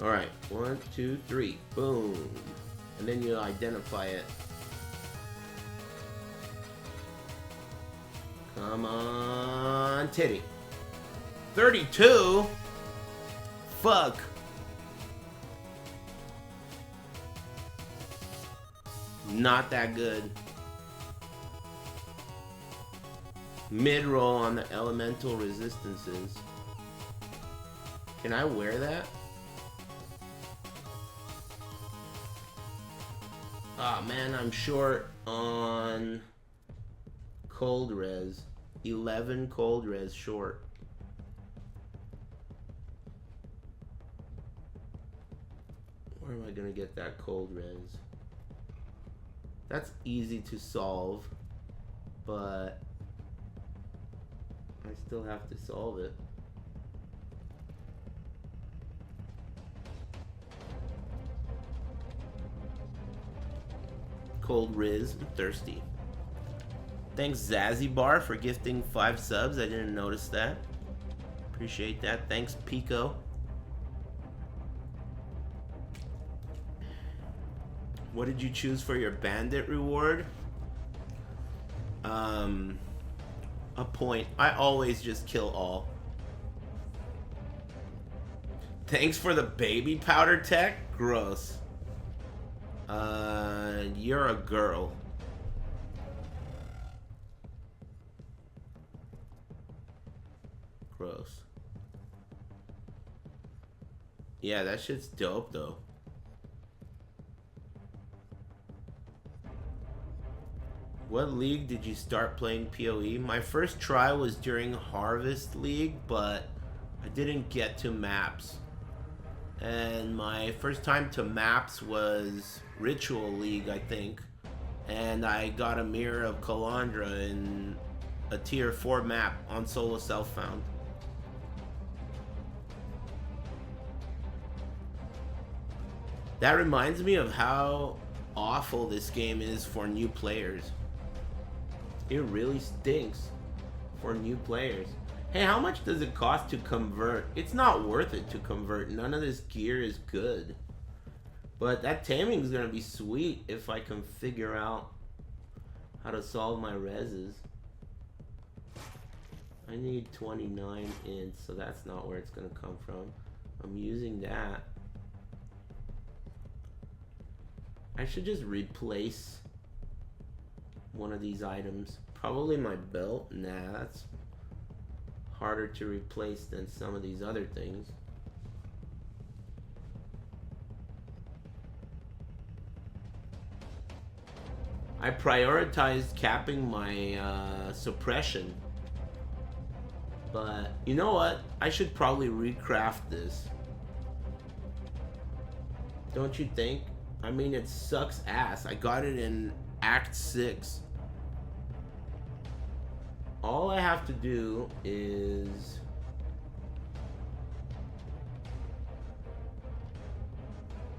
Alright, 1, 2, 3. Boom. And then you identify it. Come on, titty. 32? Fuck. Not that good. Mid-roll on the elemental resistances. Can I wear that? Ah, man, I'm short on cold res. 11 cold res short. Where am I gonna get that cold res? That's easy to solve, but I still have to solve it. Cold Riz, I'm thirsty. Thanks Zazzy Bar for gifting 5 subs. I didn't notice that. Appreciate that. Thanks Pico. What did you choose for your bandit reward? A point. I always just kill all. Thanks for the baby powder tech. Gross. You're a girl. Gross. Yeah, that shit's dope though. What league did you start playing PoE? My first try was during Harvest League, but I didn't get to maps. And my first time to maps was Ritual League, I think. And I got a Mirror of Kalandra in a tier 4 map on solo self-found. That reminds me of how awful this game is for new players. It really stinks for new players. Hey, how much does it cost to convert? It's not worth it to convert. None of this gear is good. But that taming is going to be sweet if I can figure out how to solve my reses. I need 29 inch, so that's not where it's going to come from. I'm using that. I should just replace one of these items. Probably my belt. Nah, that's harder to replace than some of these other things. I prioritized capping my suppression. But you know what? I should probably recraft this. Don't you think? I mean, it sucks ass. I got it in Act 6. All I have to do is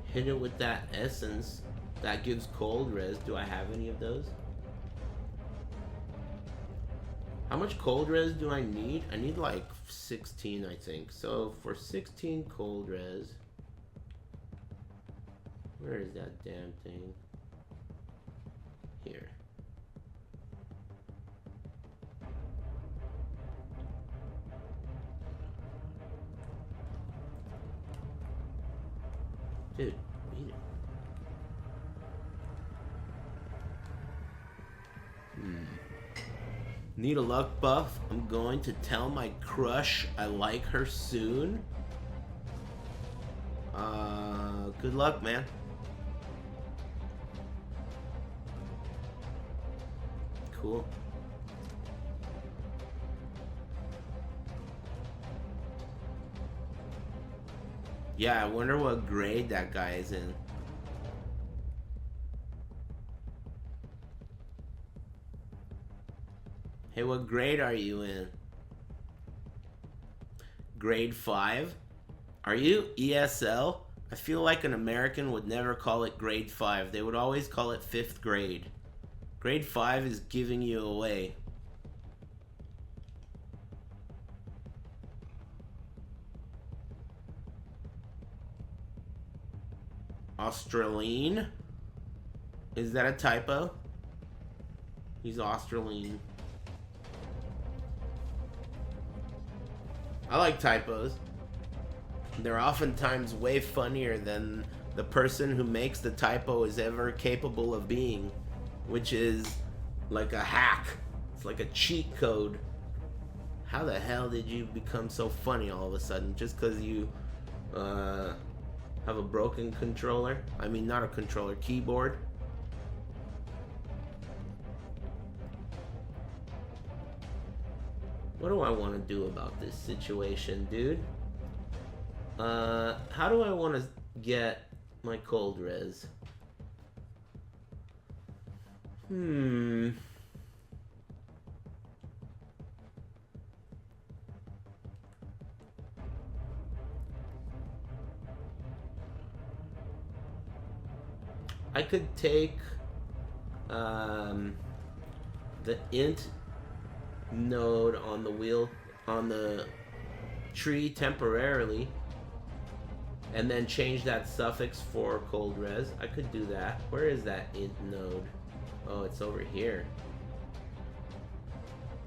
hit it with that essence that gives cold res. Do I have any of those? How much cold res do I need? I need like 16, I think. So for 16 cold res, where is that damn thing? Here. Dude, beat it. Need a luck buff? I'm going to tell my crush I like her soon. Good luck, man. Cool. Yeah, I wonder what grade that guy is in. Hey, what grade are you in? Grade 5? Are you ESL? I feel like an American would never call it grade 5. They would always call it 5th grade. Grade 5 is giving you away. Australian? Is that a typo? He's Australian. I like typos. They're oftentimes way funnier than the person who makes the typo is ever capable of being, which is like a hack. It's like a cheat code. How the hell did you become so funny all of a sudden? Just because you have a broken controller? I mean, not a controller, keyboard. What do I want to do about this situation, dude? How do I want to get my cold res? I could take the int node on the wheel on the tree temporarily, and then change that suffix for cold res. I could do that. Where is that int node? Oh, it's over here.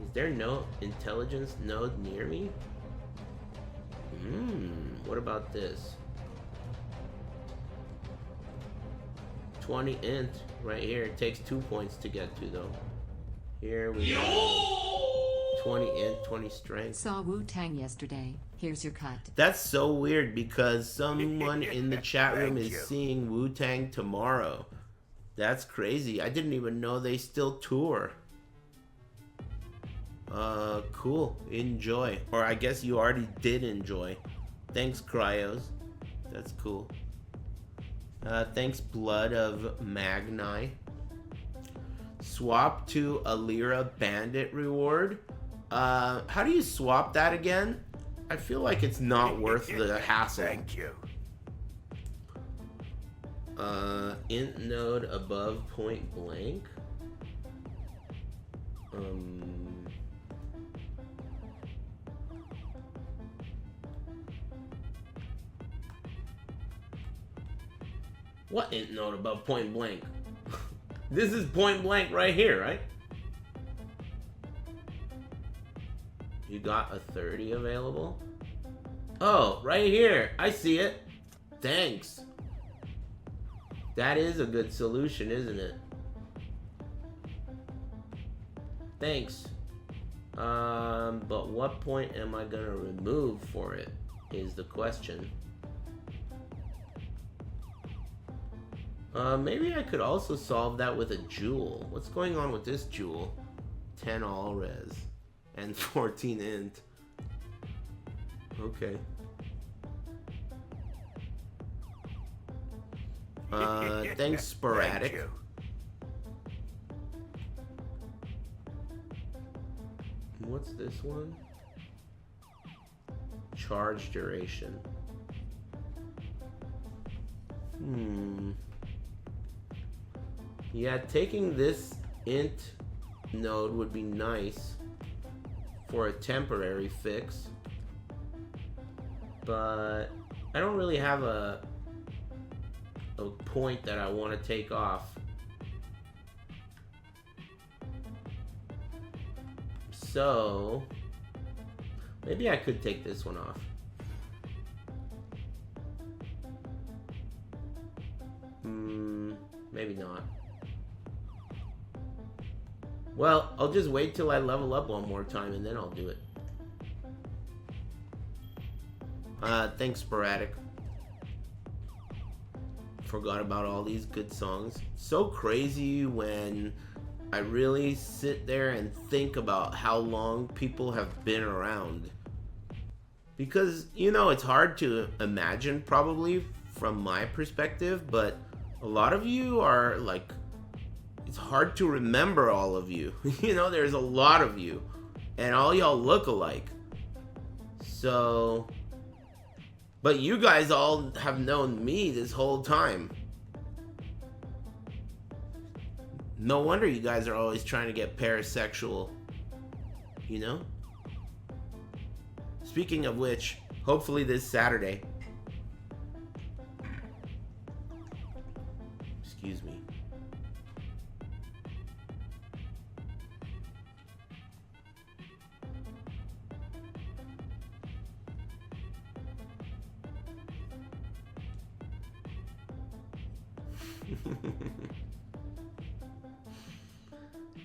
Is there no intelligence node near me? What about this? 20 int right here. It takes 2 points to get to though. Here we go. 20 int, 20 strength. Saw Wu-Tang yesterday. Here's your cut. That's so weird because someone in the chat room is seeing Wu-Tang tomorrow. That's crazy. I didn't even know they still tour. Cool. Enjoy. Or I guess you already did enjoy. Thanks, Cryos. That's cool. Thanks, Blood of Magni. Swap to a Lyra Bandit reward. How do you swap that again? I feel like it's not worth the hassle. Thank you. Int node above point blank. What int node above point blank? This is point blank right here, right? You got a 30 available? Oh, right here. I see it. Thanks. That is a good solution, isn't it? Thanks. But what point am I gonna remove for it is the question. Maybe I could also solve that with a jewel. What's going on with this jewel? 10 all res and 14 int. Okay. Thanks, Sporadic. Thank you. What's this one? Charge duration. Yeah, taking this int node would be nice for a temporary fix. But I don't really have a point that I want to take off. So maybe I could take this one off. Maybe not. Well, I'll just wait till I level up one more time and then I'll do it. Thanks, Sporadic. Forgot about all these good songs. So crazy when I really sit there and think about how long people have been around. Because, you know, it's hard to imagine probably from my perspective, but a lot of you are like, it's hard to remember all of you. You know, there's a lot of you and all y'all look alike. So, but you guys all have known me this whole time. No wonder you guys are always trying to get parasexual, you know? Speaking of which, hopefully this Saturday. Excuse me.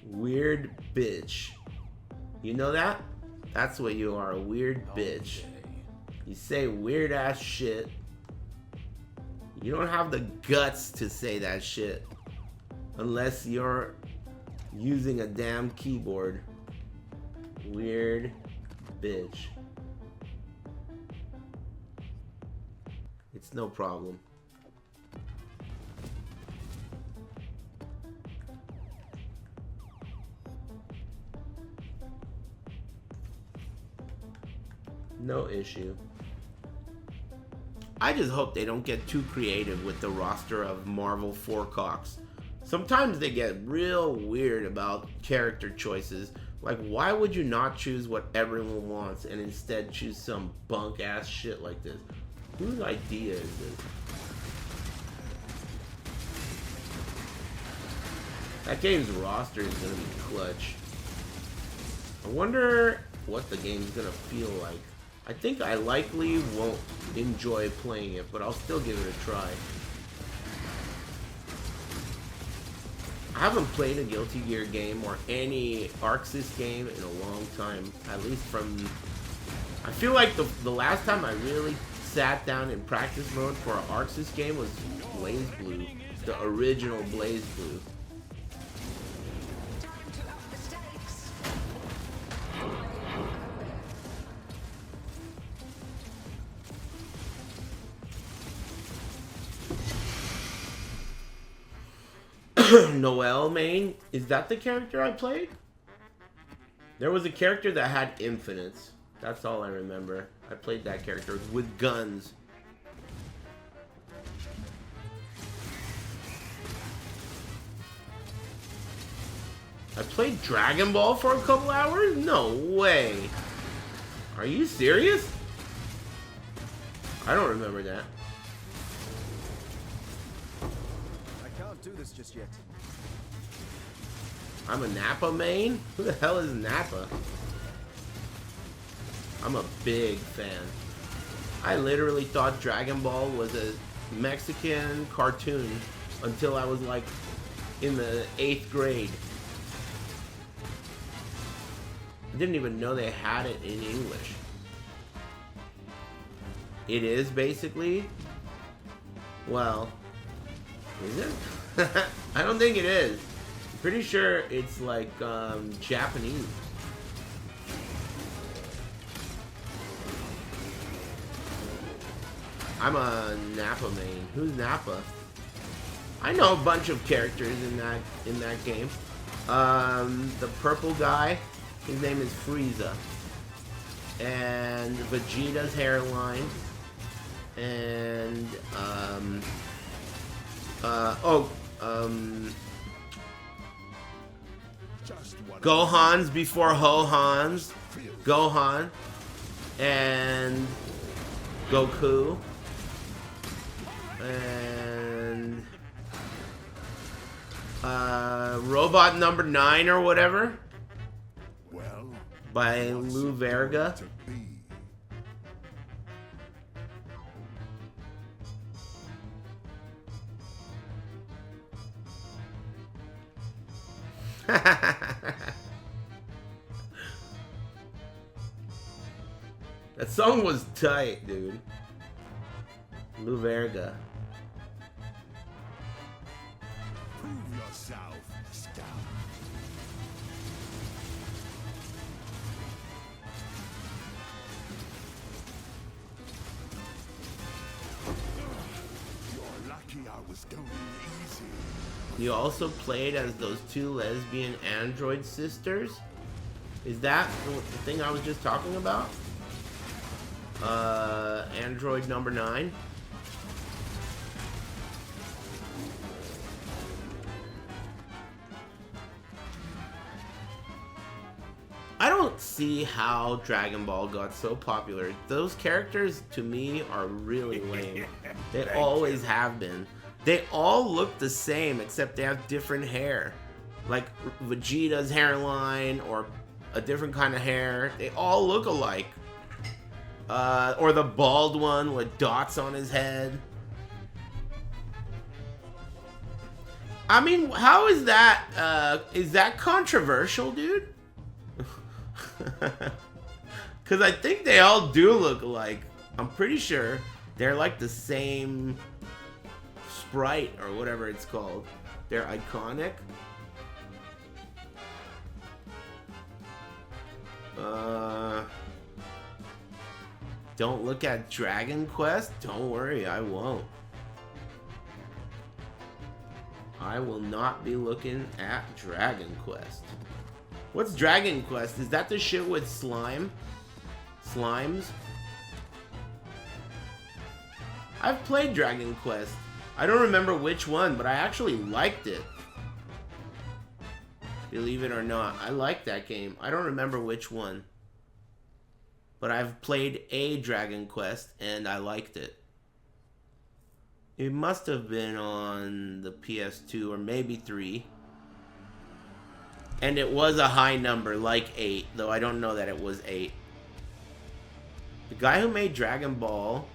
Weird bitch. You know that? That's what you are, a weird bitch. You say weird ass shit. You don't have the guts to say that shit unless you're using a damn keyboard. Weird bitch. It's no problem. No issue. I just hope they don't get too creative with the roster of Marvel four-cocks. Sometimes they get real weird about character choices. Like, why would you not choose what everyone wants and instead choose some bunk-ass shit like this? Whose idea is this? That game's roster is gonna be clutch. I wonder what the game's gonna feel like. I think I likely won't enjoy playing it, but I'll still give it a try. I haven't played a Guilty Gear game or any Arxis game in a long time. At least from... I feel like the last time I really sat down in practice mode for an Arxis game was Blaze Blue. The original Blaze Blue. Noelle main? Is that the character I played? There was a character that had infinites. That's all I remember. I played that character with guns. I played Dragon Ball for a couple hours? No way. Are you serious? I don't remember that. I can't do this just yet. I'm a Nappa main? Who the hell is Nappa? I'm a big fan. I literally thought Dragon Ball was a Mexican cartoon until I was like in the 8th grade. I didn't even know they had it in English. It is basically? Well, is it? I don't think it is. I'm pretty sure it's like Japanese. I'm a Nappa main. Who's Nappa? I know a bunch of characters in that game. The purple guy, his name is Frieza. And Vegeta's hairline. And Gohan's before Ho-Han's. Gohan. And Goku. And Robot Number 9 or whatever. Well, by Lou Verga. That song was tight, dude. Lou Verga. Prove yourself, scout. You're lucky I was going easy. You also played as those two lesbian android sisters? Is that the thing I was just talking about? Android number 9? I don't see how Dragon Ball got so popular. Those characters, to me, are really lame. They always have been. They all look the same, except they have different hair. Like Vegeta's hairline, or a different kind of hair. They all look alike. Or the bald one with dots on his head. I mean, how is that controversial, dude? Because I think they all do look alike. I'm pretty sure they're like the same sprite or whatever it's called. They're iconic. Don't look at Dragon Quest? Don't worry, I won't. I will not be looking at Dragon Quest. What's Dragon Quest? Is that the shit with slime? Slimes? I've played Dragon Quest. I don't remember which one, but I actually liked it. Believe it or not, I liked that game. I don't remember which one. But I've played a Dragon Quest, and I liked it. It must have been on the PS2 or maybe 3. And it was a high number, like 8, though I don't know that it was 8. The guy who made Dragon Ball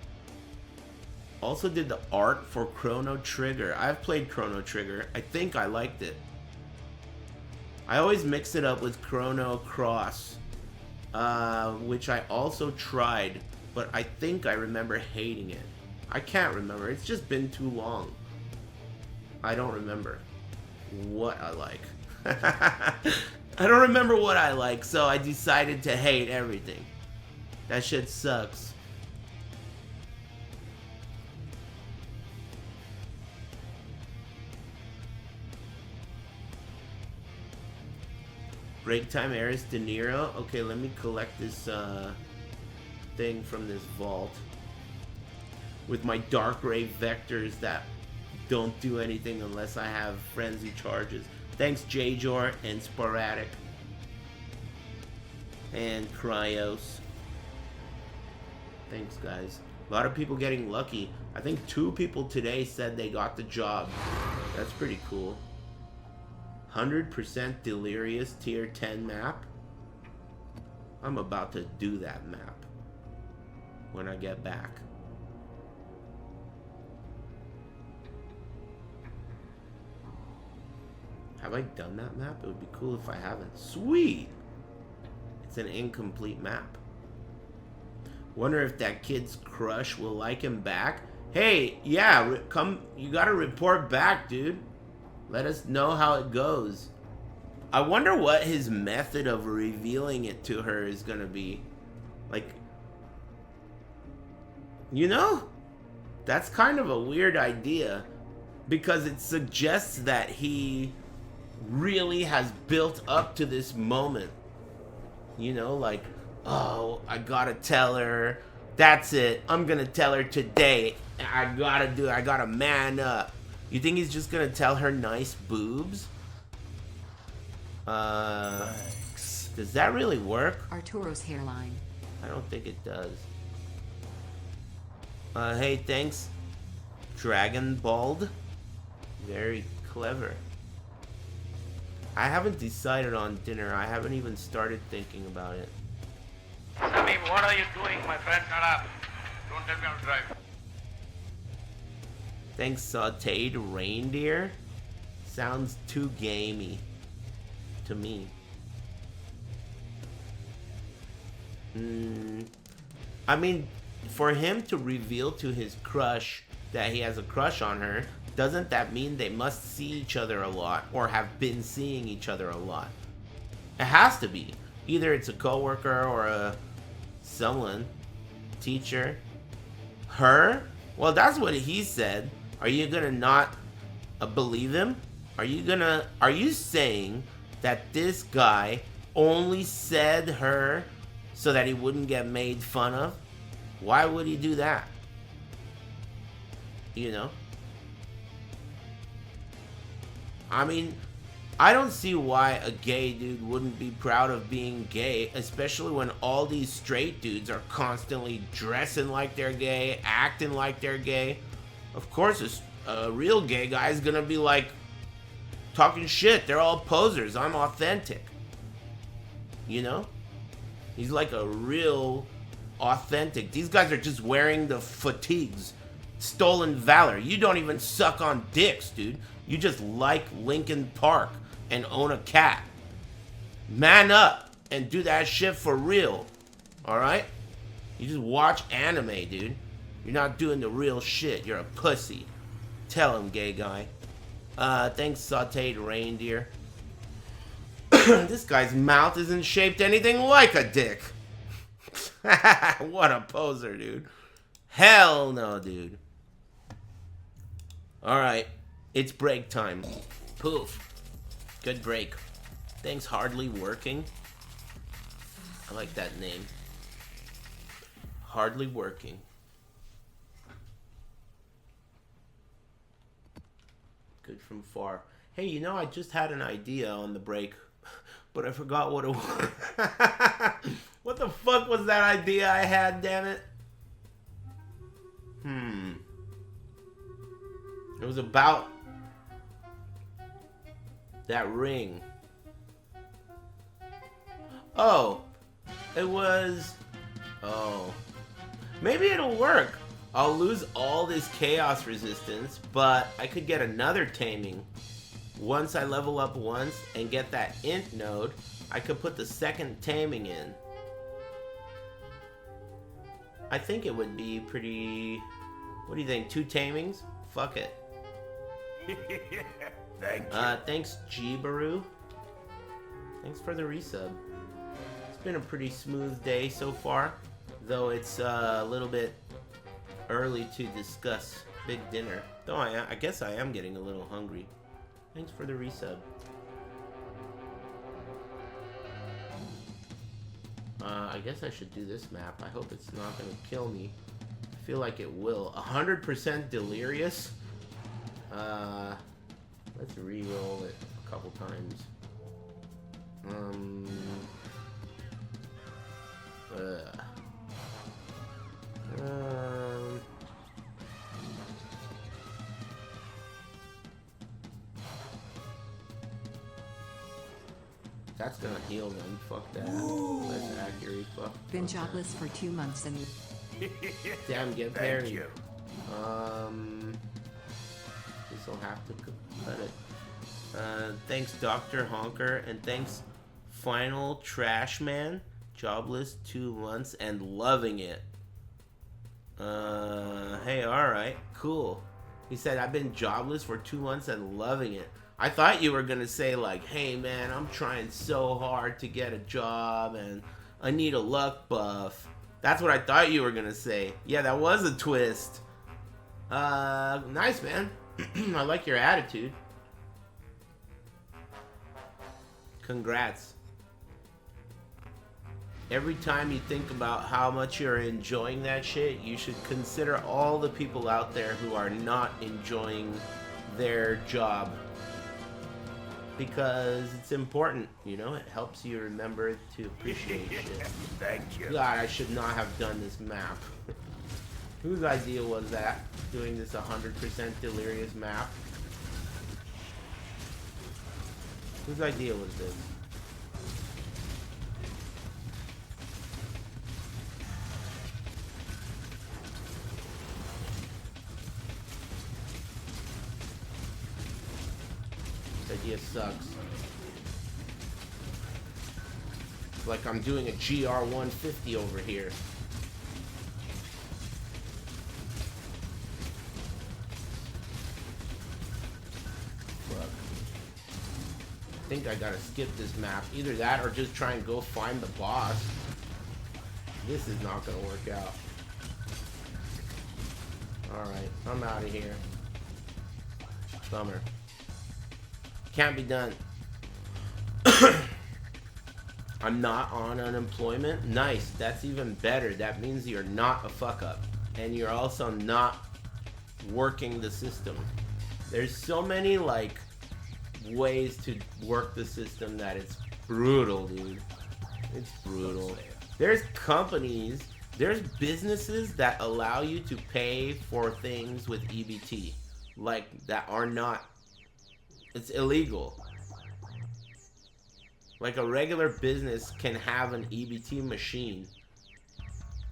also did the art for Chrono Trigger. I've played Chrono Trigger. I think I liked it. I always mix it up with Chrono Cross, which I also tried, but I think I remember hating it. I can't remember. It's just been too long. I don't remember what I like. I don't remember what I like, so I decided to hate everything. That shit sucks. Break time, Aris, De Niro. Okay, let me collect this thing from this vault with my dark ray vectors that don't do anything unless I have frenzy charges. Thanks, Jajor and Sporadic and Cryos. Thanks, guys. A lot of people getting lucky. I think 2 people today said they got the job. That's pretty cool. 100% Delirious Tier 10 map. I'm about to do that map when I get back. Have I done that map? It would be cool if I haven't. Sweet! It's an incomplete map. Wonder if that kid's crush will like him back. Hey, yeah, come. You gotta report back, dude. Let us know how it goes. I wonder what his method of revealing it to her is gonna be. Like, you know? That's kind of a weird idea. Because it suggests that he really has built up to this moment. You know, like, oh, I gotta tell her. That's it. I'm gonna tell her today. I gotta man up. You think he's just gonna tell her nice boobs? Thanks. Does that really work? Arturo's hairline. I don't think it does. Hey, thanks, Dragon Bald. Very clever. I haven't decided on dinner. I haven't even started thinking about it. Sammy, what are you doing, my friend? Shut up. Don't tell me how to drive. Thanks, Sauteed Reindeer. Sounds too gamey to me. I mean, for him to reveal to his crush that he has a crush on her, doesn't that mean they must see each other a lot or have been seeing each other a lot? It has to be. Either it's a coworker or a someone, teacher. Her? Well, that's what he said. Are you gonna not believe him? Are you saying that this guy only said her so that he wouldn't get made fun of? Why would he do that? You know? I mean, I don't see why a gay dude wouldn't be proud of being gay, especially when all these straight dudes are constantly dressing like they're gay, acting like they're gay. Of course, a real gay guy is gonna be like, talking shit. They're all posers. I'm authentic. You know? He's like a real authentic. These guys are just wearing the fatigues. Stolen valor. You don't even suck on dicks, dude. You just like Linkin Park and own a cat. Man up and do that shit for real. Alright? You just watch anime, dude. You're not doing the real shit. You're a pussy. Tell him, gay guy. Thanks, Sauteed Reindeer. This guy's mouth isn't shaped anything like a dick. What a poser, dude. Hell no, dude. Alright. It's break time. Poof. Good break. Thanks, Hardly Working. I like that name. Hardly Working. from far. Hey, you know, I just had an idea on the break, but I forgot what it was. What the fuck was that idea I had, damn it? It was about that ring. Oh, it was... Oh. Maybe it'll work. I'll lose all this chaos resistance, but I could get another taming. Once I level up once and get that int node, I could put the second taming in. I think it would be pretty... What do you think? 2 tamings? Fuck it. Thank you. Thanks, Jibaru. Thanks for the resub. It's been a pretty smooth day so far, though it's a little bit early to discuss big dinner. Though I guess I am getting a little hungry. Thanks for the resub. I guess I should do this map. I hope it's not gonna kill me. I feel like it will. 100% delirious. Let's re-roll it a couple times. That's gonna heal them. Fuck that. That's accurate. Fuck. Been jobless for 2 months and... Damn, get Thank parried. you. This'll have to cut it. Thanks, Dr. Honker, and thanks, Final Trash Man. Jobless 2 months and loving it. Hey, alright, cool. He said, I've been jobless for 2 months and loving it. I thought you were gonna say like, hey man, I'm trying so hard to get a job and I need a luck buff. That's what I thought you were gonna say. Yeah, that was a twist. Nice, man. I like your attitude. Congrats. Every time you think about how much you're enjoying that shit, you should consider all the people out there who are not enjoying their job. Because it's important, you know? It helps you remember to appreciate shit. Thank you. God, I should not have done this map. Whose idea was that? Doing this 100% delirious map? Whose idea was this? This idea sucks. It's like I'm doing a GR150 over here. Fuck. I think I gotta skip this map. Either that or just try and go find the boss. This is not gonna work out. Alright, I'm out of here. Bummer. Can't be done. I'm not on unemployment. Nice. That's even better. That means you're not a fuck up. And you're also not working the system. There's so many like ways to work the system that it's brutal, dude. It's brutal. There's companies, there's businesses that allow you to pay for things with EBT. Like that are not, it's illegal. Like a regular business can have an EBT machine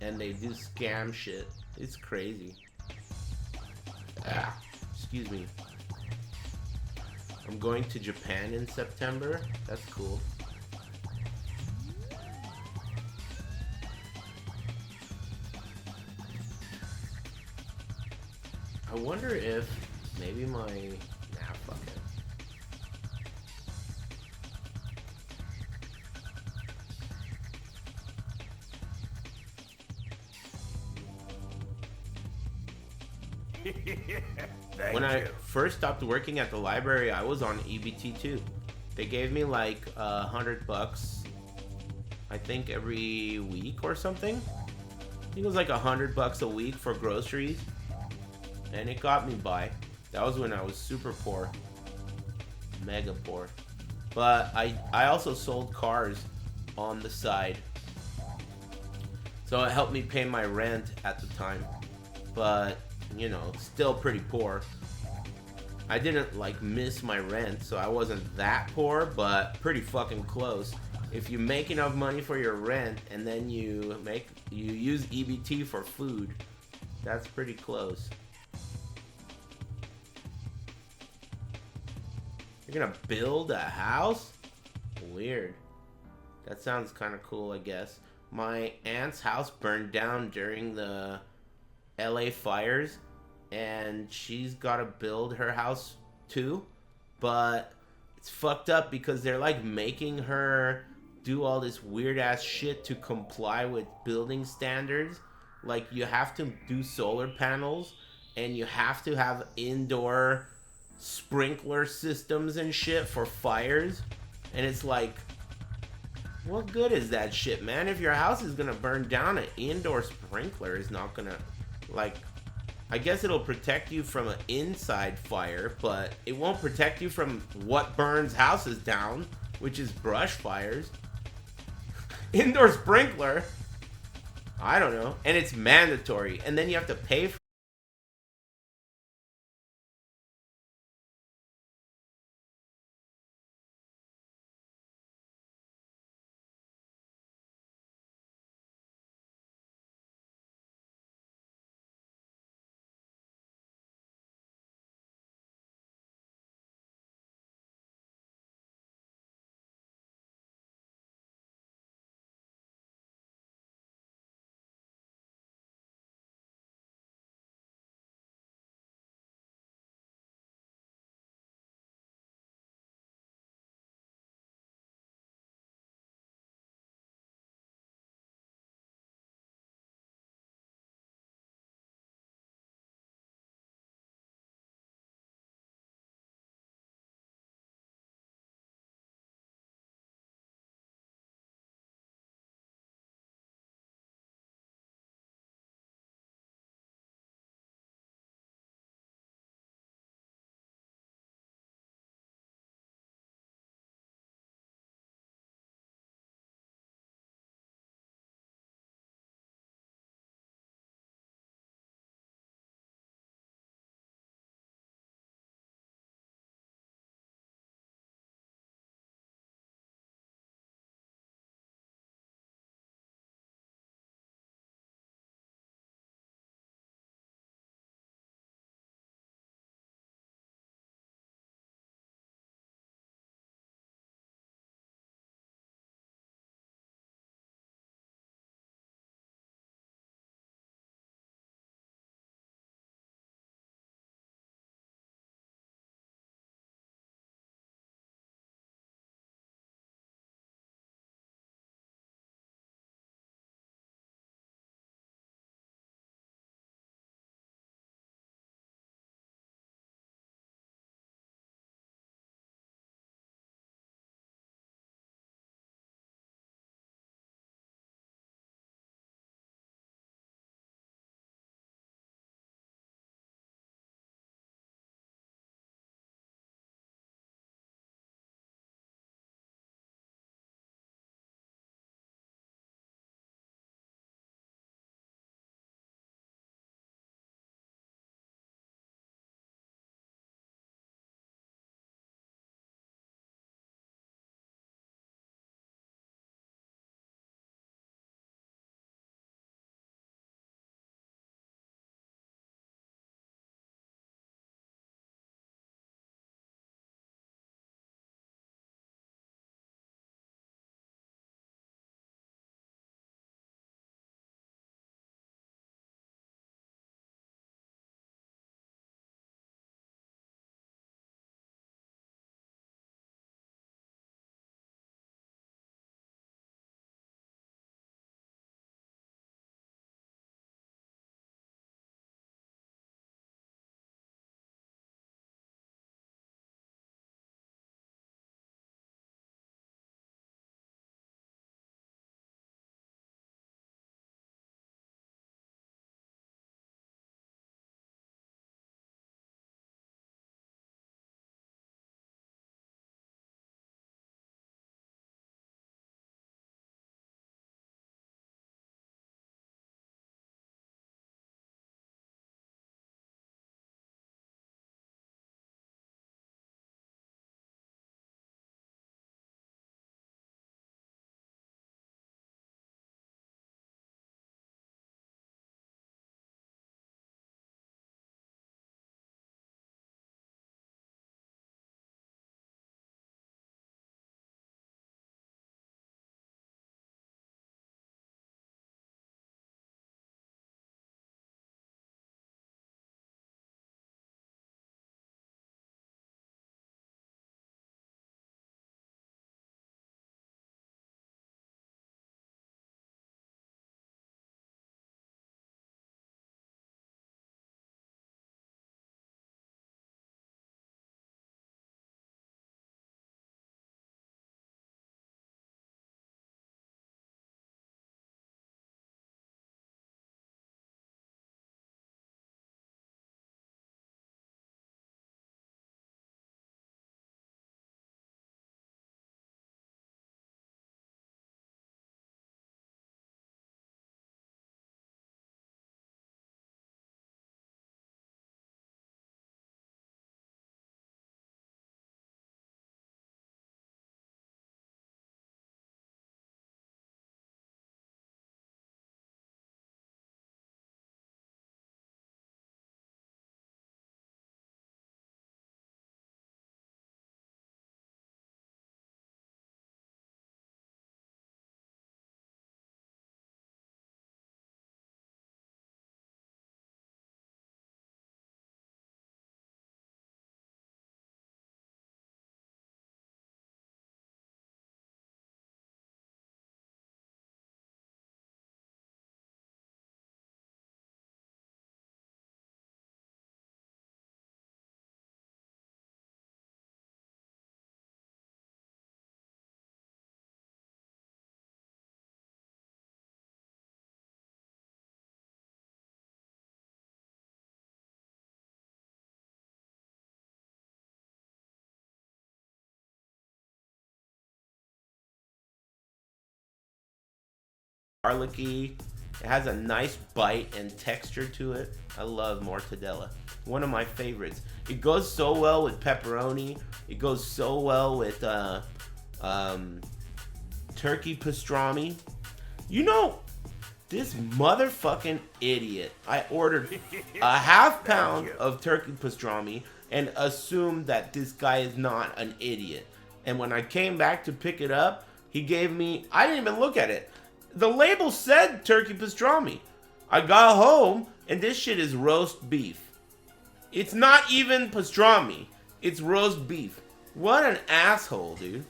and they do scam shit. It's crazy. Excuse me. I'm going to Japan in September. That's cool. I wonder if maybe my... Nah, fuck it. When I first stopped working at the library, I was on EBT too. They gave me like $100, I think every week or something. I think it was like $100 a week for groceries, and it got me by. That was when I was super poor. mega poor. But I also sold cars on the side. So it helped me pay my rent at the time. But, you know, still pretty poor. I didn't like miss my rent, so I wasn't that poor, but pretty fucking close. If you make enough money for your rent and then you use EBT for food, that's pretty close. You're gonna build a house? Weird. That sounds kind of cool, I guess. My aunt's house burned down during the LA fires, and she's got to build her house too, but it's fucked up because they're like making her do all this weird ass shit to comply with building standards. Like, you have to do solar panels, and you have to have indoor sprinkler systems and shit for fires, and it's like, what good is that shit, man? If your house is gonna burn down, an indoor sprinkler is not gonna, like, I guess it'll protect you from an inside fire, but it won't protect you from what burns houses down, which is brush fires. Indoor sprinkler? I don't know. And it's mandatory. And then you have to pay for garlicky. It has a nice bite and texture to it. I love mortadella. One of my favorites. It goes so well with pepperoni. It goes so well with turkey pastrami. You know, this motherfucking idiot. I ordered a half pound of turkey pastrami and assumed that this guy is not an idiot. And when I came back to pick it up, he gave me, I didn't even look at it. The label said turkey pastrami. I got home and this shit is roast beef. It's not even pastrami. It's roast beef. What an asshole, dude.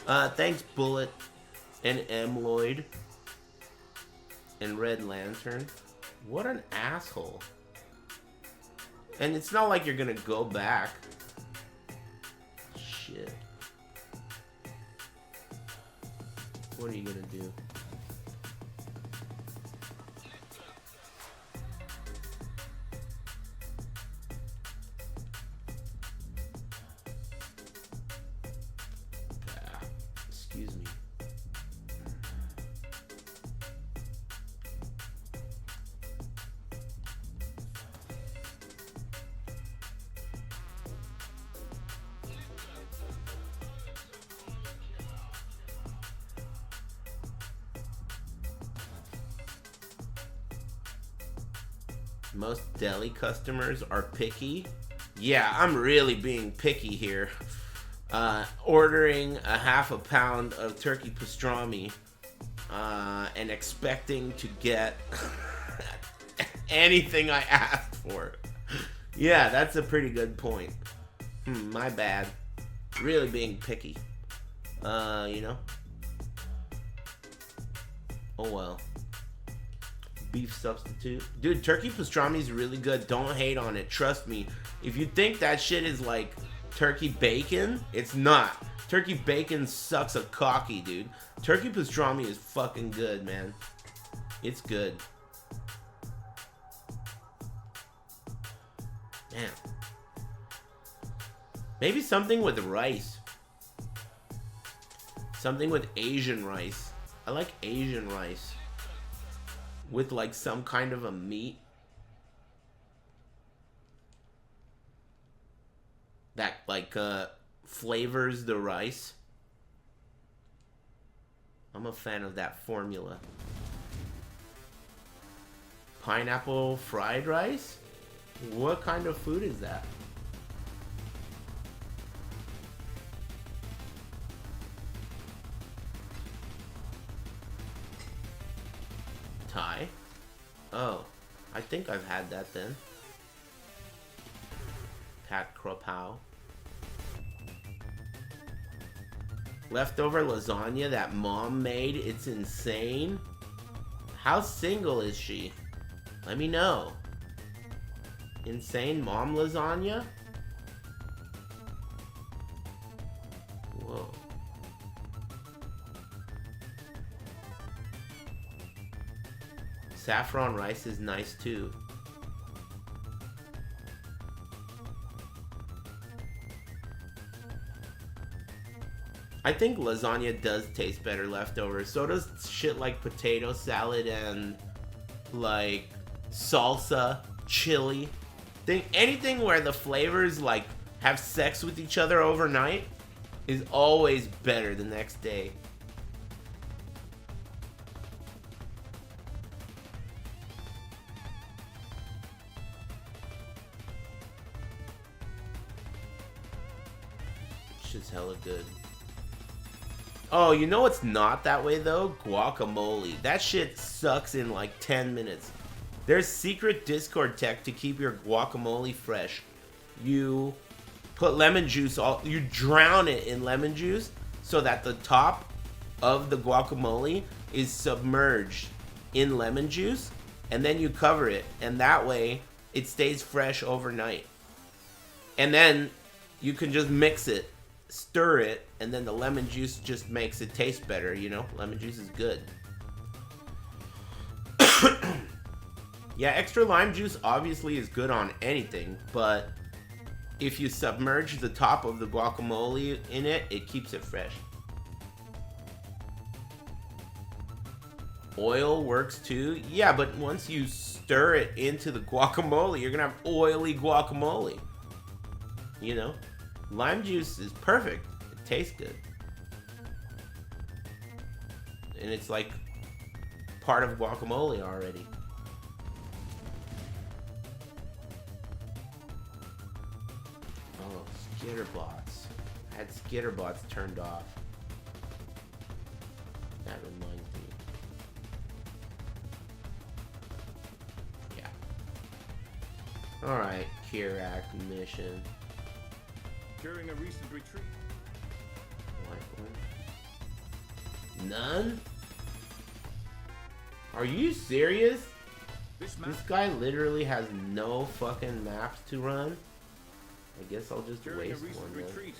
Thanks, Bullet and Emloid and Red Lantern. What an asshole. And it's not like you're gonna go back. Shit. What are you gonna do? Excuse me. Most deli customers are picky. Yeah, I'm really being picky here. Ordering a half a pound of turkey pastrami and expecting to get anything I asked for. Yeah, that's a pretty good point. My bad. Really being picky. You know? Oh well. Beef substitute. Dude, turkey pastrami is really good. Don't hate on it. Trust me. If you think that shit is like turkey bacon, it's not. Turkey bacon sucks a cocky, dude. Turkey pastrami is fucking good, man. It's good. Man. Maybe something with rice. Something with Asian rice. I like Asian rice. With like some kind of a meat. That like flavors the rice. I'm a fan of that formula. Pineapple fried rice? What kind of food is that? Thai? Oh, I think I've had that then. Pat Kropau. Leftover lasagna that mom made. It's insane. How single is she? Let me know. Insane mom lasagna? Whoa. Saffron rice is nice too. I think lasagna does taste better leftovers. So does shit like potato salad and like salsa, chili. Anything where the flavors like have sex with each other overnight is always better the next day. Shit's hella good. Oh, you know what's not that way though? Guacamole. That shit sucks in like 10 minutes. There's secret Discord tech to keep your guacamole fresh. You put lemon juice, you drown it in lemon juice so that the top of the guacamole is submerged in lemon juice, and then you cover it, and that way it stays fresh overnight. And then you can just mix it, stir it, and then the lemon juice just makes it taste better, you know? Lemon juice is good. Yeah, extra lime juice obviously is good on anything, but if you submerge the top of the guacamole in it, it keeps it fresh. Oil works too. Yeah, but once you stir it into the guacamole, you're gonna have oily guacamole. You know? Lime juice is perfect. It tastes good. And it's like part of guacamole already. Oh, skitterbots. I had skitterbots turned off. That reminds me. Yeah. Alright, Kirak mission. During a recent retreat. None? Are you serious? This guy literally has no fucking maps to run? I guess I'll just waste one then. Retreat.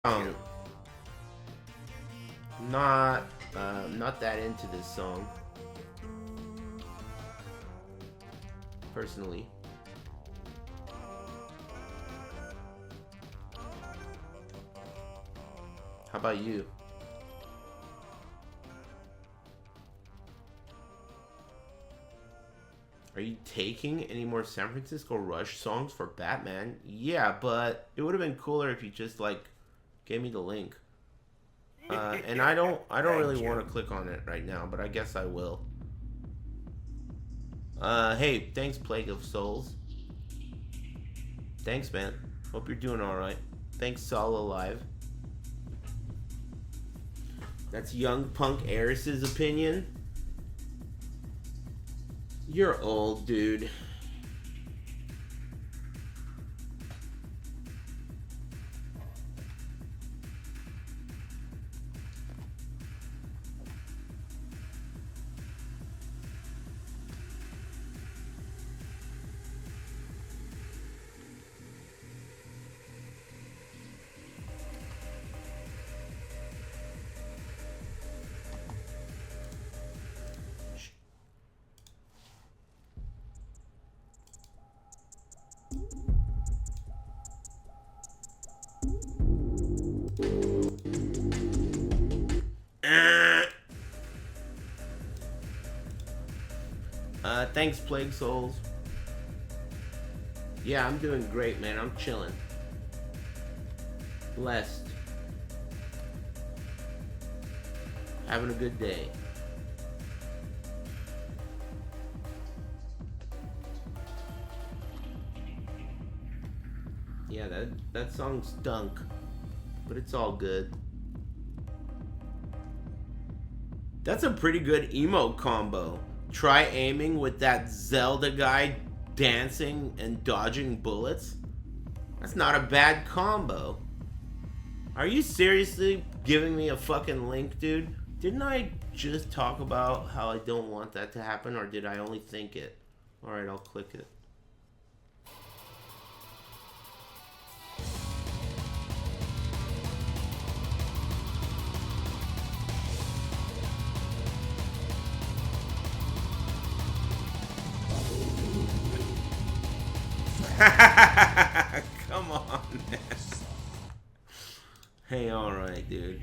Not that into this song. Personally. How about you? Are you taking any more San Francisco Rush songs for Batman? Yeah, but it would have been cooler if you just like gave me the link. And I don't really want to click on it right now, but I guess I will. Hey, thanks Plague of Souls. Thanks, man. Hope you're doing all right. Thanks, Sol Alive. That's young punk Aris's opinion. You're old, dude. Thanks, Plague Souls. Yeah, I'm doing great, man. I'm chilling. Blessed. Having a good day. Yeah, that song stunk, but it's all good. That's a pretty good emote combo. Try aiming with that Zelda guy dancing and dodging bullets. That's not a bad combo. Are you seriously giving me a fucking link, dude? Didn't I just talk about how I don't want that to happen, or did I only think it? Alright, I'll click it. Come on, man. Hey, alright, dude.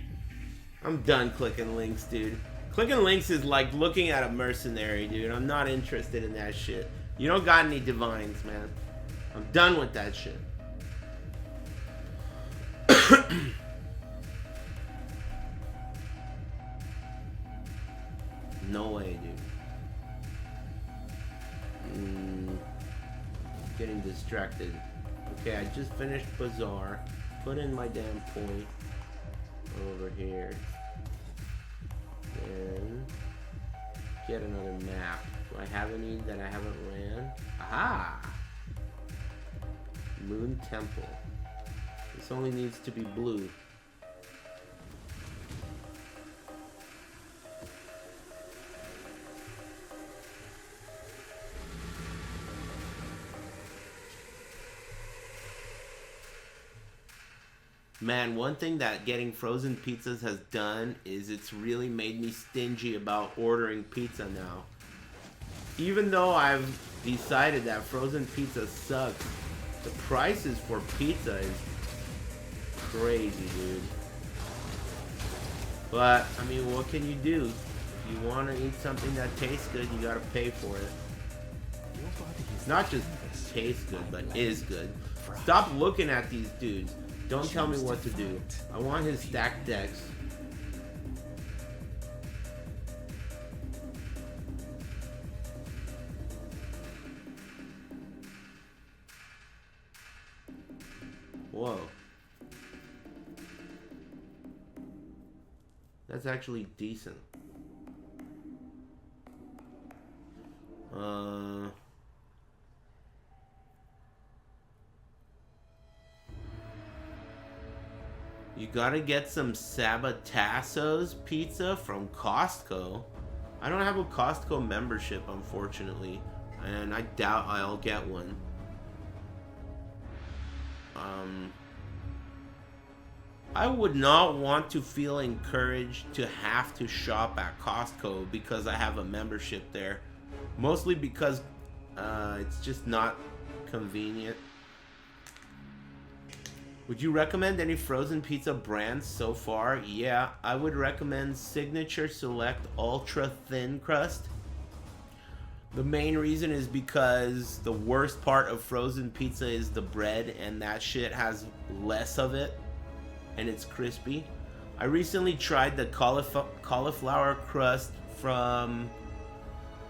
I'm done clicking links, dude. Clicking links is like looking at a mercenary, dude. I'm not interested in that shit. You don't got any divines, man. I'm done with that shit. No way, dude. Getting distracted. Okay, I just finished Bazaar. Put in my damn point over here. Then get another map. Do I have any that I haven't ran? Aha! Moon Temple. This only needs to be blue. Man, one thing that getting frozen pizzas has done is it's really made me stingy about ordering pizza now. Even though I've decided that frozen pizza sucks, the prices for pizza is crazy, dude. But, I mean, what can you do? If you want to eat something that tastes good, you gotta pay for it. Not just tastes good, but is good. Stop looking at these dudes. Don't tell me what to do. I want his stacked decks. Whoa. That's actually decent. You gotta get some Sabatasso's pizza from Costco. I don't have a Costco membership, unfortunately, and I doubt I'll get one. I would not want to feel encouraged to have to shop at Costco because I have a membership there. Mostly because it's just not convenient. Would you recommend any frozen pizza brands so far? Yeah, I would recommend Signature Select Ultra Thin Crust. The main reason is because the worst part of frozen pizza is the bread, and that shit has less of it, and it's crispy. I recently tried the cauliflower crust from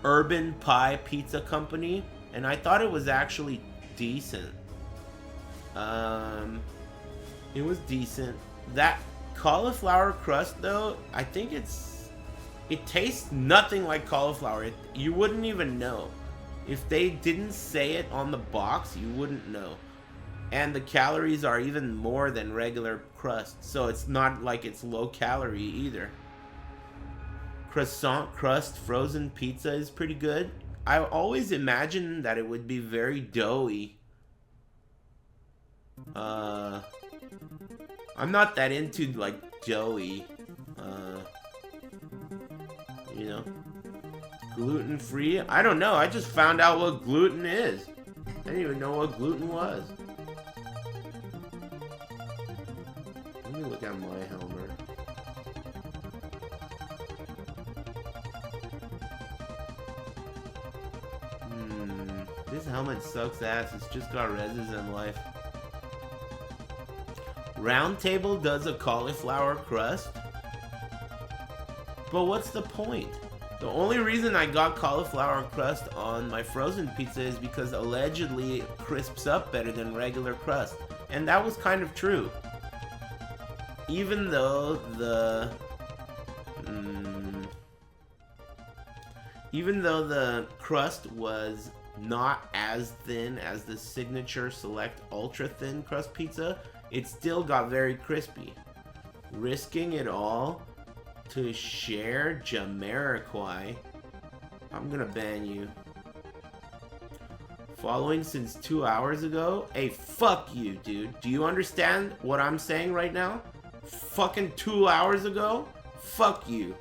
Urban Pie Pizza Company, and I thought it was actually decent. It was decent. That cauliflower crust, though, I think it tastes nothing like cauliflower. You wouldn't even know. If they didn't say it on the box, you wouldn't know. And the calories are even more than regular crust, so it's not like it's low calorie either. Croissant crust frozen pizza is pretty good. I always imagined that it would be very doughy. I'm not that into like doughy. You know, gluten free. I don't know. I just found out what gluten is. I didn't even know what gluten was. Let me look at my helmet. This helmet sucks ass. It's just got reses in life. Round Table does a cauliflower crust. But what's the point? The only reason I got cauliflower crust on my frozen pizza is because allegedly it crisps up better than regular crust. And that was kind of true. Even though the crust was not as thin as the Signature Select Ultra Thin Crust Pizza, it still got very crispy. Risking it all to share Jamiroquai. I'm gonna ban you. Following since 2 hours ago? Hey, fuck you, dude. Do you understand what I'm saying right now? Fucking 2 hours ago? Fuck you.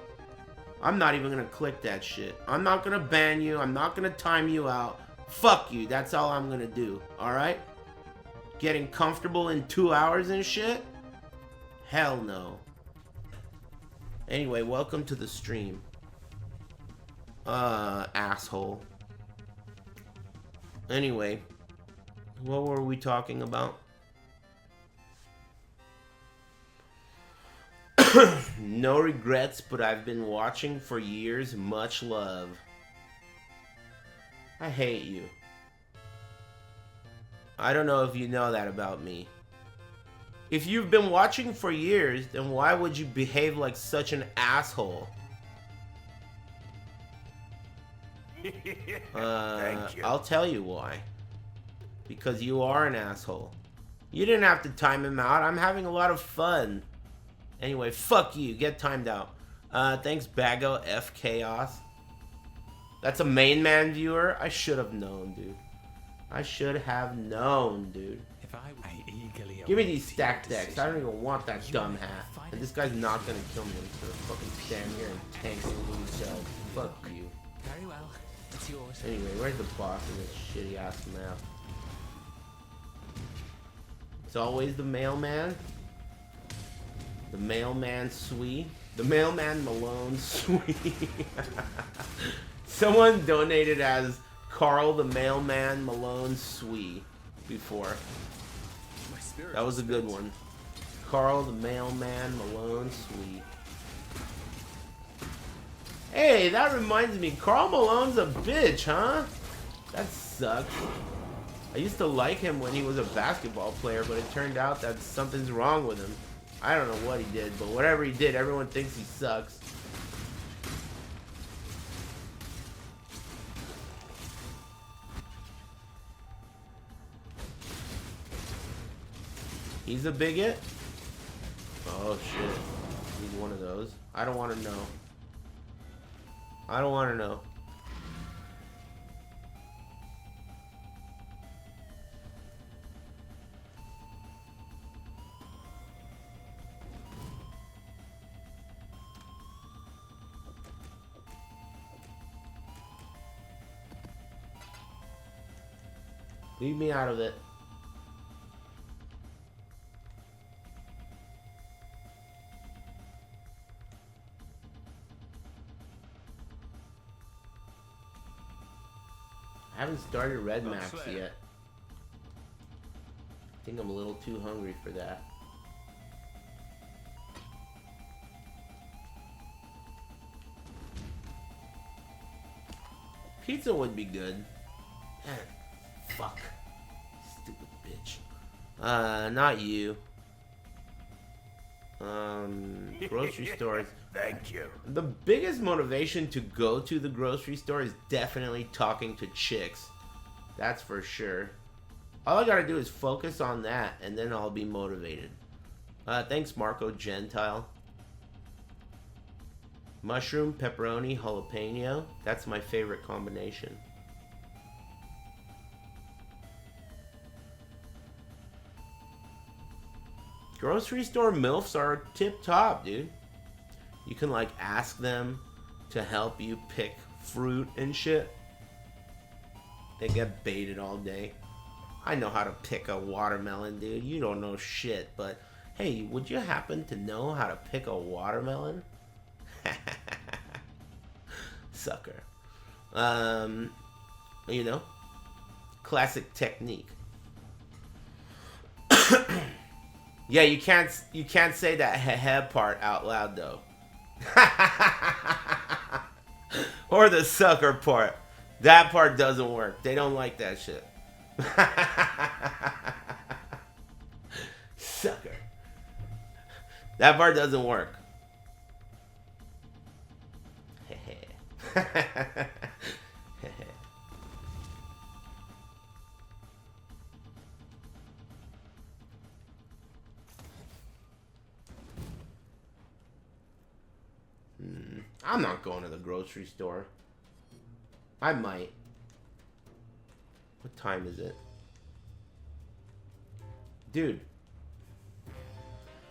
I'm not even gonna click that shit. I'm not gonna ban you. I'm not gonna time you out. Fuck you. That's all I'm gonna do. Alright? Getting comfortable in 2 hours and shit? Hell no. Anyway, welcome to the stream. Asshole. Anyway, what were we talking about? No regrets, but I've been watching for years. Much love. I hate you. I don't know if you know that about me. If you've been watching for years, then why would you behave like such an asshole? Thank you. I'll tell you why. Because you are an asshole. You didn't have to time him out. I'm having a lot of fun. Anyway, fuck you. Get timed out. Thanks, Bago F Chaos. That's a main man viewer? I should have known, dude. I should have known, dude. If I eagerly Give me these stack decks. I don't even want that dumb hat. And this guy's not gonna kill me. I'm just gonna fucking stand here and tank and lose self. Fuck you. Very well. It's yours. Anyway, where's the boss of this shitty ass map? It's always the mailman. The mailman Swee. The mailman Malone Swee. Someone donated as Carl the mailman Malone Swee before. That was a good one. Carl the mailman Malone Swee. Hey, that reminds me, Carl Malone's a bitch, huh? That sucks. I used to like him when he was a basketball player, but it turned out that something's wrong with him. I don't know what he did, but whatever he did, everyone thinks he sucks. He's a bigot? Oh shit. He's one of those. I don't want to know. I don't want to know. Leave me out of it. I haven't started Red Max yet. I think I'm a little too hungry for that. Pizza would be good. Fuck. Stupid bitch. Not you. Grocery stores. Thank you. The biggest motivation to go to the grocery store is definitely talking to chicks. That's for sure. All I gotta do is focus on that, and then I'll be motivated. Thanks, Marco Gentile. Mushroom, pepperoni, jalapeno. That's my favorite combination. Grocery store MILFs are tip-top, dude. You can, like, ask them to help you pick fruit and shit. They get baited all day. I know how to pick a watermelon, dude. You don't know shit, but hey, would you happen to know how to pick a watermelon? Sucker. You know, classic technique. Yeah, you can't say that he part out loud though. Or the sucker part. That part doesn't work. They don't like that shit. Sucker. That part doesn't work. I'm not going to the grocery store. I might. What time is it? Dude.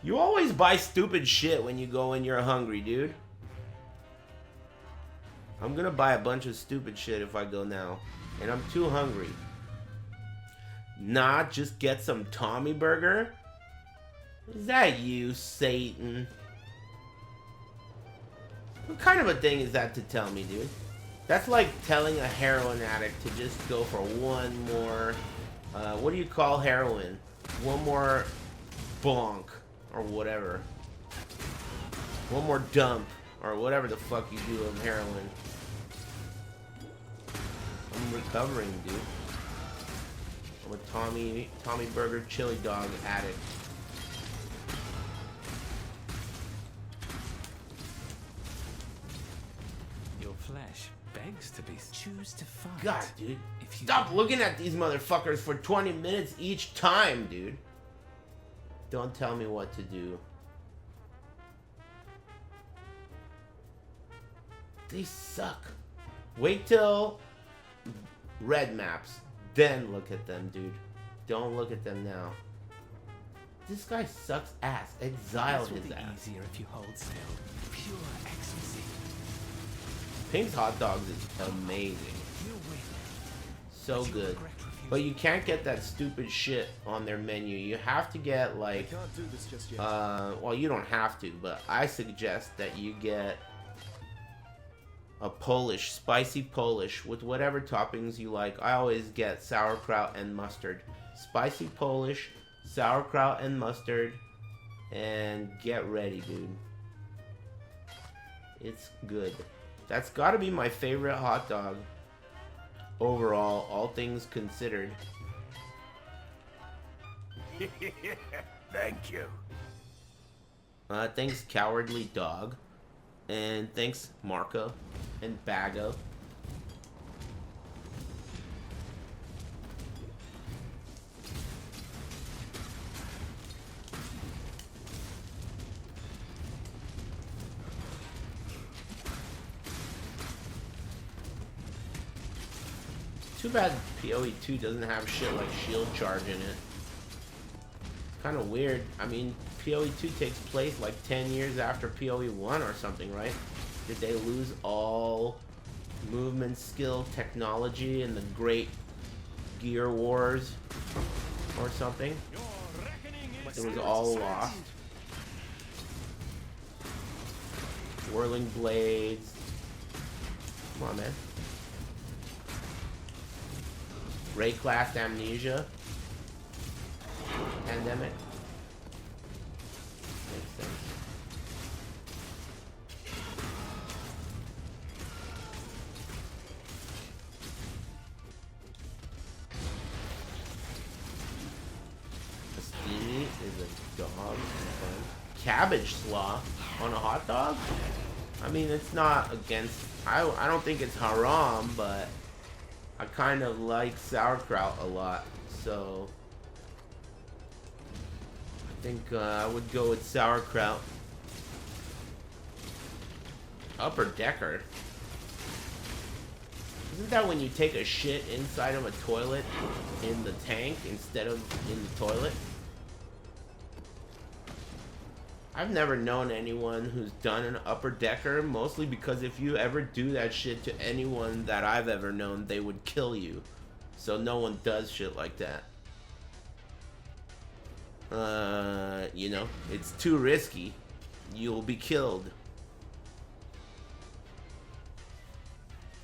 You always buy stupid shit when you go and you're hungry, dude. I'm gonna buy a bunch of stupid shit if I go now. And I'm too hungry. Nah, just get some Tommy Burger? Is that you, Satan? What kind of a thing is that to tell me, dude? That's like telling a heroin addict to just go for one more, what do you call heroin? One more bonk, or whatever. One more dump, or whatever the fuck you do of heroin. I'm recovering, dude. I'm a Tommy Burger chili dog addict. Your flesh begs to be. Choose to fight. God, dude. Stop looking at these motherfuckers for 20 minutes each time, dude. Don't tell me what to do. They suck. Wait till red maps, then look at them, dude. Don't look at them now. This guy sucks ass. Exile This will his be ass. easier if you hold still. Pure ecstasy. Pink's hot dogs is amazing. You win. So good. But you can't get that stupid shit on their menu. You have to get like, Can't do this just yet. well, you don't have to, but I suggest that you get a Polish, spicy Polish with whatever toppings you like. I always get sauerkraut and mustard. Spicy Polish, sauerkraut and mustard, and get ready, dude. It's good. That's gotta be my favorite hot dog overall, all things considered. Thank you. Thanks, Cowardly Dog. And thanks, Marco and Bago. Too bad PoE 2 doesn't have shit like shield charge in it. It's kind of weird. I mean, PoE 2 takes place like 10 years after PoE 1 or something, right? Did they lose all movement skill technology and the great Gear Wars or something. It was all lost. Whirling Blades. Come on, man. Rayclass Amnesia. Pandemic. Makes sense. Steamy is a dog. Cabbage slaw on a hot dog? I mean, it's not against... I don't think it's haram, but I kind of like sauerkraut a lot, so I think I would go with sauerkraut. Upper Decker. Isn't that when you take a shit inside of a toilet in the tank instead of in the toilet? I've never known anyone who's done an upper decker, mostly because if you ever do that shit to anyone that I've ever known, they would kill you. So no one does shit like that. You know, it's too risky. You'll be killed.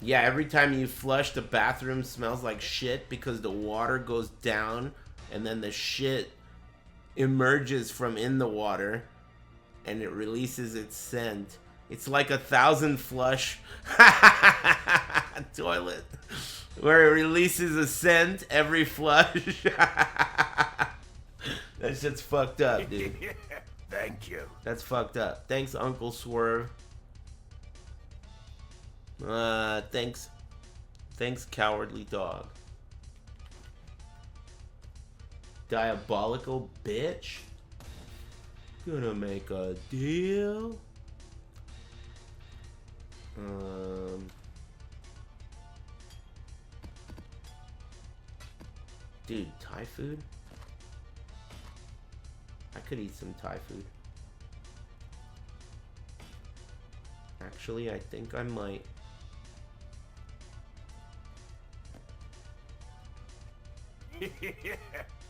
Yeah, every time you flush, the bathroom smells like shit because the water goes down and then the shit emerges from in the water. And it releases its scent. It's like 1,000 flush toilet where it releases a scent every flush. That shit's fucked up, dude. Thank you. That's fucked up. Thanks, Uncle Swerve. Thanks, Cowardly Dog. Diabolical bitch. Gonna make a deal. Dude, Thai food? I could eat some Thai food. Actually, I think I might.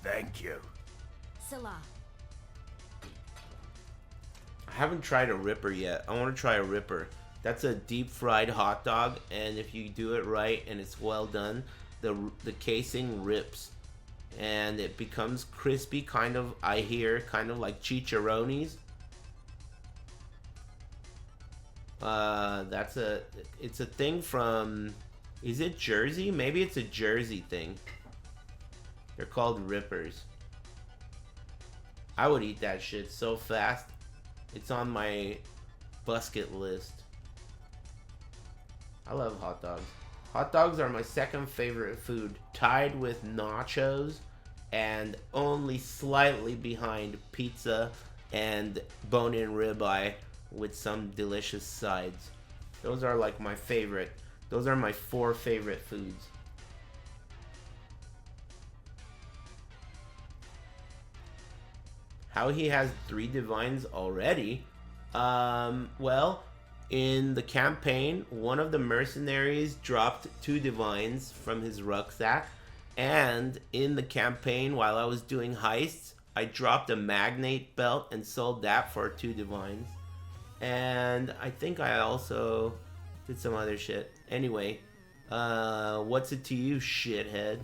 Thank you. Salah. I haven't tried a Ripper yet. I want to try a Ripper. That's a deep fried hot dog, and if you do it right and it's well done, the casing rips and it becomes crispy, kind of, I hear, kind of like chicharrones. It's a thing from, is it Jersey? Maybe it's a Jersey thing. They're called Rippers. I would eat that shit so fast. It's on my bucket list. I love hot dogs. Hot dogs are my second favorite food, tied with nachos and only slightly behind pizza and bone-in ribeye with some delicious sides. Those are like my favorite. Those are my 4 favorite foods. How he has 3 divines already? Well, in the campaign, one of the mercenaries dropped 2 divines from his rucksack. And in the campaign, while I was doing heists, I dropped a magnate belt and sold that for 2 divines. And I think I also did some other shit. Anyway, what's it to you, shithead?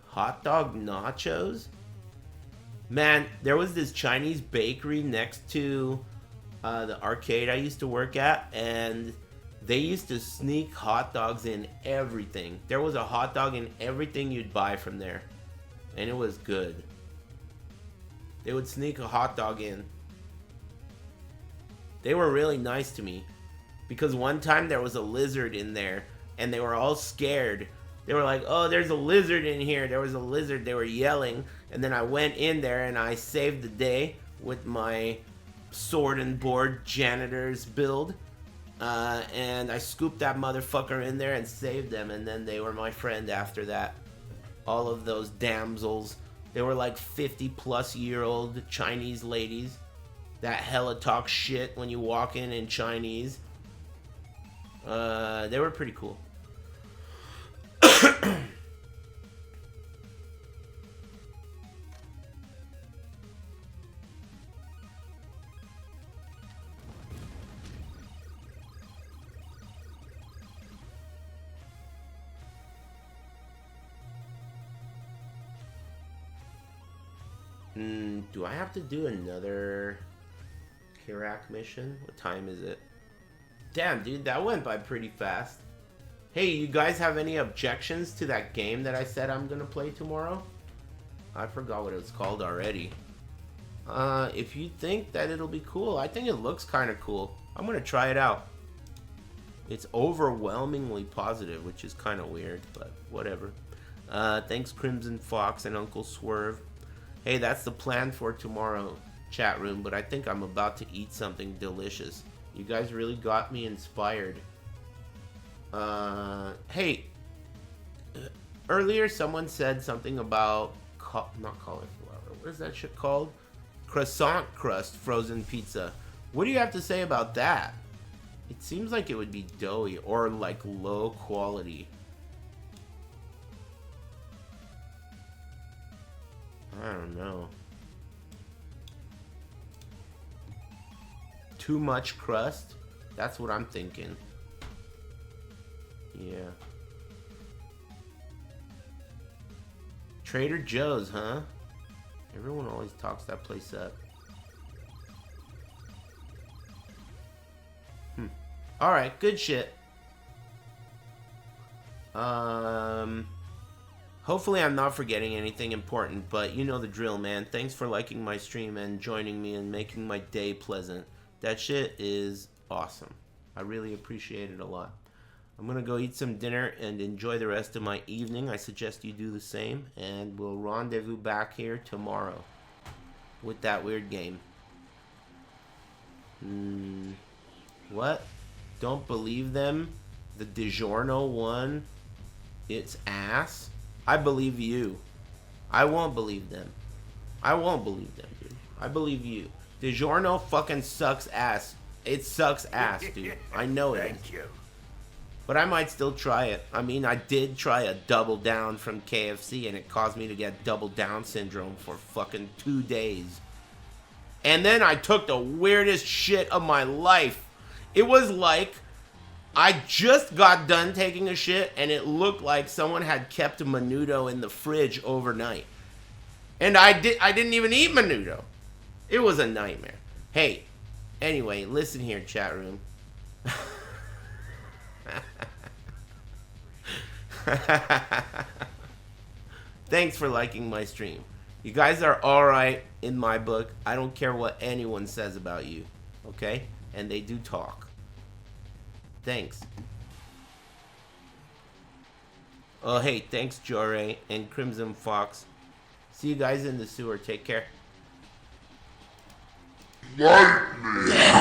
Hot dog nachos? Man, there was this Chinese bakery next to the arcade I used to work at, and they used to sneak hot dogs in everything. There was a hot dog in everything you'd buy from there, and it was good. They would sneak a hot dog in. They were really nice to me, because one time there was a lizard in there, and they were all scared. They were like, oh, there's a lizard in here. There was a lizard. They were yelling. And then I went in there and I saved the day with my sword and board janitor's build. And I scooped that motherfucker in there and saved them. And then they were my friend after that. All of those damsels. They were like 50-plus-year-old Chinese ladies that hella talk shit when you walk in Chinese. They were pretty cool. Do I have to do another Kirak mission? What time is it? Damn, dude, that went by pretty fast. Hey, you guys have any objections to that game that I said I'm gonna play tomorrow? I forgot what it was called already. If you think that it'll be cool, I think it looks kind of cool. I'm gonna try it out. It's overwhelmingly positive, which is kind of weird, but whatever. Thanks Crimson Fox and Uncle Swerve. Hey, that's the plan for tomorrow, chat room, but I think I'm about to eat something delicious. You guys really got me inspired. Hey, earlier someone said something about, not cauliflower, what is that shit called? Croissant crust frozen pizza. What do you have to say about that? It seems like it would be doughy or like low quality. I don't know. Too much crust? That's what I'm thinking. Yeah. Trader Joe's, huh? Everyone always talks that place up. Alright, good shit. Hopefully I'm not forgetting anything important, but you know the drill, man. Thanks for liking my stream and joining me and making my day pleasant. That shit is awesome. I really appreciate it a lot. I'm gonna go eat some dinner and enjoy the rest of my evening. I suggest you do the same, and we'll rendezvous back here tomorrow with that weird game. What? Don't believe them? The DiGiorno one? It's ass? I believe you. I won't believe them. I won't believe them, dude. I believe you. DiGiorno fucking sucks ass. It sucks ass, dude. I know it. Thank you. But I might still try it. I mean, I did try a double down from KFC, and it caused me to get double down syndrome for fucking 2 days. And then I took the weirdest shit of my life. It was like I just got done taking a shit, and it looked like someone had kept a menudo in the fridge overnight. And I didn't even eat menudo. It was a nightmare. Hey, anyway, listen here, chat room. Thanks for liking my stream. You guys are alright in my book. I don't care what anyone says about you. Okay? And they do talk. Thanks. Oh, hey, thanks, Jore and Crimson Fox. See you guys in the sewer. Take care. Lightning!